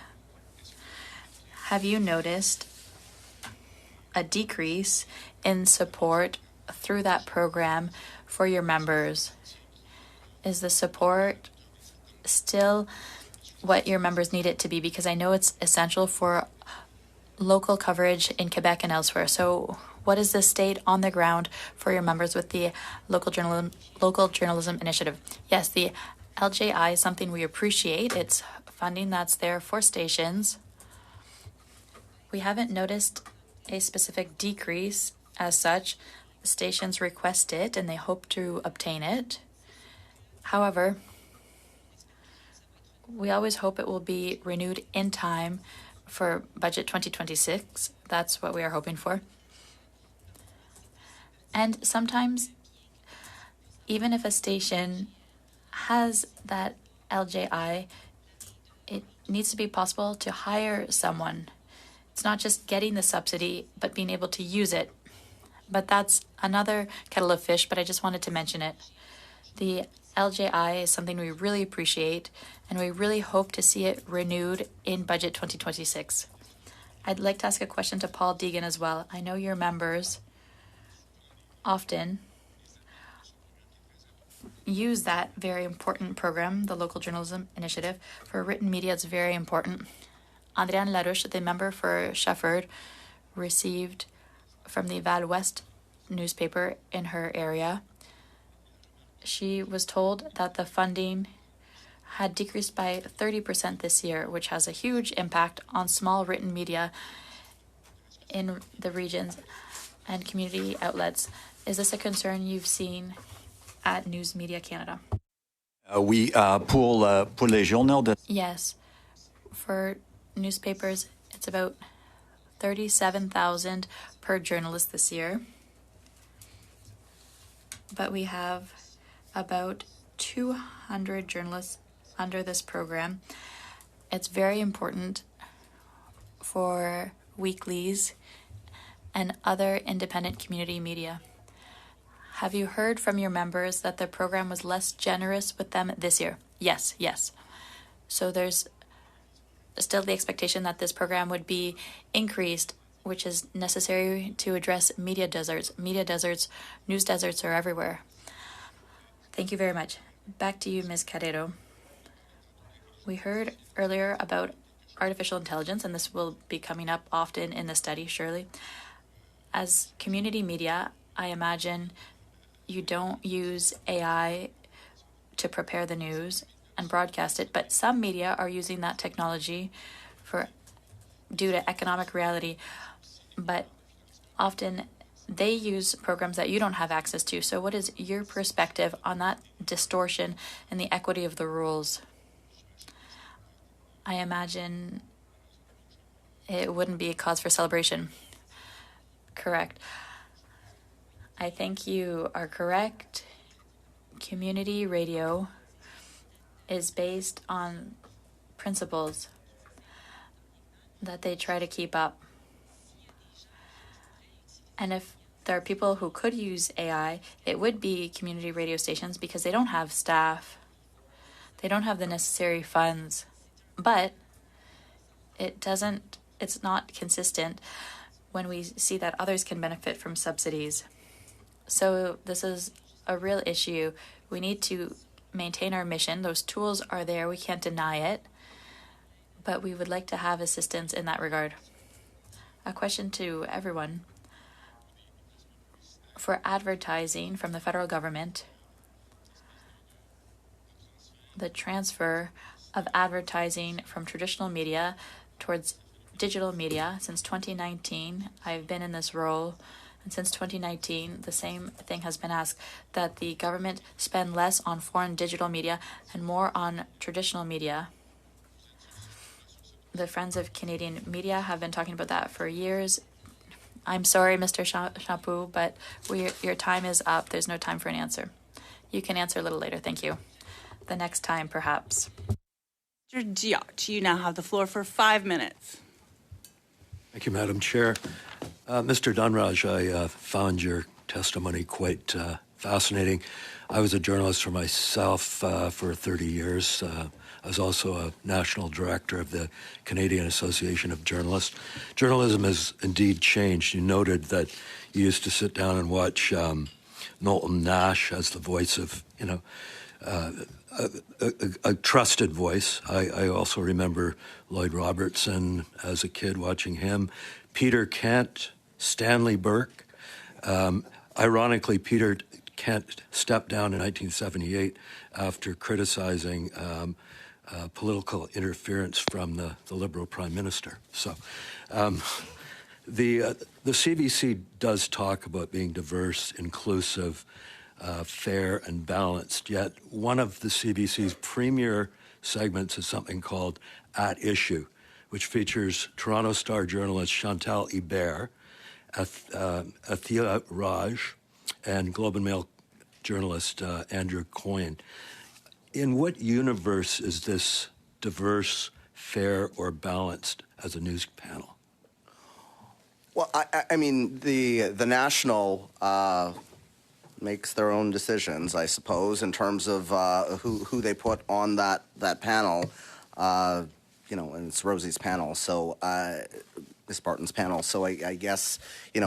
Have you noticed a decrease in support through that program for your members? Is the support still what your members need it to be? Because I know it's essential for local coverage in Quebec and elsewhere. So what is the state on the ground for your members with the local journalism initiative? Yes, the LJI is something we appreciate. It's funding that's there for stations. We haven't noticed a specific decrease as such. Stations request it and they hope to obtain it. However, we always hope it will be renewed in time for budget 2026. That's what we are hoping for. And sometimes, even if a station has that LJI, it needs to be possible to hire someone. It's not just getting the subsidy, but being able to use it. But that's another kettle of fish, but I just wanted to mention it. The LJI is something we really appreciate, and we really hope to see it renewed in budget 2026. I'd like to ask a question to Paul Deegan as well. I know your members often use that very important program, the Local Journalism Initiative. For written media, it's very important. Andréane Larouche, the member for Shefford, received from the Val West newspaper in her area. She was told that the funding had decreased by 30% this year, which has a huge impact on small written media in the regions and community outlets. Is this a concern you've seen at News Media Canada? Oui, pour les journaux de... Yes. For newspapers, it's about 37,000 per journalist this year. But we have about 200 journalists under this program. It's very important for weeklies and other independent community media. Have you heard from your members that the program was less generous with them this year? Yes. So there's still the expectation that this program would be increased, which is necessary to address media deserts. Media deserts, news deserts are everywhere. Thank you very much. Back to you, Ms. Carrero. We heard earlier about artificial intelligence, and this will be coming up often in the study, surely. As community media, I imagine you don't use AI to prepare the news and broadcast it, but some media are using that technology due to economic reality, but often they use programs that you don't have access to. So what is your perspective on that distortion in the equity of the rules? I imagine it wouldn't be a cause for celebration. Correct. I think you are correct. Community radio is based on principles that they try to keep up. And if there are people who could use AI, it would be community radio stations because they don't have staff. They don't have the necessary funds. But it's not consistent when we see that others can benefit from subsidies. So this is a real issue. We need to maintain our mission. Those tools are there. We can't deny it. But we would like to have assistance in that regard. A question to everyone. For advertising from the federal government, the transfer of advertising from traditional media towards digital media since 2019, I've been in this role, and since 2019, the same thing has been asked, that the government spend less on foreign digital media and more on traditional media. The Friends of Canadian Media have been talking about that for years. I'm sorry, Mr. Chapu, but your time is up. There's no time for an answer. You can answer a little later. Thank you. The next time, perhaps. Mr. Diot, you now have the floor for 5 minutes. Thank you, Madam Chair. Mr. Dunraj, I found your testimony quite fascinating. I was a journalist for myself for 30 years. I was also a national director of the Canadian Association of Journalists. Journalism has indeed changed. You noted that you used to sit down and watch Knowlton Nash as the voice of, a trusted voice. I also remember Lloyd Robertson as a kid watching him. Peter Kent, Stanley Burke. Ironically, Peter Kent stepped down in 1978 after criticizing political interference from the Liberal Prime Minister. So the CBC does talk about being diverse, inclusive, fair and balanced, yet one of the CBC's premier segments is something called At Issue, which features Toronto Star journalist Chantal Hebert, Athila Raj, and Globe and Mail journalist Andrew Coyne. In what universe is this diverse, fair, or balanced as a news panel? Well, I mean, the National makes their own decisions, I suppose, in terms of who they put on that panel. And it's Rosie's panel, so Miss Barton's panel. So I guess you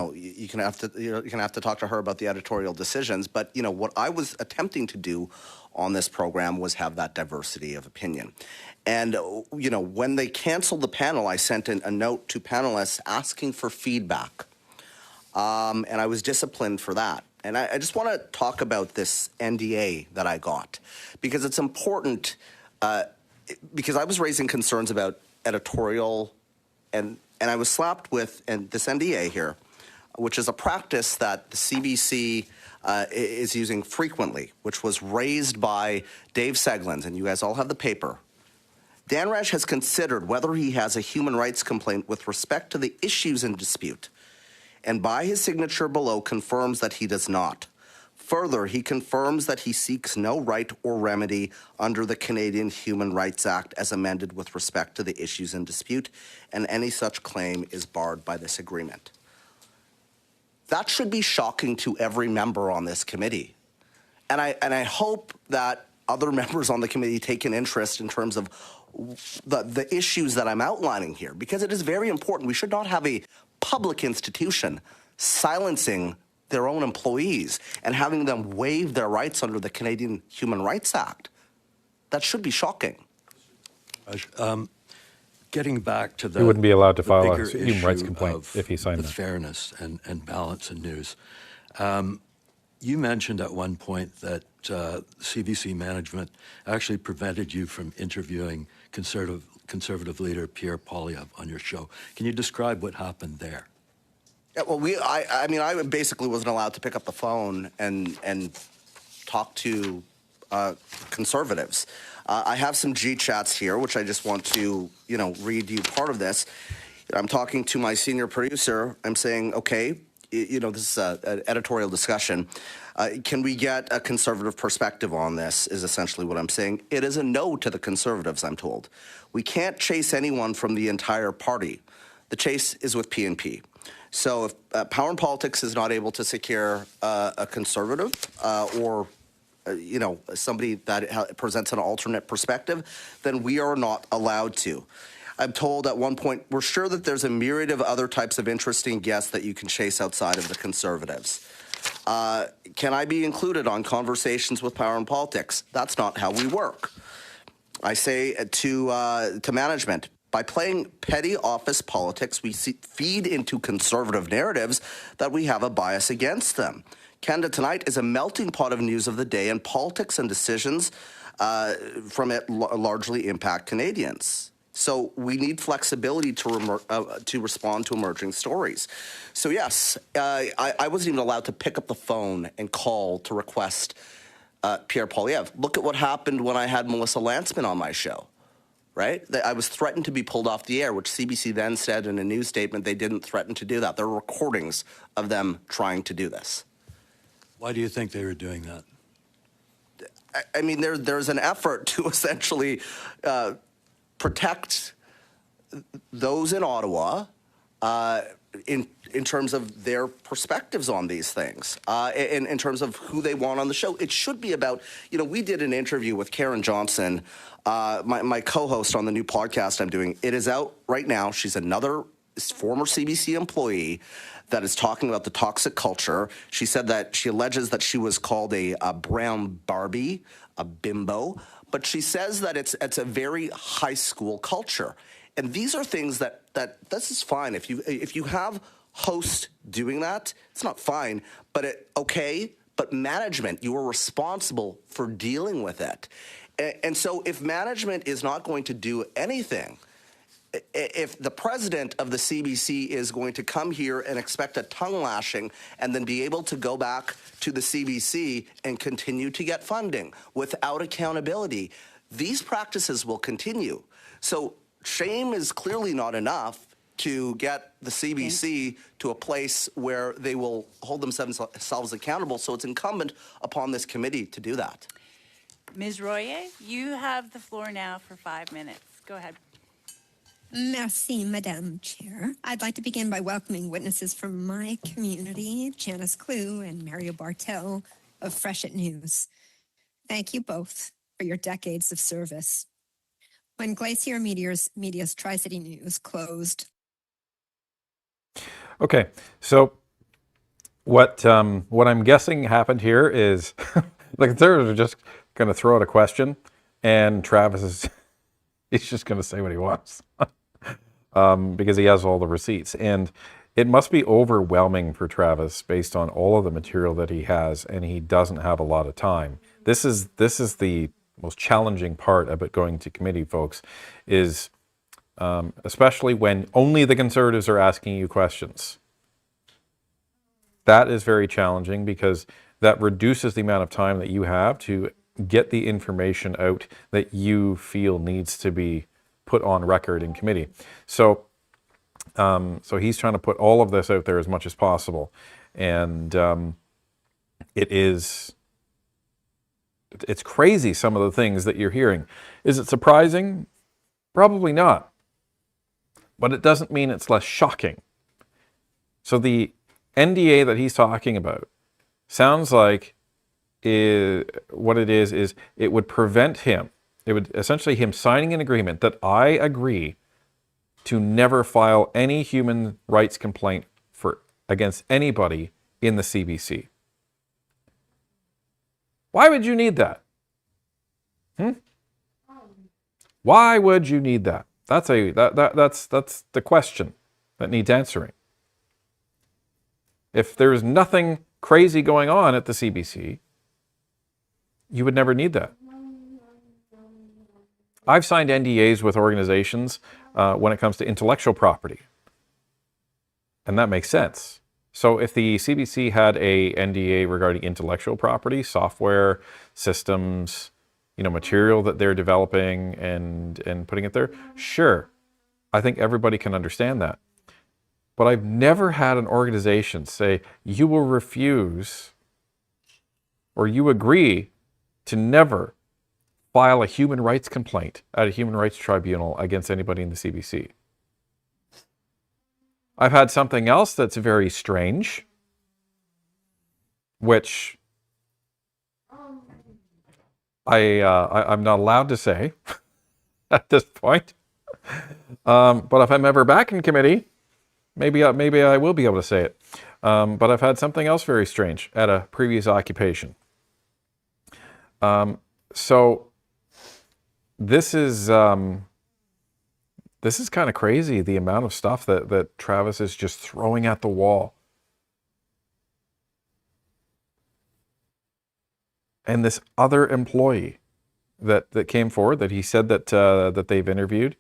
can have to talk to her about the editorial decisions. But what I was attempting to do on this program was have that diversity of opinion. And, when they canceled the panel, I sent in a note to panelists asking for feedback. And I was disciplined for that. And I just want to talk about this NDA that I got, because it's important, because I was raising concerns about editorial, and I was slapped with this NDA here, which is a practice that the CBC is using frequently, which was raised by Dave Seglins, and you guys all have the paper. Danraj has considered whether he has a human rights complaint with respect to the issues in dispute, and by his signature below confirms that he does not. Further, he confirms that he seeks no right or remedy under the Canadian Human Rights Act as amended with respect to the issues in dispute, and any such claim is barred by this agreement. That should be shocking to every member on this committee. And I hope that other members on the committee take an interest in terms of the issues that I'm outlining here, because it is very important. We should not have a public institution silencing their own employees and having them waive their rights under the Canadian Human Rights Act. That should be shocking. Getting back to the He wouldn't be allowed to file a bigger human rights issue complaint of if he signed the that. fairness and balance in news. You mentioned at one point that CBC management actually prevented you from interviewing conservative leader Pierre Poilievre on your show. Can you describe what happened there? Yeah, well, I basically wasn't allowed to pick up the phone and talk to conservatives. I have some G-chats here, which I just want to, read you part of this. I'm talking to my senior producer. I'm saying, okay, this is an editorial discussion. Can we get a conservative perspective on this is essentially what I'm saying. It is a no to the conservatives, I'm told. We can't chase anyone from the entire party. The chase is with PNP. So if Power and Politics is not able to secure a conservative or somebody that presents an alternate perspective, then we are not allowed to. I'm told at one point, we're sure that there's a myriad of other types of interesting guests that you can chase outside of the conservatives. Can I be included on conversations with Power and Politics? That's not how we work. I say to management, by playing petty office politics, we feed into conservative narratives that we have a bias against them. Canada Tonight is a melting pot of news of the day, and politics and decisions from it largely impact Canadians. So we need flexibility to respond to emerging stories. So yes, I wasn't even allowed to pick up the phone and call to request Pierre Poilievre. Look at what happened when I had Melissa Lantzman on my show, right? I was threatened to be pulled off the air, which CBC then said in a news statement they didn't threaten to do that. There are recordings of them trying to do this. Why do you think they were doing that? I mean, there's an effort to essentially protect those in Ottawa in terms of their perspectives on these things, in terms of who they want on the show. It should be about, we did an interview with Karen Johnson, my co-host on the new podcast I'm doing. It is out right now. She's another former CBC employee that is talking about the toxic culture. She said that she alleges that she was called a brown Barbie, a bimbo, but she says that it's a very high school culture. And these are things that this is fine. If you have hosts doing that, it's not fine, but but management, you are responsible for dealing with it. And so if management is not going to do anything, if the president of the CBC is going to come here and expect a tongue lashing and then be able to go back to the CBC and continue to get funding without accountability, these practices will continue. So shame is clearly not enough to get the CBC to a place where they will hold themselves accountable. So it's incumbent upon this committee to do that. Ms. Royer, you have the floor now for 5 minutes. Go ahead. Merci, Madame Chair. I'd like to begin by welcoming witnesses from my community, Janice Clue and Mario Bartel of Freshet News. Thank you both for your decades of service. When Glacier Media's Tri-City News closed. Okay, so what I'm guessing happened here is the Conservatives are just going to throw out a question, and Travis he's just going to say what he wants. Because he has all the receipts. And it must be overwhelming for Travis based on all of the material that he has, and he doesn't have a lot of time. This is the most challenging part about going to committee, folks, is especially when only the Conservatives are asking you questions. That is very challenging because that reduces the amount of time that you have to get the information out that you feel needs to be put on record in committee. So, so he's trying to put all of this out there as much as possible. And it's crazy, some of the things that you're hearing. Is it surprising? Probably not. But it doesn't mean it's less shocking. So the NDA that he's talking about sounds like what it is it would prevent him. It would essentially him signing an agreement that I agree to never file any human rights complaint against anybody in the CBC. Why would you need that? Why would you need that? That's the question that needs answering. If there's nothing crazy going on at the CBC, you would never need that. I've signed NDAs with organizations when it comes to intellectual property. And that makes sense. So if the CBC had a NDA regarding intellectual property, software, systems, material that they're developing and putting it there, sure, I think everybody can understand that. But I've never had an organization say, you will refuse or you agree to never file a human rights complaint at a human rights tribunal against anybody in the CBC. I've had something else that's very strange, which I'm not allowed to say at this point. But if I'm ever back in committee, maybe I will be able to say it. But I've had something else very strange at a previous occupation. So this is kind of crazy, the amount of stuff that Travis is just throwing at the wall. And this other employee that came forward, that he said that they've interviewed,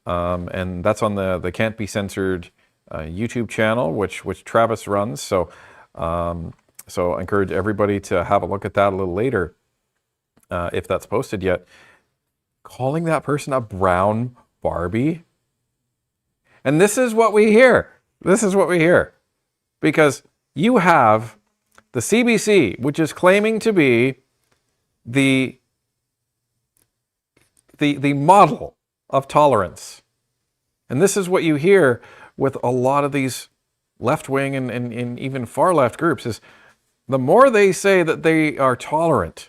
and that's on the Can't Be Censored YouTube channel, which Travis runs. So so I encourage everybody to have a look at that a little later, if that's posted yet. Calling that person a brown Barbie. And this is what we hear. This is what we hear. Because you have the CBC, which is claiming to be the model of tolerance. And this is what you hear with a lot of these left-wing and even far-left groups, is the more they say that they are tolerant,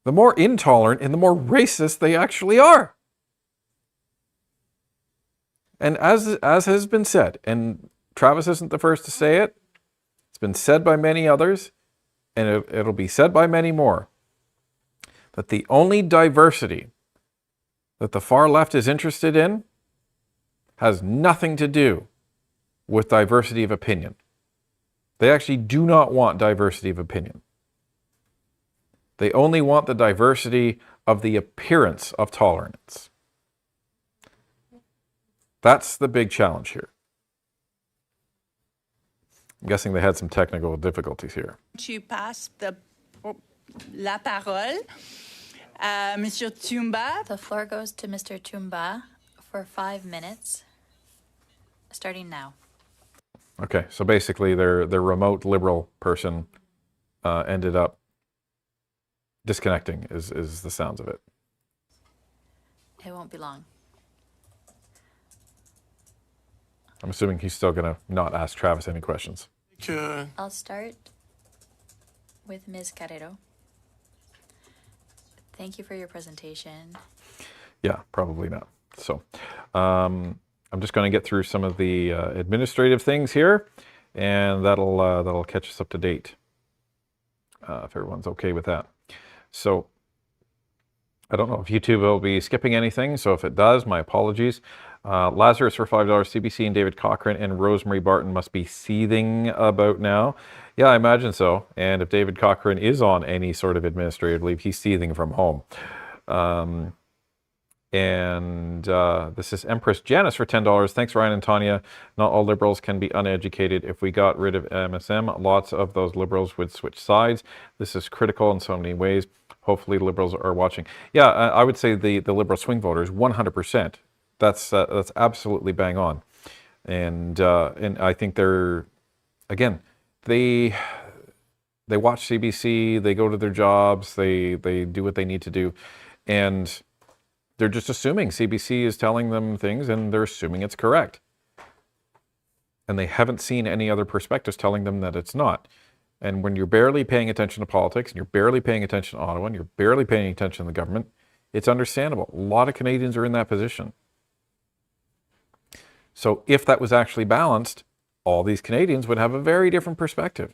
the more intolerant and the more racist they actually are. And as has been said, and Travis isn't the first to say it, it's been said by many others, and it'll be said by many more, that the only diversity that the far left is interested in has nothing to do with diversity of opinion. They actually do not want diversity of opinion. They only want the diversity of the appearance of tolerance. That's the big challenge here. I'm guessing they had some technical difficulties here. To pass la parole à Monsieur Tumba. The floor goes to Mr. Tumba for 5 minutes, starting now. Okay, so basically their remote liberal person ended up disconnecting is the sounds of it. It won't be long. I'm assuming he's still going to not ask Travis any questions. I'll start with Ms. Carrero. Thank you for your presentation. Yeah, probably not. So I'm just going to get through some of the administrative things here, and that'll catch us up to date, if everyone's okay with that. So I don't know if YouTube will be skipping anything, so if it does, my apologies. Lazarus for $5, CBC and David Cochran and Rosemary Barton must be seething about now. Yeah, I imagine so. And if David Cochran is on any sort of administrative leave, he's seething from home. And this is Empress Janice for $10. Thanks, Ryan and Tanya. Not all liberals can be uneducated. If we got rid of MSM, lots of those liberals would switch sides. This is critical in so many ways. Hopefully liberals are watching. Yeah, I would say the liberal swing voters, 100%. That's absolutely bang on. And I think they're, again, they watch CBC, they go to their jobs, they do what they need to do. And they're just assuming CBC is telling them things and they're assuming it's correct. And they haven't seen any other perspectives telling them that it's not. And when you're barely paying attention to politics and you're barely paying attention to Ottawa and you're barely paying attention to the government, it's understandable. A lot of Canadians are in that position. So if that was actually balanced, all these Canadians would have a very different perspective.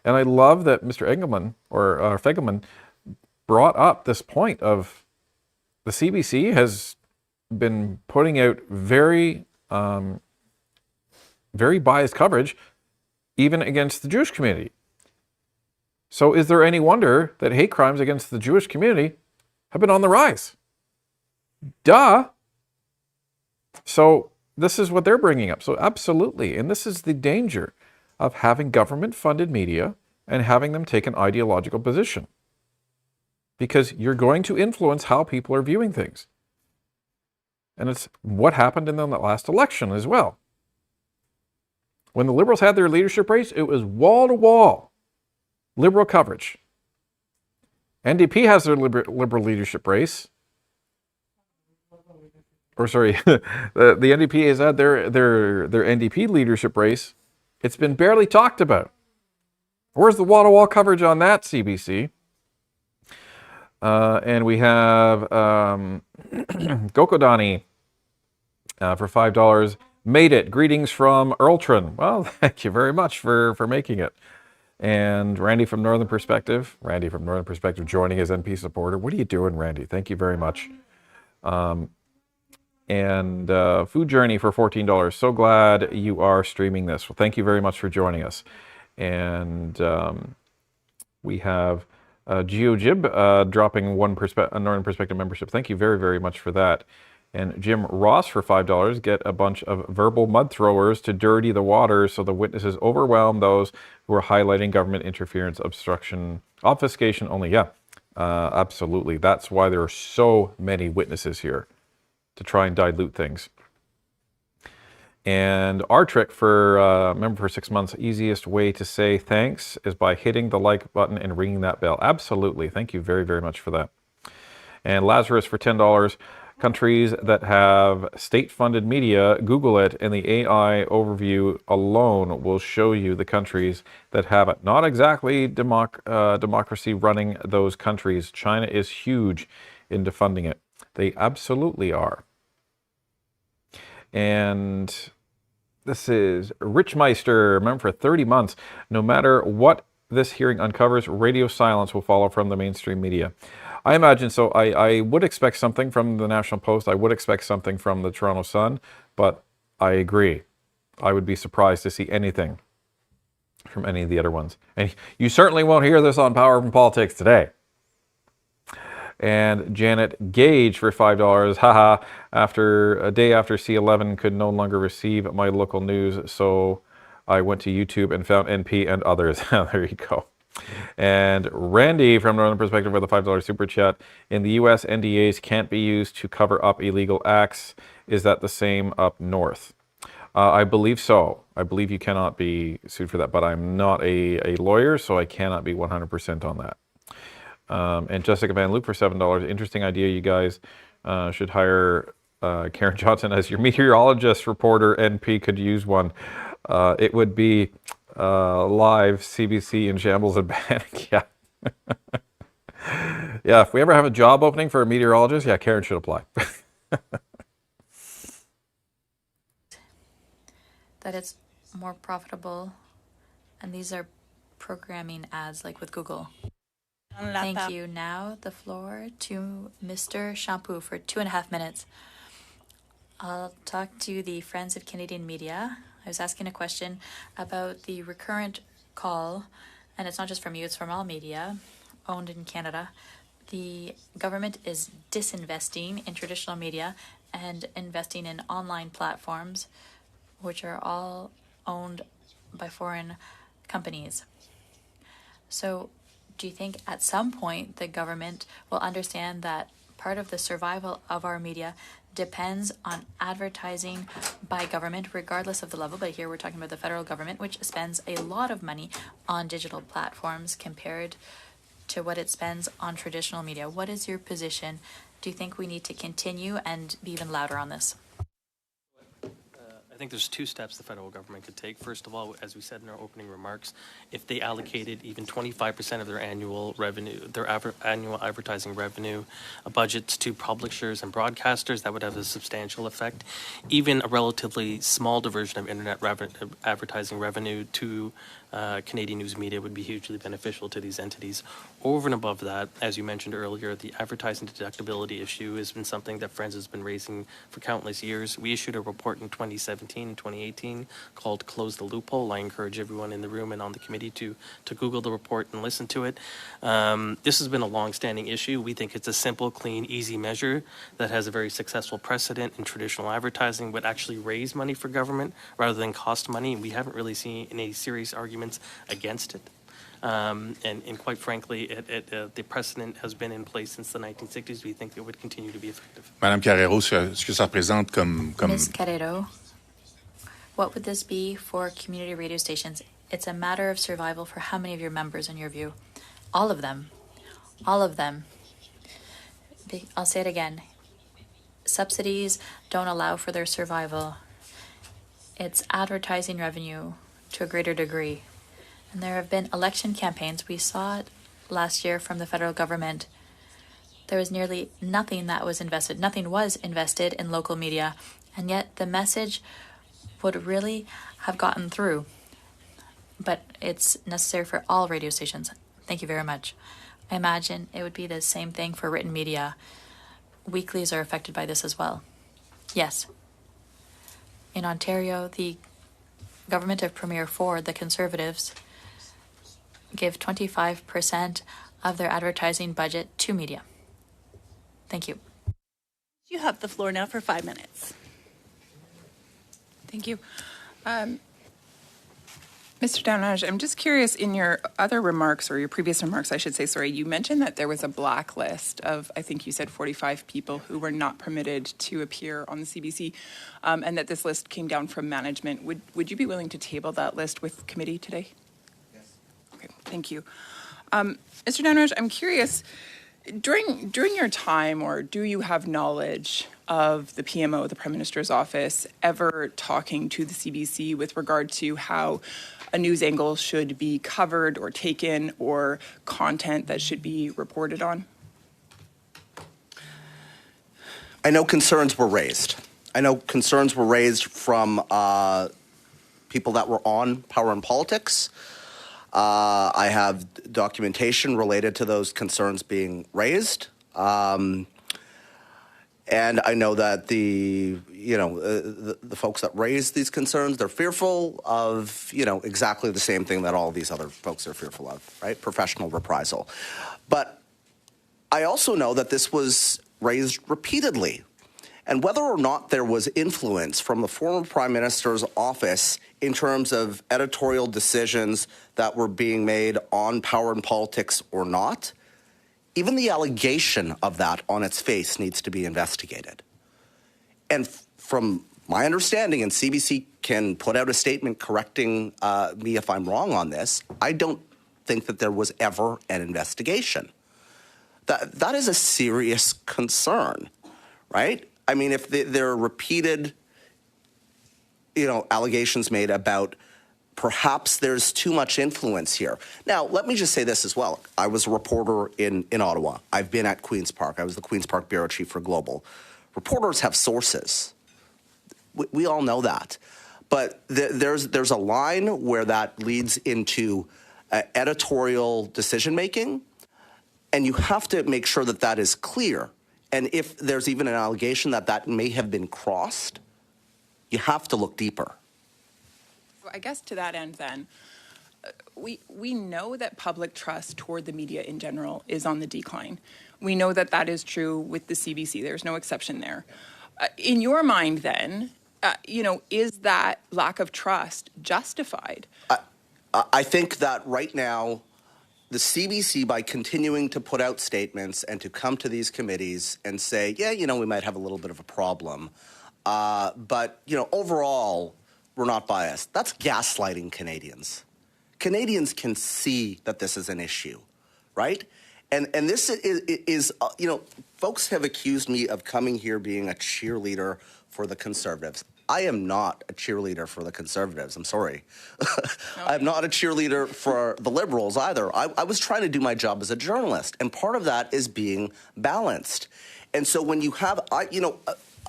And I love that Mr. Engelman or Fegelman brought up this point of the CBC has been putting out very biased coverage, even against the Jewish community. So is there any wonder that hate crimes against the Jewish community have been on the rise? Duh. So this is what they're bringing up. So absolutely. And this is the danger of having government-funded media and having them take an ideological position. Because you're going to influence how people are viewing things. And it's what happened in the last election as well. When the Liberals had their leadership race, it was wall-to-wall Liberal coverage. NDP has their Liberal leadership race. Or sorry, the NDP has had their NDP leadership race. It's been barely talked about. Where's the wall-to-wall coverage on that, CBC? And we have Gokodani for $5. Made it. Greetings from Earltron. Well, thank you very much for making it. And Randy from Northern Perspective. Randy from Northern Perspective joining as NP supporter. What are you doing, Randy? Thank you very much. And Food Journey for $14. So glad you are streaming this. Well, thank you very much for joining us. And we have GeoJib dropping a Northern Perspective membership. Thank you very, very much for that. And Jim Ross for $5. Get a bunch of verbal mud throwers to dirty the water so the witnesses overwhelm those who are highlighting government interference, obstruction, obfuscation only. Yeah, absolutely. That's why there are so many witnesses here, to try and dilute things. And our trick for member for 6 months, easiest way to say thanks is by hitting the like button and ringing that bell. Absolutely. Thank you very, very much for that. And Lazarus for $10. Countries that have state-funded media, Google it, and the AI overview alone will show you the countries that have it. Not exactly democracy running those countries. China is huge in defunding it. They absolutely are. And this is Richmeister, member for 30 months. No matter what this hearing uncovers, radio silence will follow from the mainstream media. I imagine so. I would expect something from the National Post. I would expect something from the Toronto Sun, but I agree. I would be surprised to see anything from any of the other ones. And you certainly won't hear this on Power from Politics today. And Janet Gage for $5. Haha, after a day after C11 could no longer receive my local news, so I went to YouTube and found NP and others. There you go. And Randy from Northern Perspective with a $5 super chat. In the US, NDAs can't be used to cover up illegal acts. Is that the same up north? I believe so. I believe you cannot be sued for that, but I'm not a lawyer, so I cannot be 100% on that. And Jessica Van Loop for $7. Interesting idea. You guys should hire Karen Johnson as your meteorologist reporter. NP could use one. It would be live CBC in shambles and panic. Yeah. Yeah, if we ever have a job opening for a meteorologist, yeah, Karen should apply. That it's more profitable, and these are programming ads like with Google. Thank you. Now the floor to Mr. Shampoo for 2.5 minutes. I'll talk to the Friends of Canadian Media. I was asking a question about the recurrent call, and it's not just from you, it's from all media owned in Canada, The government is disinvesting in traditional media and investing in online platforms, which are all owned by foreign companies. So, do you think at some point the government will understand that part of the survival of our media depends on advertising by government, regardless of the level? But here we're talking about the federal government, which spends a lot of money on digital platforms compared to what it spends on traditional media. What is your position? Do you think we need to continue and be even louder on this? I think there's two steps the federal government could take. First of all, as we said in our opening remarks, if they allocated even 25% of their annual revenue, annual advertising revenue budgets to publishers and broadcasters, that would have a substantial effect. Even a relatively small diversion of internet advertising revenue to Canadian news media would be hugely beneficial to these entities. Over and above that, as you mentioned earlier, the advertising deductibility issue has been something that Friends has been raising for countless years. We issued a report in 2017 and 2018 called Close the Loophole. I encourage everyone in the room and on the committee to Google the report and listen to it. This has been a long-standing issue. We think it's a simple, clean, easy measure that has a very successful precedent in traditional advertising, would actually raise money for government rather than cost money. We haven't really seen any serious arguments against it. And quite frankly, the precedent has been in place since the 1960s. We think it would continue to be effective. Madame Carrero, ce que ça représente comme... Ms. Carrero, what would this be for community radio stations? It's a matter of survival for how many of your members, in your view? All of them. All of them. I'll say it again. Subsidies don't allow for their survival. It's advertising revenue to a greater degree. And there have been election campaigns. We saw it last year from the federal government. There was nearly nothing that was invested. Nothing was invested in local media. And yet the message would really have gotten through. But it's necessary for all radio stations. Thank you very much. I imagine it would be the same thing for written media. Weeklies are affected by this as well. Yes. In Ontario, the government of Premier Ford, the Conservatives, give 25% of their advertising budget to media. Thank you. You have the floor now for 5 minutes. Thank you. Mr. Downage, I'm just curious, in your other remarks, or your previous remarks, I should say, sorry, you mentioned that there was a blacklist of, I think you said 45 people who were not permitted to appear on the CBC, and that this list came down from management. Would you be willing to table that list with committee today? Yes. Okay, thank you. Mr. Downage, I'm curious, during your time, or do you have knowledge of the PMO, the Prime Minister's office, ever talking to the CBC with regard to how a news angle should be covered or taken, or content that should be reported on? I know concerns were raised. I know concerns were raised from people that were on Power and Politics. I have documentation related to those concerns being raised. And I know that the folks that raise these concerns, they're fearful of, exactly the same thing that all these other folks are fearful of, right? Professional reprisal. But I also know that this was raised repeatedly. And whether or not there was influence from the former Prime Minister's office in terms of editorial decisions that were being made on Power and Politics or not, even the allegation of that on its face needs to be investigated. And from my understanding, and CBC can put out a statement correcting me if I'm wrong on this, I don't think that there was ever an investigation. That is a serious concern, right? I mean, if there are repeated, allegations made about perhaps there's too much influence here. Now, let me just say this as well. I was a reporter in Ottawa. I've been at Queen's Park. I was the Queen's Park bureau chief for Global. Reporters have sources. We all know that. But there's a line where that leads into editorial decision-making, and you have to make sure that that is clear. And if there's even an allegation that may have been crossed, you have to look deeper. I guess to that end then, we know that public trust toward the media in general is on the decline. We know that that is true with the CBC. There's no exception there. In your mind, then, is that lack of trust justified? I think that right now, the CBC, by continuing to put out statements and to come to these committees and say, yeah, we might have a little bit of a problem, but, overall, we're not biased. That's gaslighting Canadians. Canadians can see that this is an issue, right? And this is folks have accused me of coming here being a cheerleader for the Conservatives. I am not a cheerleader for the Conservatives. I'm sorry. I'm not a cheerleader for the Liberals either. I was trying to do my job as a journalist, and part of that is being balanced. And so when you have,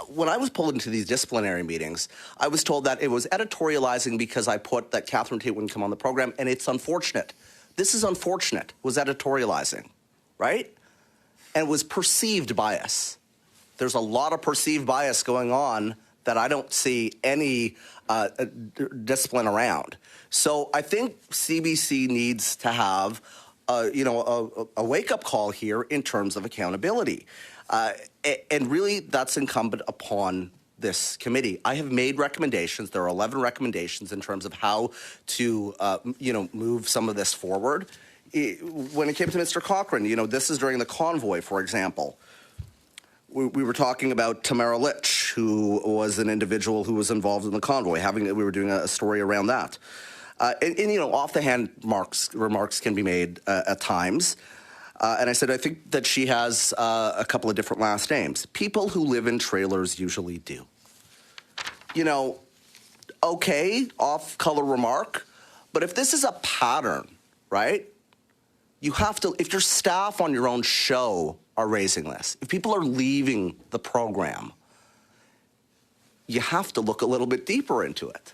when I was pulled into these disciplinary meetings, I was told that it was editorializing because I put that Catherine Tate wouldn't come on the program, and it's unfortunate. This is unfortunate, was editorializing, right? And it was perceived bias. There's a lot of perceived bias going on that I don't see any discipline around. So I think CBC needs to have, a wake-up call here in terms of accountability. And really, that's incumbent upon this committee. I have made recommendations. There are 11 recommendations in terms of how to, move some of this forward. When it came to Mr. Cochrane, this is during the convoy, for example. We were talking about Tamara Litch, who was an individual who was involved in the convoy. We were doing a story around that. And off-the-hand remarks can be made at times. And I said, I think that she has a couple of different last names. People who live in trailers usually do. Okay, off-color remark. But if this is a pattern, right, you have to, if your staff on your own show are raising this, if people are leaving the program, you have to look a little bit deeper into it,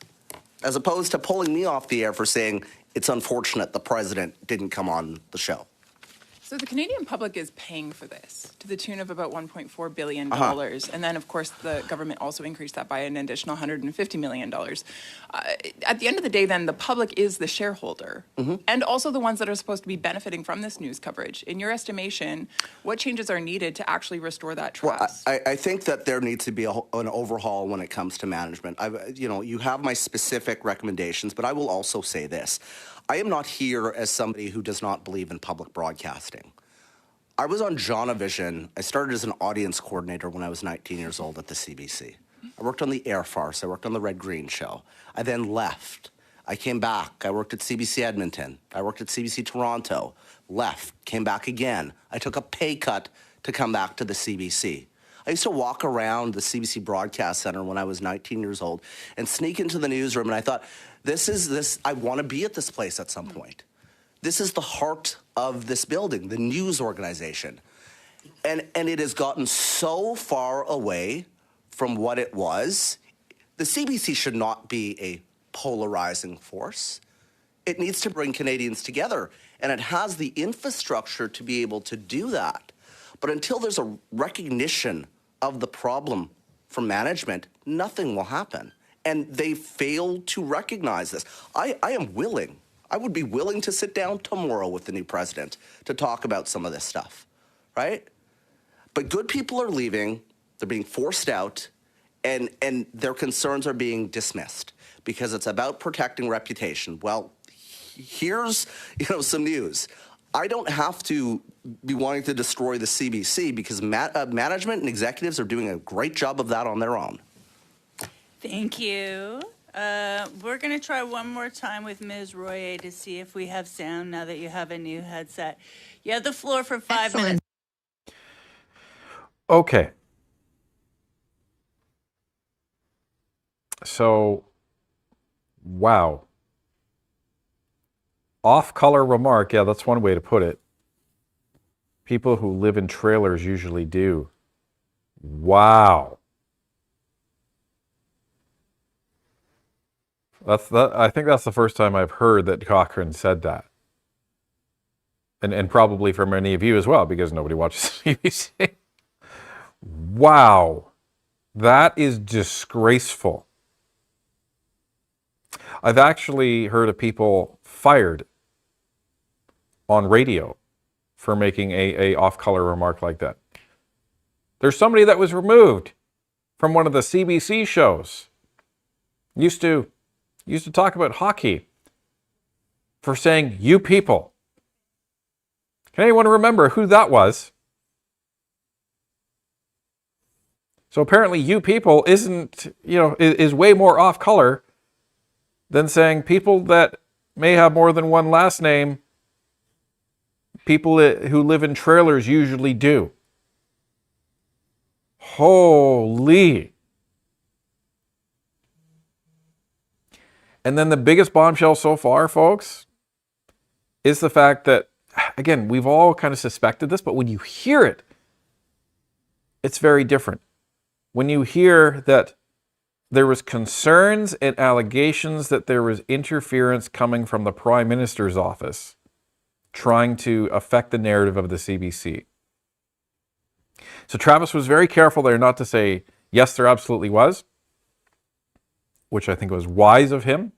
as opposed to pulling me off the air for saying it's unfortunate the president didn't come on the show. So the Canadian public is paying for this to the tune of about $1.4 billion. And then, of course, the government also increased that by an additional $150 million. At the end of the day, then, the public is the shareholder and also the ones that are supposed to be benefiting from this news coverage. In your estimation, what changes are needed to actually restore that trust? Well, I think that there needs to be an overhaul when it comes to management. You have my specific recommendations, but I will also say this. I am not here as somebody who does not believe in public broadcasting. I was on Jonavision. I started as an audience coordinator when I was 19 years old at the CBC. I worked on the Air Farce. I worked on the Red Green Show. I then left. I came back. I worked at CBC Edmonton. I worked at CBC Toronto. Left. Came back again. I took a pay cut to come back to the CBC. I used to walk around the CBC Broadcast Center when I was 19 years old and sneak into the newsroom, and I thought, I want to be at this place at some point. This is the heart of this building, the news organization. And it has gotten so far away from what it was. The CBC should not be a polarizing force. It needs to bring Canadians together, and it has the infrastructure to be able to do that. But until there's a recognition of the problem from management, nothing will happen. And they fail to recognize this. I would be willing to sit down tomorrow with the new president to talk about some of this stuff, right? But good people are leaving, they're being forced out, and their concerns are being dismissed because it's about protecting reputation. Well, here's some news. I don't have to be wanting to destroy the CBC because management and executives are doing a great job of that on their own. Thank you. We're going to try one more time with Ms. Royer to see if we have sound now that you have a new headset. You have the floor for 5 minutes. Okay. So, wow. Off-color remark, yeah, that's one way to put it. People who live in trailers usually do. Wow. I think that's the first time I've heard that Cochrane said that. And probably for many of you as well, because nobody watches CBC. Wow. That is disgraceful. I've actually heard of people fired on radio for making a off-color remark like that. There's somebody that was removed from one of the CBC shows. Used to talk about hockey for saying "you people." Can anyone remember who that was? So apparently "you people" isn't, is way more off color than saying people that may have more than one last name, people who live in trailers usually do. Holy. And then the biggest bombshell so far, folks, is the fact that, again, we've all kind of suspected this, but when you hear it, it's very different. When you hear that there was concerns and allegations that there was interference coming from the Prime Minister's office trying to affect the narrative of the CBC. So Travis was very careful there not to say, yes, there absolutely was, which I think was wise of him.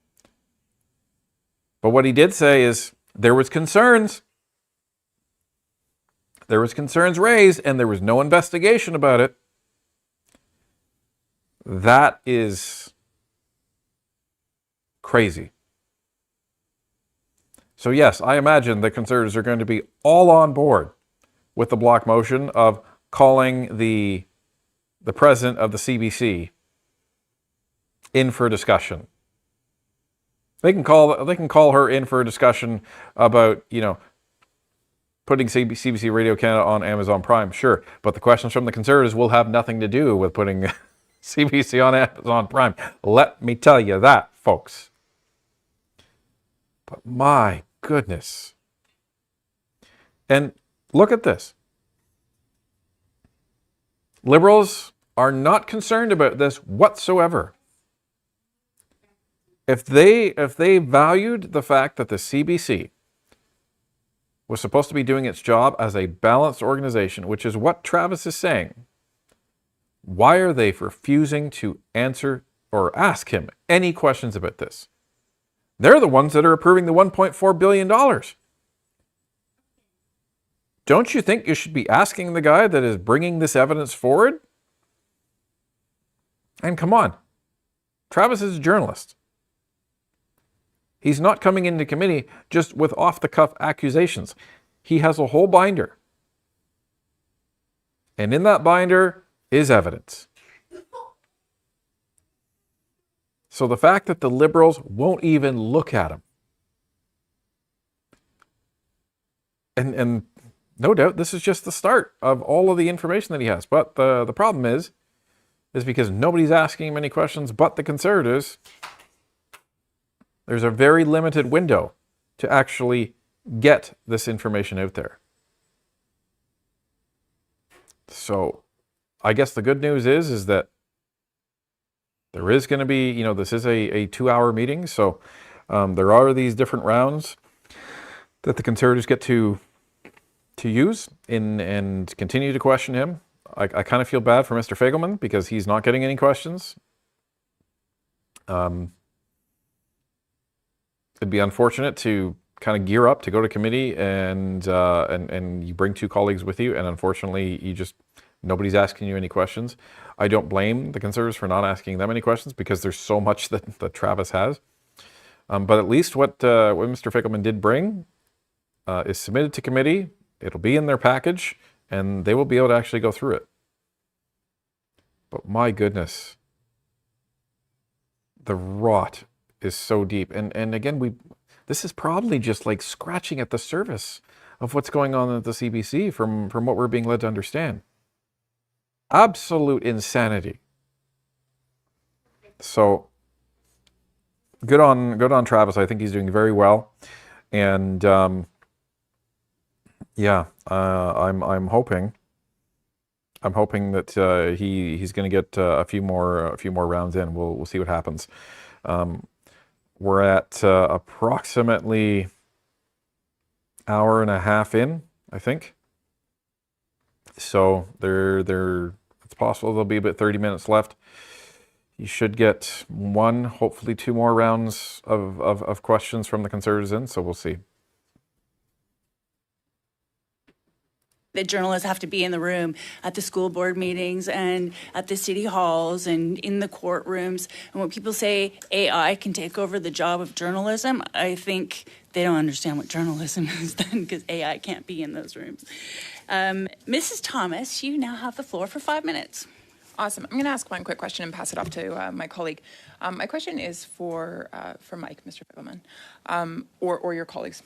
But what he did say is there was concerns. There was concerns raised and there was no investigation about it. That is crazy. So yes, I imagine the Conservatives are going to be all on board with the block motion of calling the president of the CBC in for discussion. They can call her in for a discussion about, putting CBC Radio Canada on Amazon Prime, sure. But the questions from the Conservatives will have nothing to do with putting CBC on Amazon Prime. Let me tell you that, folks. But my goodness. And look at this. Liberals are not concerned about this whatsoever. If they valued the fact that the CBC was supposed to be doing its job as a balanced organization, which is what Travis is saying, why are they refusing to answer or ask him any questions about this? They're the ones that are approving the $1.4 billion. Don't you think you should be asking the guy that is bringing this evidence forward? And come on, Travis is a journalist. He's not coming into committee just with off-the-cuff accusations. He has a whole binder. And in that binder is evidence. So the fact that the Liberals won't even look at him. And no doubt this is just the start of all of the information that he has. But the problem is because nobody's asking him any questions but the Conservatives. There's a very limited window to actually get this information out there. So I guess the good news is that there is going to be, this is a 2-hour meeting. So there are these different rounds that the Conservatives get to use and continue to question him. I kind of feel bad for Mr. Feigelman because he's not getting any questions. It'd be unfortunate to kind of gear up to go to committee and you bring 2 colleagues with you, and unfortunately nobody's asking you any questions. I don't blame the Conservatives for not asking them any questions because there's so much that Travis has. But at least what Mr. Feigelman did bring is submitted to committee. It'll be in their package, and they will be able to actually go through it. But my goodness, the rot is so deep. And again, this is probably just like scratching at the surface of what's going on at the CBC from what we're being led to understand. Absolute insanity. So good on Travis. I think he's doing very well. And I'm hoping that he's going to get a few more rounds in. We'll see what happens. We're at approximately hour and a half in, I think. So it's possible there'll be about 30 minutes left You should get one, hopefully two more rounds of questions from the Conservatives in, so we'll see. The journalists have to be in the room at the school board meetings and at the city halls and in the courtrooms. And when people say AI can take over the job of journalism, I think they don't understand what journalism is then, because AI can't be in those rooms. Mrs. Thomas, you now have the floor for 5 minutes. Awesome. I'm going to ask one quick question and pass it off to my colleague. My question is for Mike, Mr. Figgleman, or your colleagues.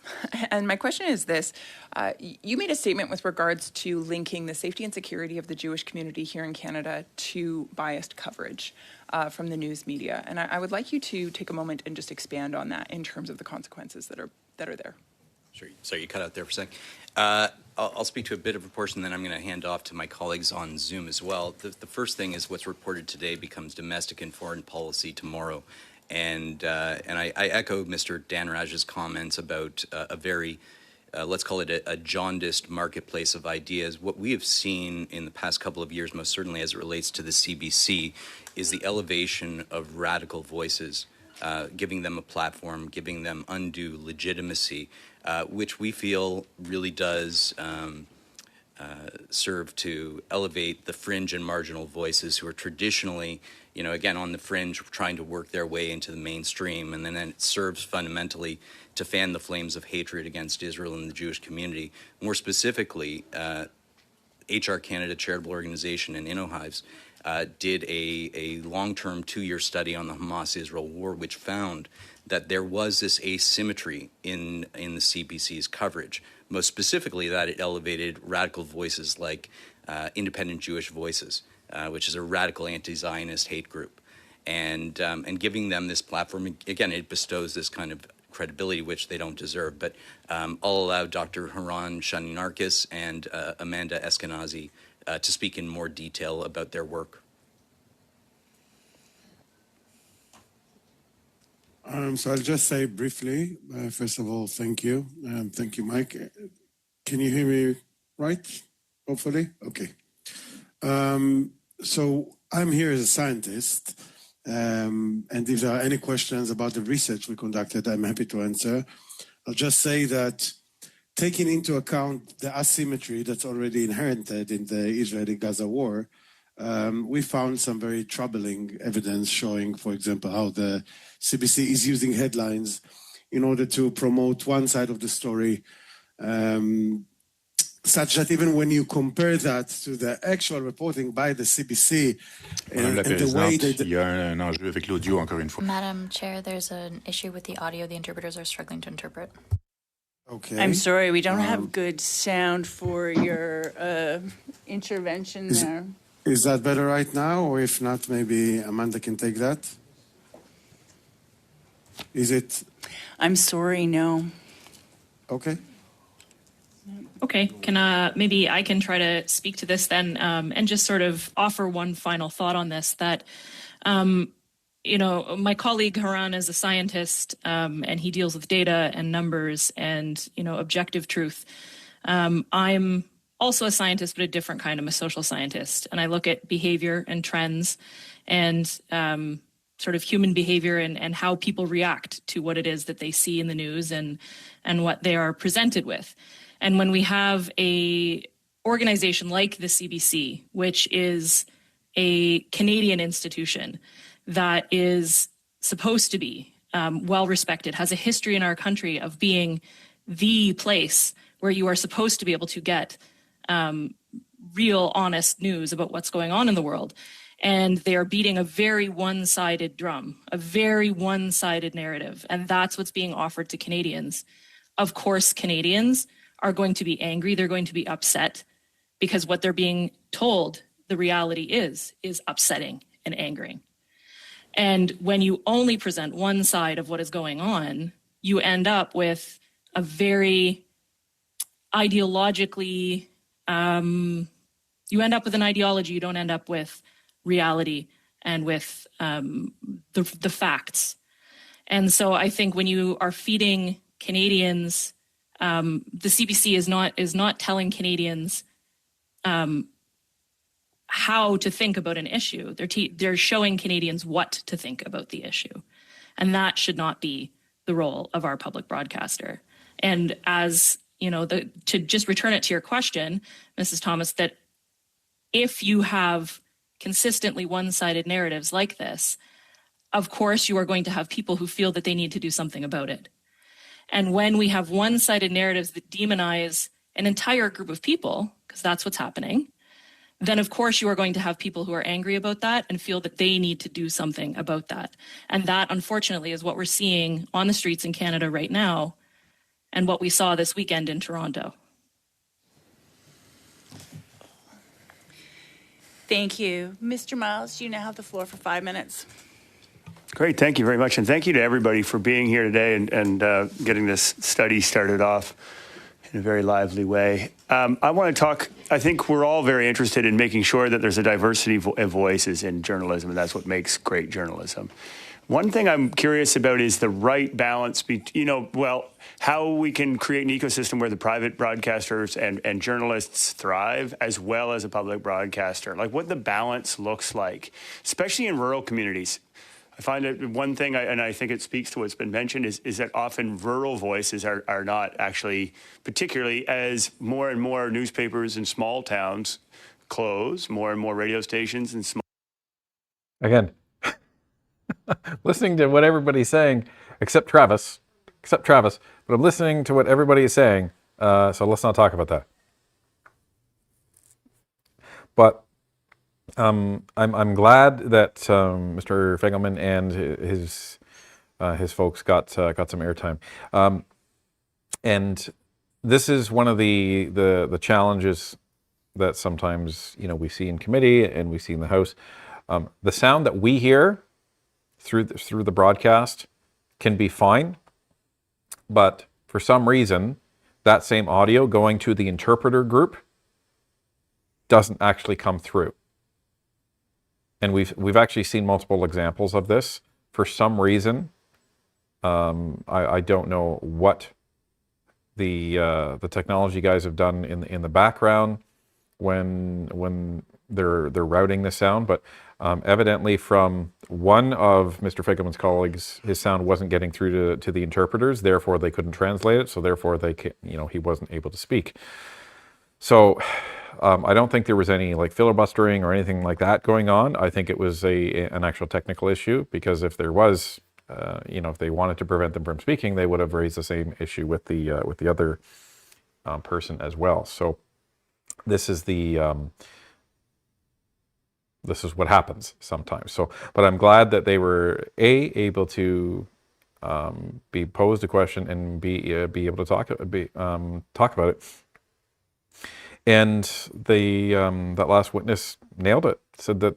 And my question is this. You made a statement with regards to linking the safety and security of the Jewish community here in Canada to biased coverage from the news media. And I would like you to take a moment and just expand on that in terms of the consequences that are there. Sure. Sorry, you cut out there for a second. I'll speak to a bit of a portion, then I'm going to hand off to my colleagues on Zoom as well. The first thing is what's reported today becomes domestic and foreign policy tomorrow. And I echo Mr. Danraj's comments about a very, let's call it a jaundiced marketplace of ideas. What we have seen in the past couple of years, most certainly as it relates to the CBC, is the elevation of radical voices, giving them a platform, giving them undue legitimacy, which we feel really does serve to elevate the fringe and marginal voices who are traditionally, again, on the fringe, trying to work their way into the mainstream. And then it serves fundamentally to fan the flames of hatred against Israel and the Jewish community. More specifically, HR Canada Charitable Organization and InnoHives did a long-term 2-year study on the Hamas-Israel war, which found that there was this asymmetry in the CBC's coverage. Most specifically, that it elevated radical voices like Independent Jewish Voices, which is a radical anti-Zionist hate group. And giving them this platform, again, it bestows this kind of credibility which they don't deserve. But I'll allow Dr. Haran Shaninarkis and Amanda Eskenazi to speak in more detail about their work. So I'll just say briefly, first of all, thank you. Thank you, Mike. Can you hear me right? Hopefully? Okay. So I'm here as a scientist, and if there are any questions about the research we conducted, I'm happy to answer. I'll just say that taking into account the asymmetry that's already inherited in the Israeli-Gaza war, we found some very troubling evidence showing, for example, how the CBC is using headlines in order to promote one side of the story, such that even when you compare that to the actual reporting by the CBC Madame la and the way Présidente, il y a un enjeu avec l'audio, encore une fois. Madam Chair, there's an issue with the audio. The interpreters are struggling to interpret. Okay. I'm sorry, we don't have good sound for your intervention there. Is that better right now? Or if not, maybe Amanda can take that? Is it? I'm sorry, no. Okay. Okay, maybe I can try to speak to this then, and just sort of offer one final thought on this, that, my colleague Haran is a scientist, and he deals with data and numbers and, objective truth. I'm also a scientist, but a different kind. I'm a social scientist, and I look at behavior and trends and sort of human behavior and how people react to what it is that they see in the news and what they are presented with. And when we have a organization like the CBC, which is a Canadian institution that is supposed to be well respected, has a history in our country of being the place where you are supposed to be able to get real, honest news about what's going on in the world. And they are beating a very one-sided drum, a very one-sided narrative. And that's what's being offered to Canadians. Of course, Canadians are going to be angry. They're going to be upset because what they're being told, the reality is upsetting and angering. And when you only present one side of what is going on, you end up with a very ideologically, you end up with an ideology, you don't end up with reality and with the facts. And so I think when you are feeding Canadians, the CBC is not telling Canadians how to think about an issue. They're showing Canadians what to think about the issue. And that should not be the role of our public broadcaster. And as, you know, to just return it to your question, Mrs. Thomas, that if you have consistently one-sided narratives like this, of course you are going to have people who feel that they need to do something about it. And when we have one-sided narratives that demonize an entire group of people, because that's what's happening, then of course you are going to have people who are angry about that and feel that they need to do something about that. And that, unfortunately, is what we're seeing on the streets in Canada right now and what we saw this weekend in Toronto. Thank you. Mr. Miles, you now have the floor for 5 minutes. Great, thank you very much. And thank you to everybody for being here today and getting this study started off in a very lively way. I want to talk, I think we're all very interested in making sure that there's a diversity of voices in journalism, and that's what makes great journalism. One thing I'm curious about is the right balance between, how we can create an ecosystem where the private broadcasters and journalists thrive, as well as a public broadcaster, like what the balance looks like, especially in rural communities. I find that one thing, and I think it speaks to what's been mentioned, is that often rural voices are not actually, particularly as more and more newspapers in small towns close, more and more radio stations in small... Again, listening to what everybody's saying, except Travis, but I'm listening to what everybody is saying, so let's not talk about that. But I'm glad that Mr. Fegelman and his folks got some airtime, and this is one of the challenges that sometimes we see in committee and we see in the House. The sound that we hear through the broadcast can be fine, but for some reason that same audio going to the interpreter group doesn't actually come through. And we've actually seen multiple examples of this. For some reason, I don't know what the technology guys have done in the background when they're routing the sound, but evidently from one of Mr. Fegelman's colleagues, his sound wasn't getting through to the interpreters. Therefore, they couldn't translate it. So therefore, he wasn't able to speak. So. I don't think there was any filibustering or anything like that going on. I think it was an actual technical issue, because if there was, if they wanted to prevent them from speaking, they would have raised the same issue with the other person as well. So this is what happens sometimes. So, but I'm glad that they were able to be posed a question and be able to talk about it. And that last witness nailed it, said that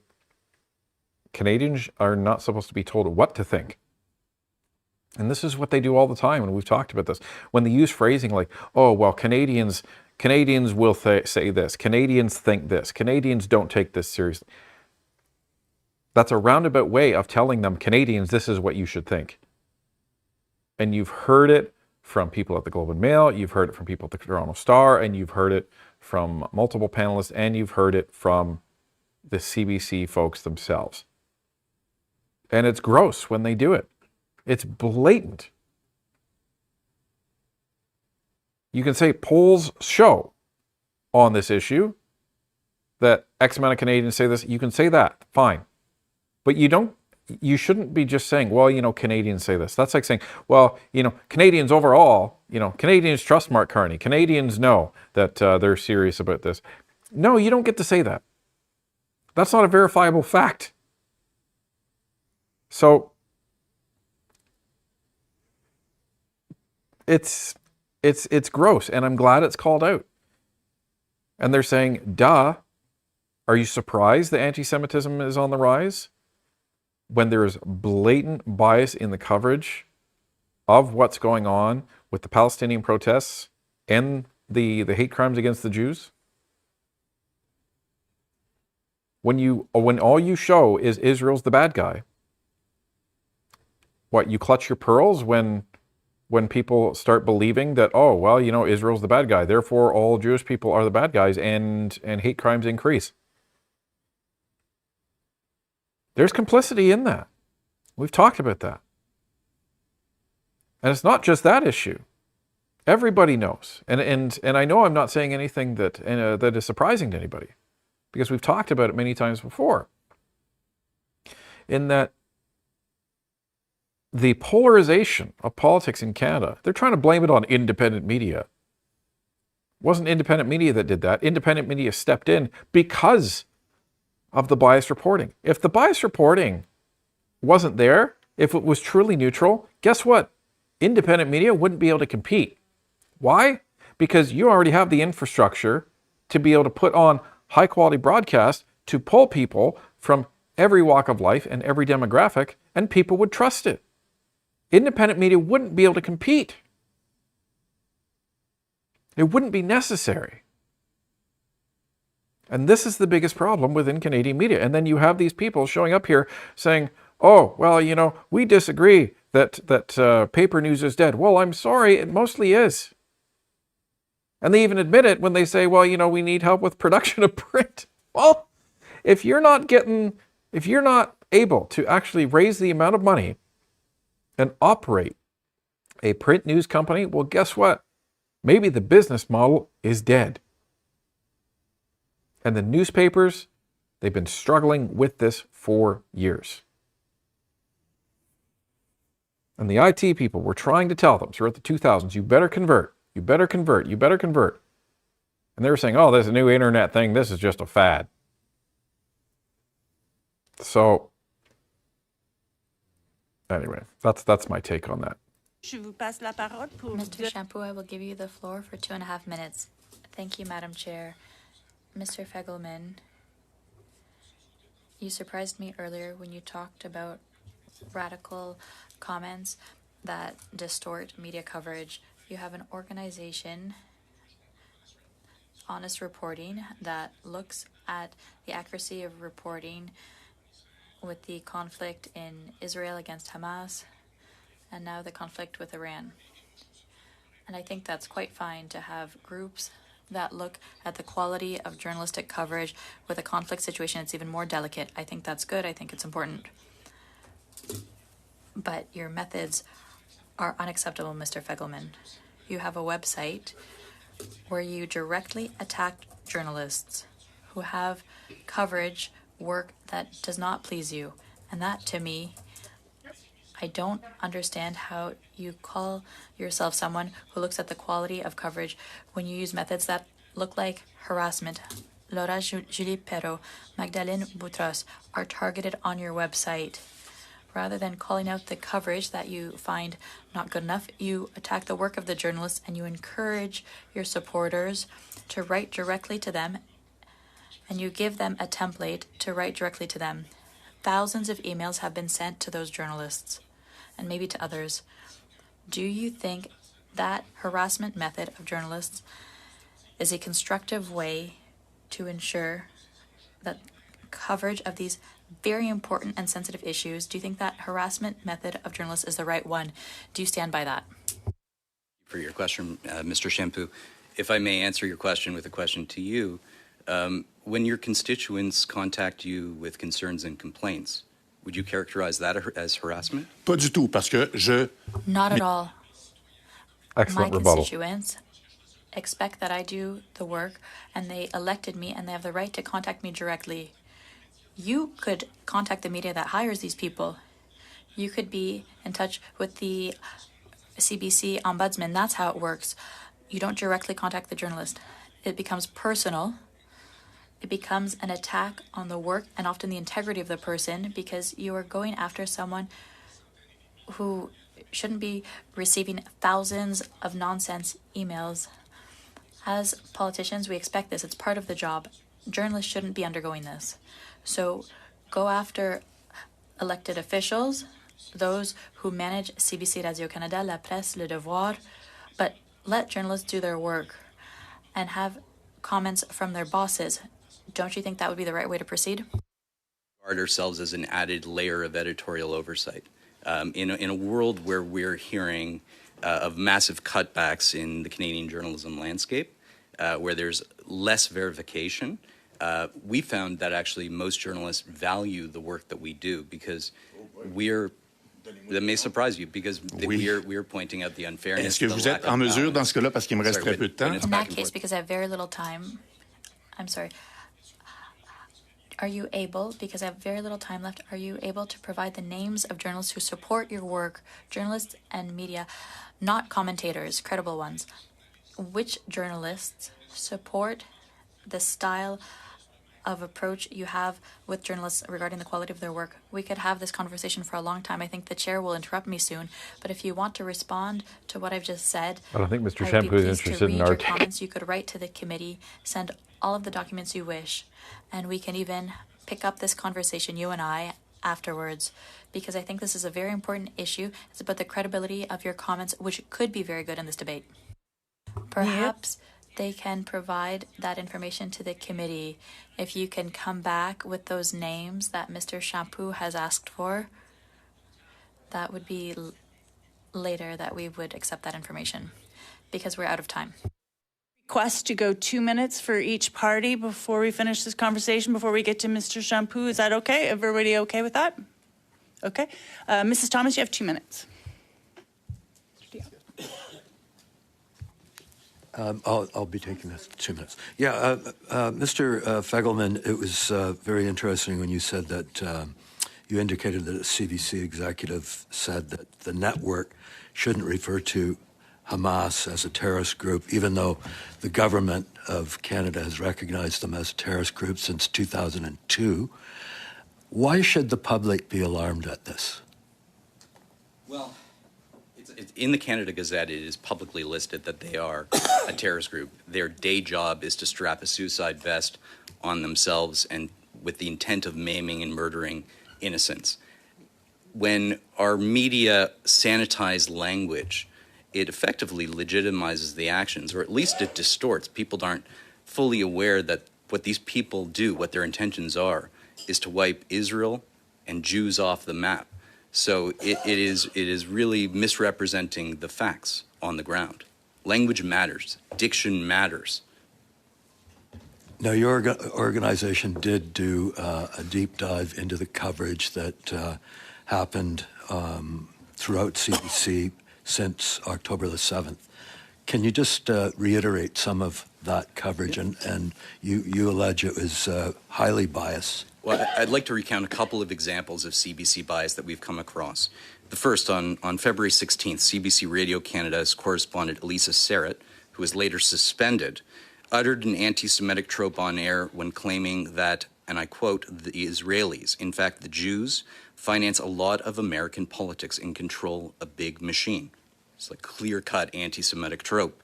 Canadians are not supposed to be told what to think. And this is what they do all the time, and we've talked about this. When they use phrasing like, oh, well, Canadians will say this, Canadians think this, Canadians don't take this seriously. That's a roundabout way of telling them, Canadians, this is what you should think. And you've heard it from people at the Globe and Mail, you've heard it from people at the Toronto Star, and you've heard it from multiple panelists, and you've heard it from the CBC folks themselves. And it's gross when they do it. It's blatant. You can say polls show on this issue that X amount of Canadians say this. You can say that, fine. But you shouldn't be just saying, well, Canadians say this. That's like saying, well, Canadians overall, Canadians trust Mark Carney. Canadians know that they're serious about this. No, you don't get to say that. That's not a verifiable fact. So it's gross, and I'm glad it's called out. And they're saying, duh, are you surprised that anti-Semitism is on the rise? When there's blatant bias in the coverage of what's going on with the Palestinian protests and the hate crimes against the Jews? When all you show is Israel's the bad guy, what, you clutch your pearls when people start believing that, oh, well, Israel's the bad guy, therefore all Jewish people are the bad guys, and hate crimes increase? There's complicity in that. We've talked about that. And it's not just that issue. Everybody knows. And I know I'm not saying anything that is surprising to anybody, because we've talked about it many times before. In that the polarization of politics in Canada, they're trying to blame it on independent media. It wasn't independent media that did that. Independent media stepped in because of the biased reporting. If the biased reporting wasn't there, if it was truly neutral, guess what? Independent media wouldn't be able to compete. Why? Because you already have the infrastructure to be able to put on high quality broadcast to pull people from every walk of life and every demographic, and people would trust it. Independent media wouldn't be able to compete. It wouldn't be necessary. And this is the biggest problem within Canadian media. And then you have these people showing up here saying, oh, well, you know, we disagree that paper news is dead. Well, I'm sorry, it mostly is. And they even admit it when they say, well, you know, we need help with production of print. Well, if you're not able to actually raise the amount of money and operate a print news company, well, guess what? Maybe the business model is dead. And the newspapers, they've been struggling with this for years. And the IT people were trying to tell them throughout the 2000s, you better convert, you better convert, you better convert. And they were saying, oh, there's a new internet thing, this is just a fad. So, anyway, that's my take on that. Mr. Shampoo, I will give you the floor for 2.5 minutes. Thank you, Madam Chair. Mr. Fegelman, you surprised me earlier when you talked about radical comments that distort media coverage. You have an organization, Honest Reporting, that looks at the accuracy of reporting with the conflict in Israel against Hamas, and now the conflict with Iran. And I think that's quite fine to have groups that look at the quality of journalistic coverage with a conflict situation. It's even more delicate. I think that's good. I think it's important. But your methods are unacceptable, Mr. Fegelman. You have a website where you directly attack journalists who have coverage work that does not please you. And that, to me, I don't understand how you call yourself someone who looks at the quality of coverage when you use methods that look like harassment. Laura Julie Perrault, Magdalene Boutros are targeted on your website. Rather than calling out the coverage that you find not good enough, you attack the work of the journalists and you encourage your supporters to write directly to them, and you give them a template to write directly to them. Thousands of emails have been sent to those journalists, and maybe to others. Do you think that harassment method of journalists is a constructive way to ensure that coverage of these very important and sensitive issues? Do you think that harassment method of journalists is the right one? Do you stand by that? For your question, Mr. Shampoo, if I may answer your question with a question to you, when your constituents contact you with concerns and complaints, would you characterize that as harassment? Pas du tout, parce que Not at all. Excellent My rebuttal. constituents expect that I do the work, and they elected me, and they have the right to contact me directly. You could contact the media that hires these people. You could be in touch with the CBC ombudsman. That's how it works. You don't directly contact the journalist. It becomes personal. It becomes an attack on the work and often the integrity of the person, because you are going after someone who shouldn't be receiving thousands of nonsense emails. As politicians, we expect this. It's part of the job. Journalists shouldn't be undergoing this. So go after elected officials, those who manage CBC Radio-Canada, La Presse, Le Devoir, but let journalists do their work and have comments from their bosses. Don't you think that would be the right way to proceed? Regard ourselves as an added layer of editorial oversight. In a world where we're hearing of massive cutbacks in the Canadian journalism landscape, where there's less verification, we found that actually most journalists value the work that we do because that may surprise you because we are pointing out the unfairness. Est-ce que vous êtes en mesure dans ce cas-là, parce qu'il me reste très peu de temps? In that case, because I have very little time, I'm sorry. Are you able, because I have very little time left, are you able to provide the names of journalists who support your work, journalists and media, not commentators, credible ones? Which journalists support the style of approach you have with journalists regarding the quality of their work? We could have this conversation for a long time. I think the chair will interrupt me soon, but if you want to respond to what I've just said, I don't think Mr. I would be Shampoo is pleased to interested read in your our comments. You could write to the committee, send all of the documents you wish, and we can even pick up this conversation, you and I, afterwards, because I think this is a very important issue. It's about the credibility of your comments, which could be very good in this debate. Perhaps they can provide that information to the committee. If you can come back with those names that Mr. Shampoo has asked for, that would be later that we would accept that information, because we're out of time. Request to go 2 minutes for each party before we finish this conversation, before we get to Mr. Shampoo. Is that okay? Everybody okay with that? Okay. Mrs. Thomas, you have 2 minutes. I'll be taking this 2 minutes. Yeah, Mr. Fegelman, it was very interesting when you said that you indicated that a CBC executive said that the network shouldn't refer to Hamas as a terrorist group, even though the government of Canada has recognized them as a terrorist group since 2002. Why should the public be alarmed at this? Well, in the Canada Gazette, it is publicly listed that they are a terrorist group. Their day job is to strap a suicide vest on themselves and with the intent of maiming and murdering innocents. When our media sanitize language, it effectively legitimizes the actions, or at least it distorts. People aren't fully aware that what these people do, what their intentions are, is to wipe Israel and Jews off the map. So it is really misrepresenting the facts on the ground. Language matters. Diction matters. Now, your organization did do a deep dive into the coverage that happened throughout CBC since October the 7th. Can you just reiterate some of that coverage? And you allege it was highly biased. Well, I'd like to recount a couple of examples of CBC bias that we've come across. The first, on February 16th, CBC Radio Canada's correspondent Elisa Serrett, who was later suspended, uttered an anti-Semitic trope on air when claiming that, and I quote, the Israelis, in fact the Jews, finance a lot of American politics and control a big machine. It's a clear-cut anti-Semitic trope.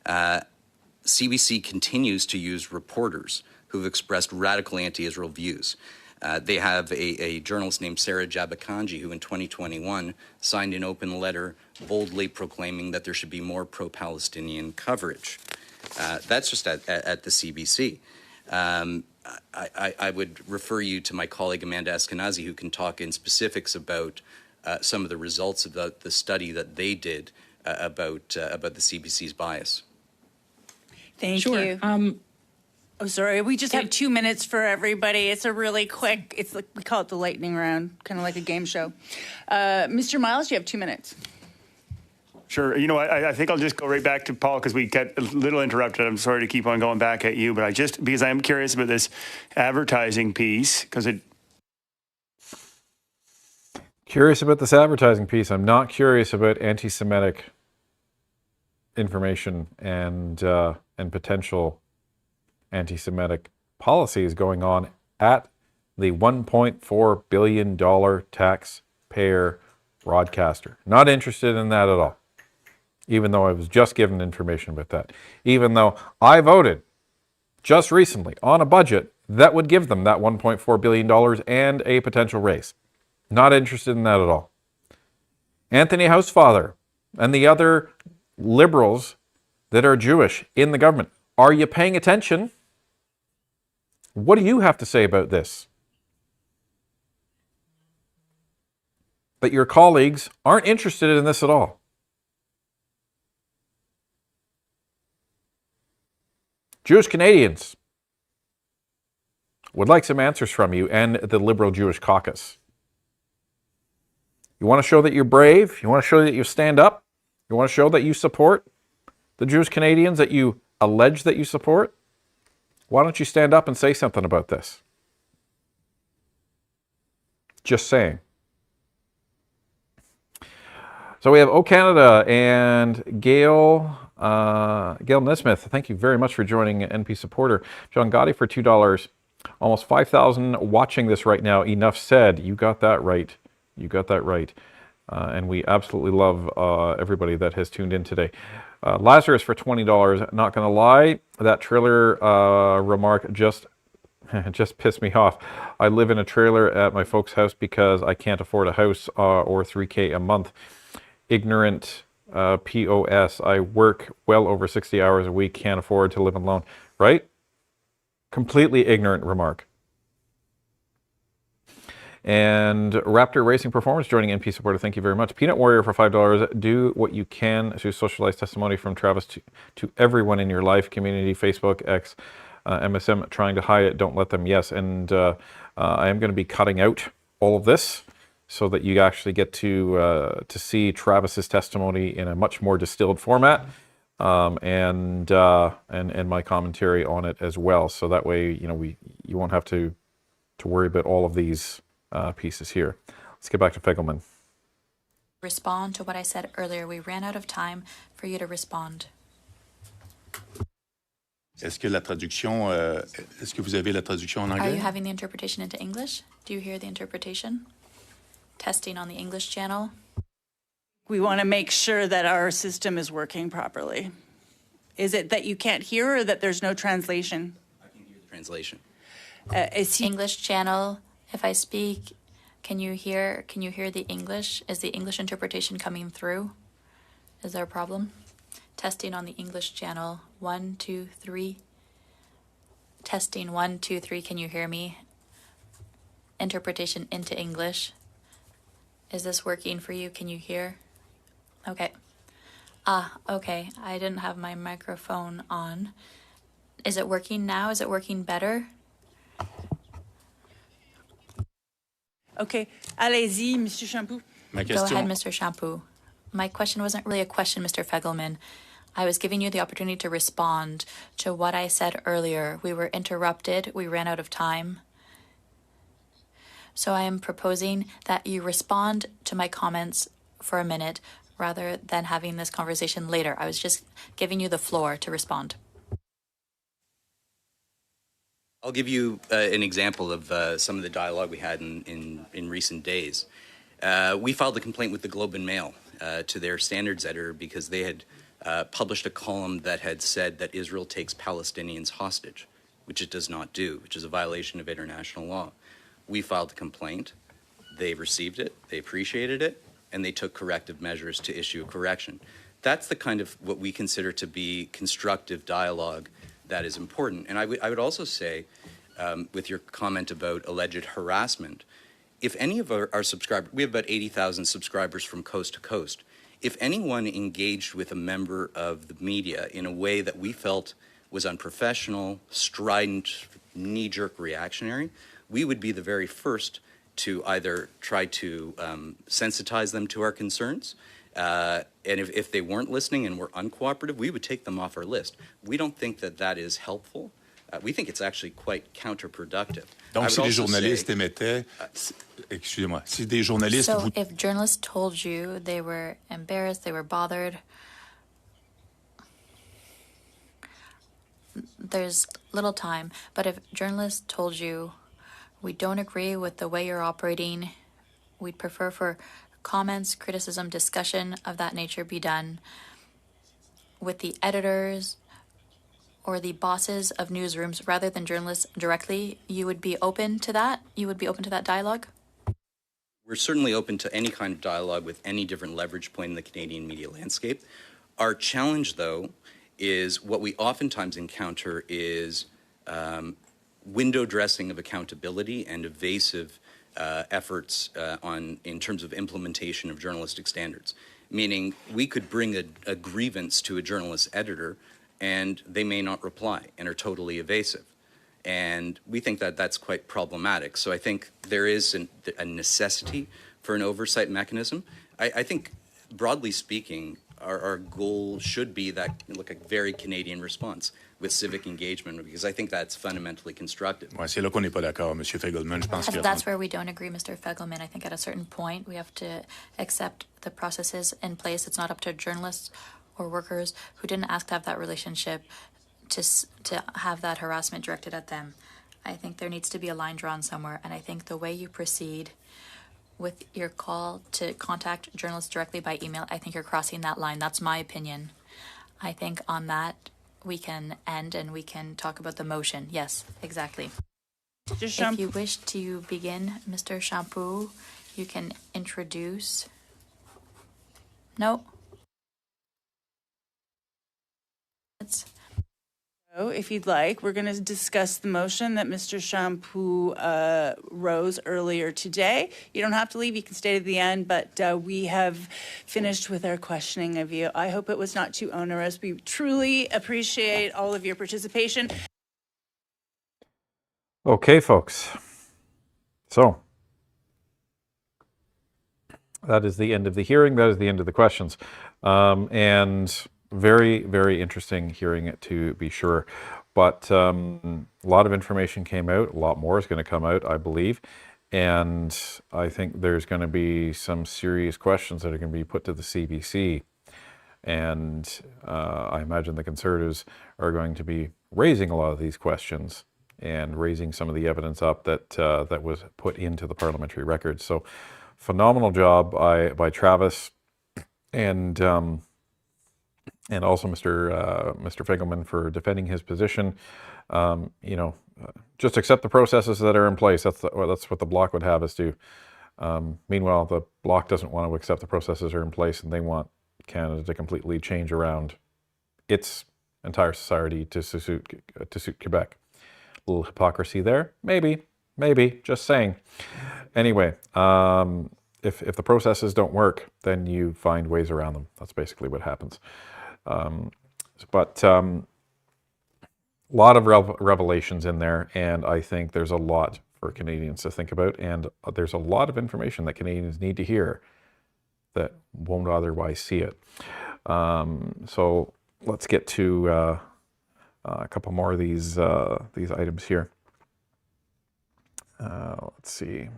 CBC continues to use reporters who've expressed radical anti-Israel views. They have a journalist named Sarah Jabakanji who in 2021 signed an open letter boldly proclaiming that there should be more pro-Palestinian coverage. That's just at the CBC. I would refer you to my colleague Amanda Eskenazi, who can talk in specifics about some of the results of the study that they did about the CBC's bias. Thank you. Oh, sorry. We just have 2 minutes for everybody. It's a really quick, it's like, we call it the lightning round, kind of like a game show. Mr. Miles, you have 2 minutes. Sure. You know, I think I'll just go right back to Paul because we got a little interrupted. I'm sorry to keep on going back at you, but because I'm curious about this advertising piece, because it. Curious about this advertising piece. I'm not curious about anti-Semitic information and potential anti-Semitic policies going on at the $1.4 billion taxpayer broadcaster. Not interested in that at all. Even though I was just given information about that. Even though I voted just recently on a budget that would give them that $1.4 billion and a potential raise. Not interested in that at all. Anthony Housefather and the other liberals that are Jewish in the government, are you paying attention? What do you have to say about this? But your colleagues aren't interested in this at all. Jewish Canadians, would like some answers from you and the Liberal Jewish Caucus. You want to show that you're brave? You want to show that you stand up? You want to show that you support the Jewish Canadians that you allege that you support? Why don't you stand up and say something about this? Just saying. So we have O Canada and Gail Nesmith. Thank you very much for joining, NP supporter. John Gotti for $2. Almost 5,000 watching this right now. Enough said. You got that right. You got that right. And we absolutely love everybody that has tuned in today. Lazarus for $20. Not going to lie, that trailer remark just pissed me off. I live in a trailer at my folks' house because I can't afford a house or $3K a month. Ignorant POS. I work well over 60 hours a week, can't afford to live alone. Right? Completely ignorant remark. And Raptor Racing Performance joining NP supporter. Thank you very much. Peanut Warrior for $5. Do what you can to socialize testimony from Travis to everyone in your life, community, Facebook, X, MSM, trying to hide it. Don't let them. Yes. And I am going to be cutting out all of this so that you actually get to see Travis's testimony in a much more distilled format, and my commentary on it as well. So that way, you won't have to worry about all of these pieces here. Let's get back to Fegelman. Respond to what I said earlier. We ran out of time for you to respond. Est-ce que la traduction, est-ce que vous avez la traduction en anglais? Are you having the interpretation into English? Do you hear the interpretation? Testing on the English channel. We want to make sure that our system is working properly. Is it that you can't hear or that there's no translation? I can hear the translation. English channel. If I speak, can you hear the English? Is the English interpretation coming through? Is there a problem? Testing on the English channel. 1, 2, 3. Testing 1, 2, 3. Can you hear me? Interpretation into English. Is this working for you? Can you hear? Okay. Okay. I didn't have my microphone on. Is it working now? Is it working better? Okay. Allez-y, Mr. Shampoo. Go ahead, Mr. Shampoo. My question wasn't really a question, Mr. Fegelman. I was giving you the opportunity to respond to what I said earlier. We were interrupted. We ran out of time. So I am proposing that you respond to my comments for a minute rather than having this conversation later. I was just giving you the floor to respond. I'll give you an example of some of the dialogue we had in recent days. We filed a complaint with the Globe and Mail to their standards editor because they had published a column that had said that Israel takes Palestinians hostage, which it does not do, which is a violation of international law. We filed a complaint. They received it, they appreciated it, and they took corrective measures to issue a correction. That's the kind of what we consider to be constructive dialogue that is important. And I would also say, with your comment about alleged harassment, if any of our subscribers, we have about 80,000 subscribers from coast to coast, if anyone engaged with a member of the media in a way that we felt was unprofessional, strident, knee-jerk reactionary, we would be the very first to either try to sensitize them to our concerns, and if they weren't listening and were uncooperative, we would take them off our list. We don't think that that is helpful. We think it's actually quite counterproductive. Donc, si les journalistes émettaient, excusez-moi, si des journalistes... So if journalists told you they were embarrassed, they were bothered, there's little time, but if journalists told you, we don't agree with the way you're operating, we'd prefer for comments, criticism, discussion of that nature be done with the editors or the bosses of newsrooms rather than journalists directly, you would be open to that? You would be open to that dialogue? We're certainly open to any kind of dialogue with any different leverage point in the Canadian media landscape. Our challenge, though, is what we oftentimes encounter is window dressing of accountability and evasive efforts in terms of implementation of journalistic standards. Meaning we could bring a grievance to a journalist editor and they may not reply and are totally evasive. And we think that that's quite problematic. So I think there is a necessity for an oversight mechanism. I think, broadly speaking, our goal should be that, look, a very Canadian response with civic engagement, because I think that's fundamentally constructive. Ouais, c'est là qu'on n'est pas d'accord, M. Feigelman. Je pense que That's where we don't agree, Mr. Fegelman. I think at a certain point we have to accept the processes in place. It's not up to journalists or workers who didn't ask to have that relationship to have that harassment directed at them. I think there needs to be a line drawn somewhere, and I think the way you proceed with your call to contact journalists directly by email, I think you're crossing that line. That's my opinion. I think on that we can end and we can talk about the motion. Yes, exactly. If you wish to begin, Mr. Shampoo, you can introduce. No? If you'd like, we're going to discuss the motion that Mr. Shampoo rose earlier today. You don't have to leave. You can stay to the end, but we have finished with our questioning of you. I hope it was not too onerous. We truly appreciate all of your participation. Okay, folks. So that is the end of the hearing. That is the end of the questions. And very, very interesting hearing it, to be sure. But a lot of information came out. A lot more is going to come out, I believe. And I think there's going to be some serious questions that are going to be put to the CBC. And I imagine the Conservatives are going to be raising a lot of these questions and raising some of the evidence up that that was put into the parliamentary record. So phenomenal job by Travis and also Mr. Feigelman for defending his position. You know, just accept the processes that are in place. That's what the Bloc would have us do. Meanwhile, the Bloc doesn't want to accept the processes that are in place, and they want Canada to completely change around its entire society to suit Quebec. A little hypocrisy there, maybe, just saying. Anyway, if the processes don't work, then you find ways around them. That's basically what happens. But a lot of revelations in there, and I think there's a lot for Canadians to think about, and there's a lot of information that Canadians need to hear that won't otherwise see it. So let's get to a couple more of these items here. Let's see.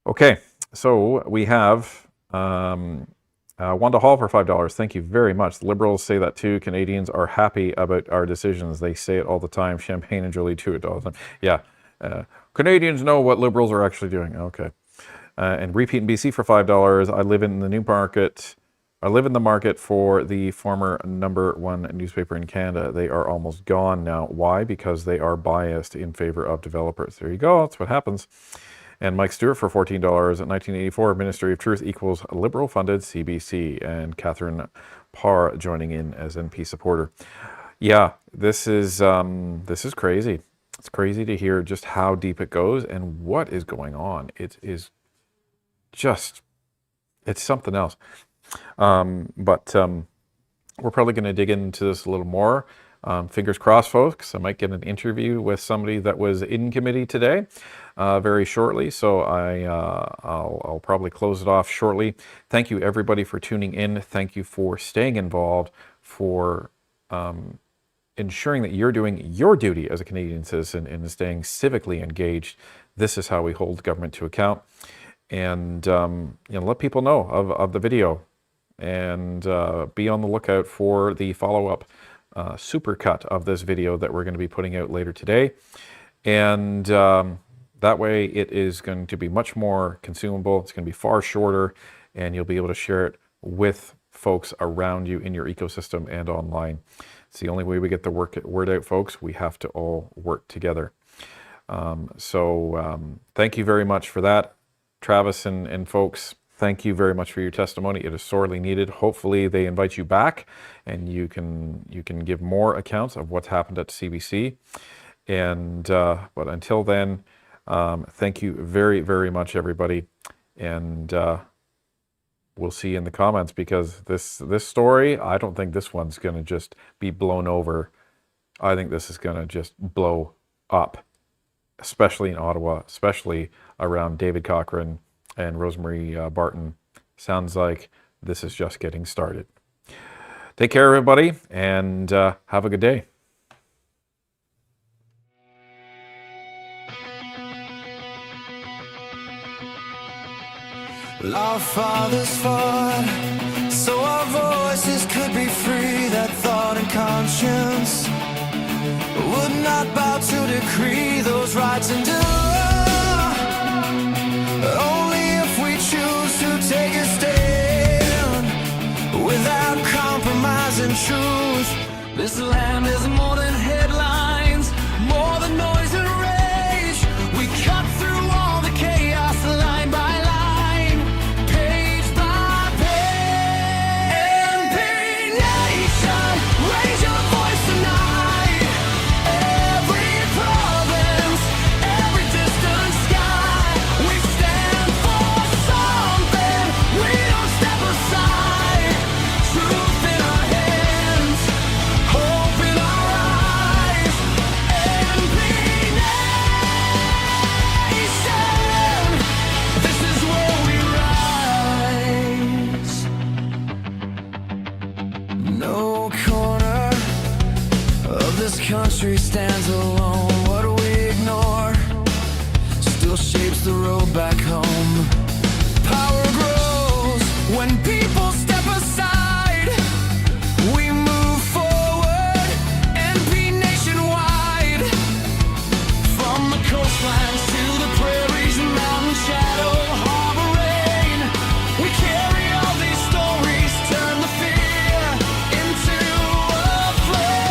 Okay, so we have Wanda Hall for $5. Thank you very much. The Liberals say that too. Canadians are happy about our decisions. They say it all the time. Champagne and Jolie too. All the time. Yeah, Canadians know what Liberals are actually doing. Okay, and Repeat in BC for $5. I live in the new market. I live in the market for the former #1 newspaper in Canada. They are almost gone now. Why? Because they are biased in favor of developers. There you go. That's what happens. And Mike Stewart for $14. In 1984, Ministry of Truth equals Liberal-funded CBC. And Catherine Parr joining in as NP supporter. Yeah, this is crazy. It's crazy to hear just how deep it goes and what is going on. It is just, it's something else. But we're probably going to dig into this a little more. Fingers crossed, folks. I might get an interview with somebody that was in committee today very shortly. So I'll probably close it off shortly. Thank you, everybody, for tuning in. Thank you for staying involved, for ensuring that you're doing your duty as a Canadian citizen and staying civically engaged. This is how we hold government to account. And let people know of the video, and be on the lookout for the follow-up supercut of this video that we're going to be putting out later today. And that way it is going to be much more consumable. It's going to be far shorter, and you'll be able to share it with folks around you in your ecosystem and online. It's the only way we get the word out, folks. We have to all work together. Thank you very much for that, Travis and folks. Thank you very much for your testimony. It is sorely needed. Hopefully they invite you back and you can give more accounts of what's happened at CBC. And but until then, thank you very, very much, everybody. And we'll see in the comments, because this story, I don't think this one's going to just be blown over. I think this is going to just blow up, especially in Ottawa, especially around David Cochrane and Rosemary Barton. Sounds like this is just getting started. Take care, everybody, and have a good day. Well, our fathers fought so our voices could be free, that thought and conscience would not bow to decree those rights into law. Only if we choose to take a stand without compromising truth. This land is more than headlines, more than noise and rage. We cut through all the chaos line by line. Country stands alone. What do we ignore still shapes the road back home. Power grows when people step aside. We move forward and be nationwide. From the coastlines to the prairies, mountain shadow, harbor rain. We carry all these stories, turn the fear into a flame.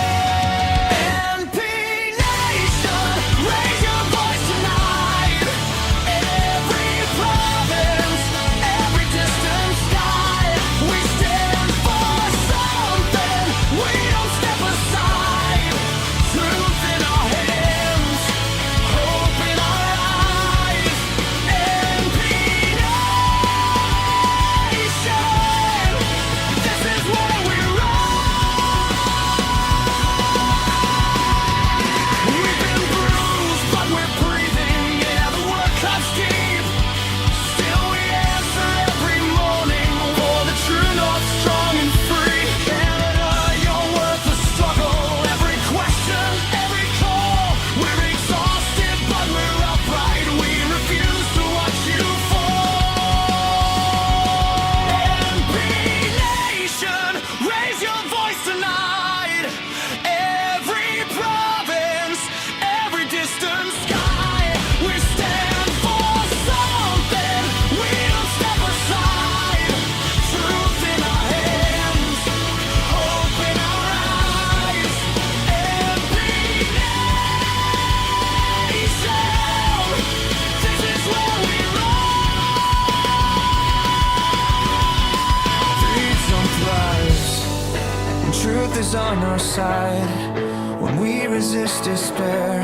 Truth is on our side when we resist despair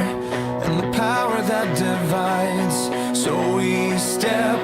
and the power that divides. So we step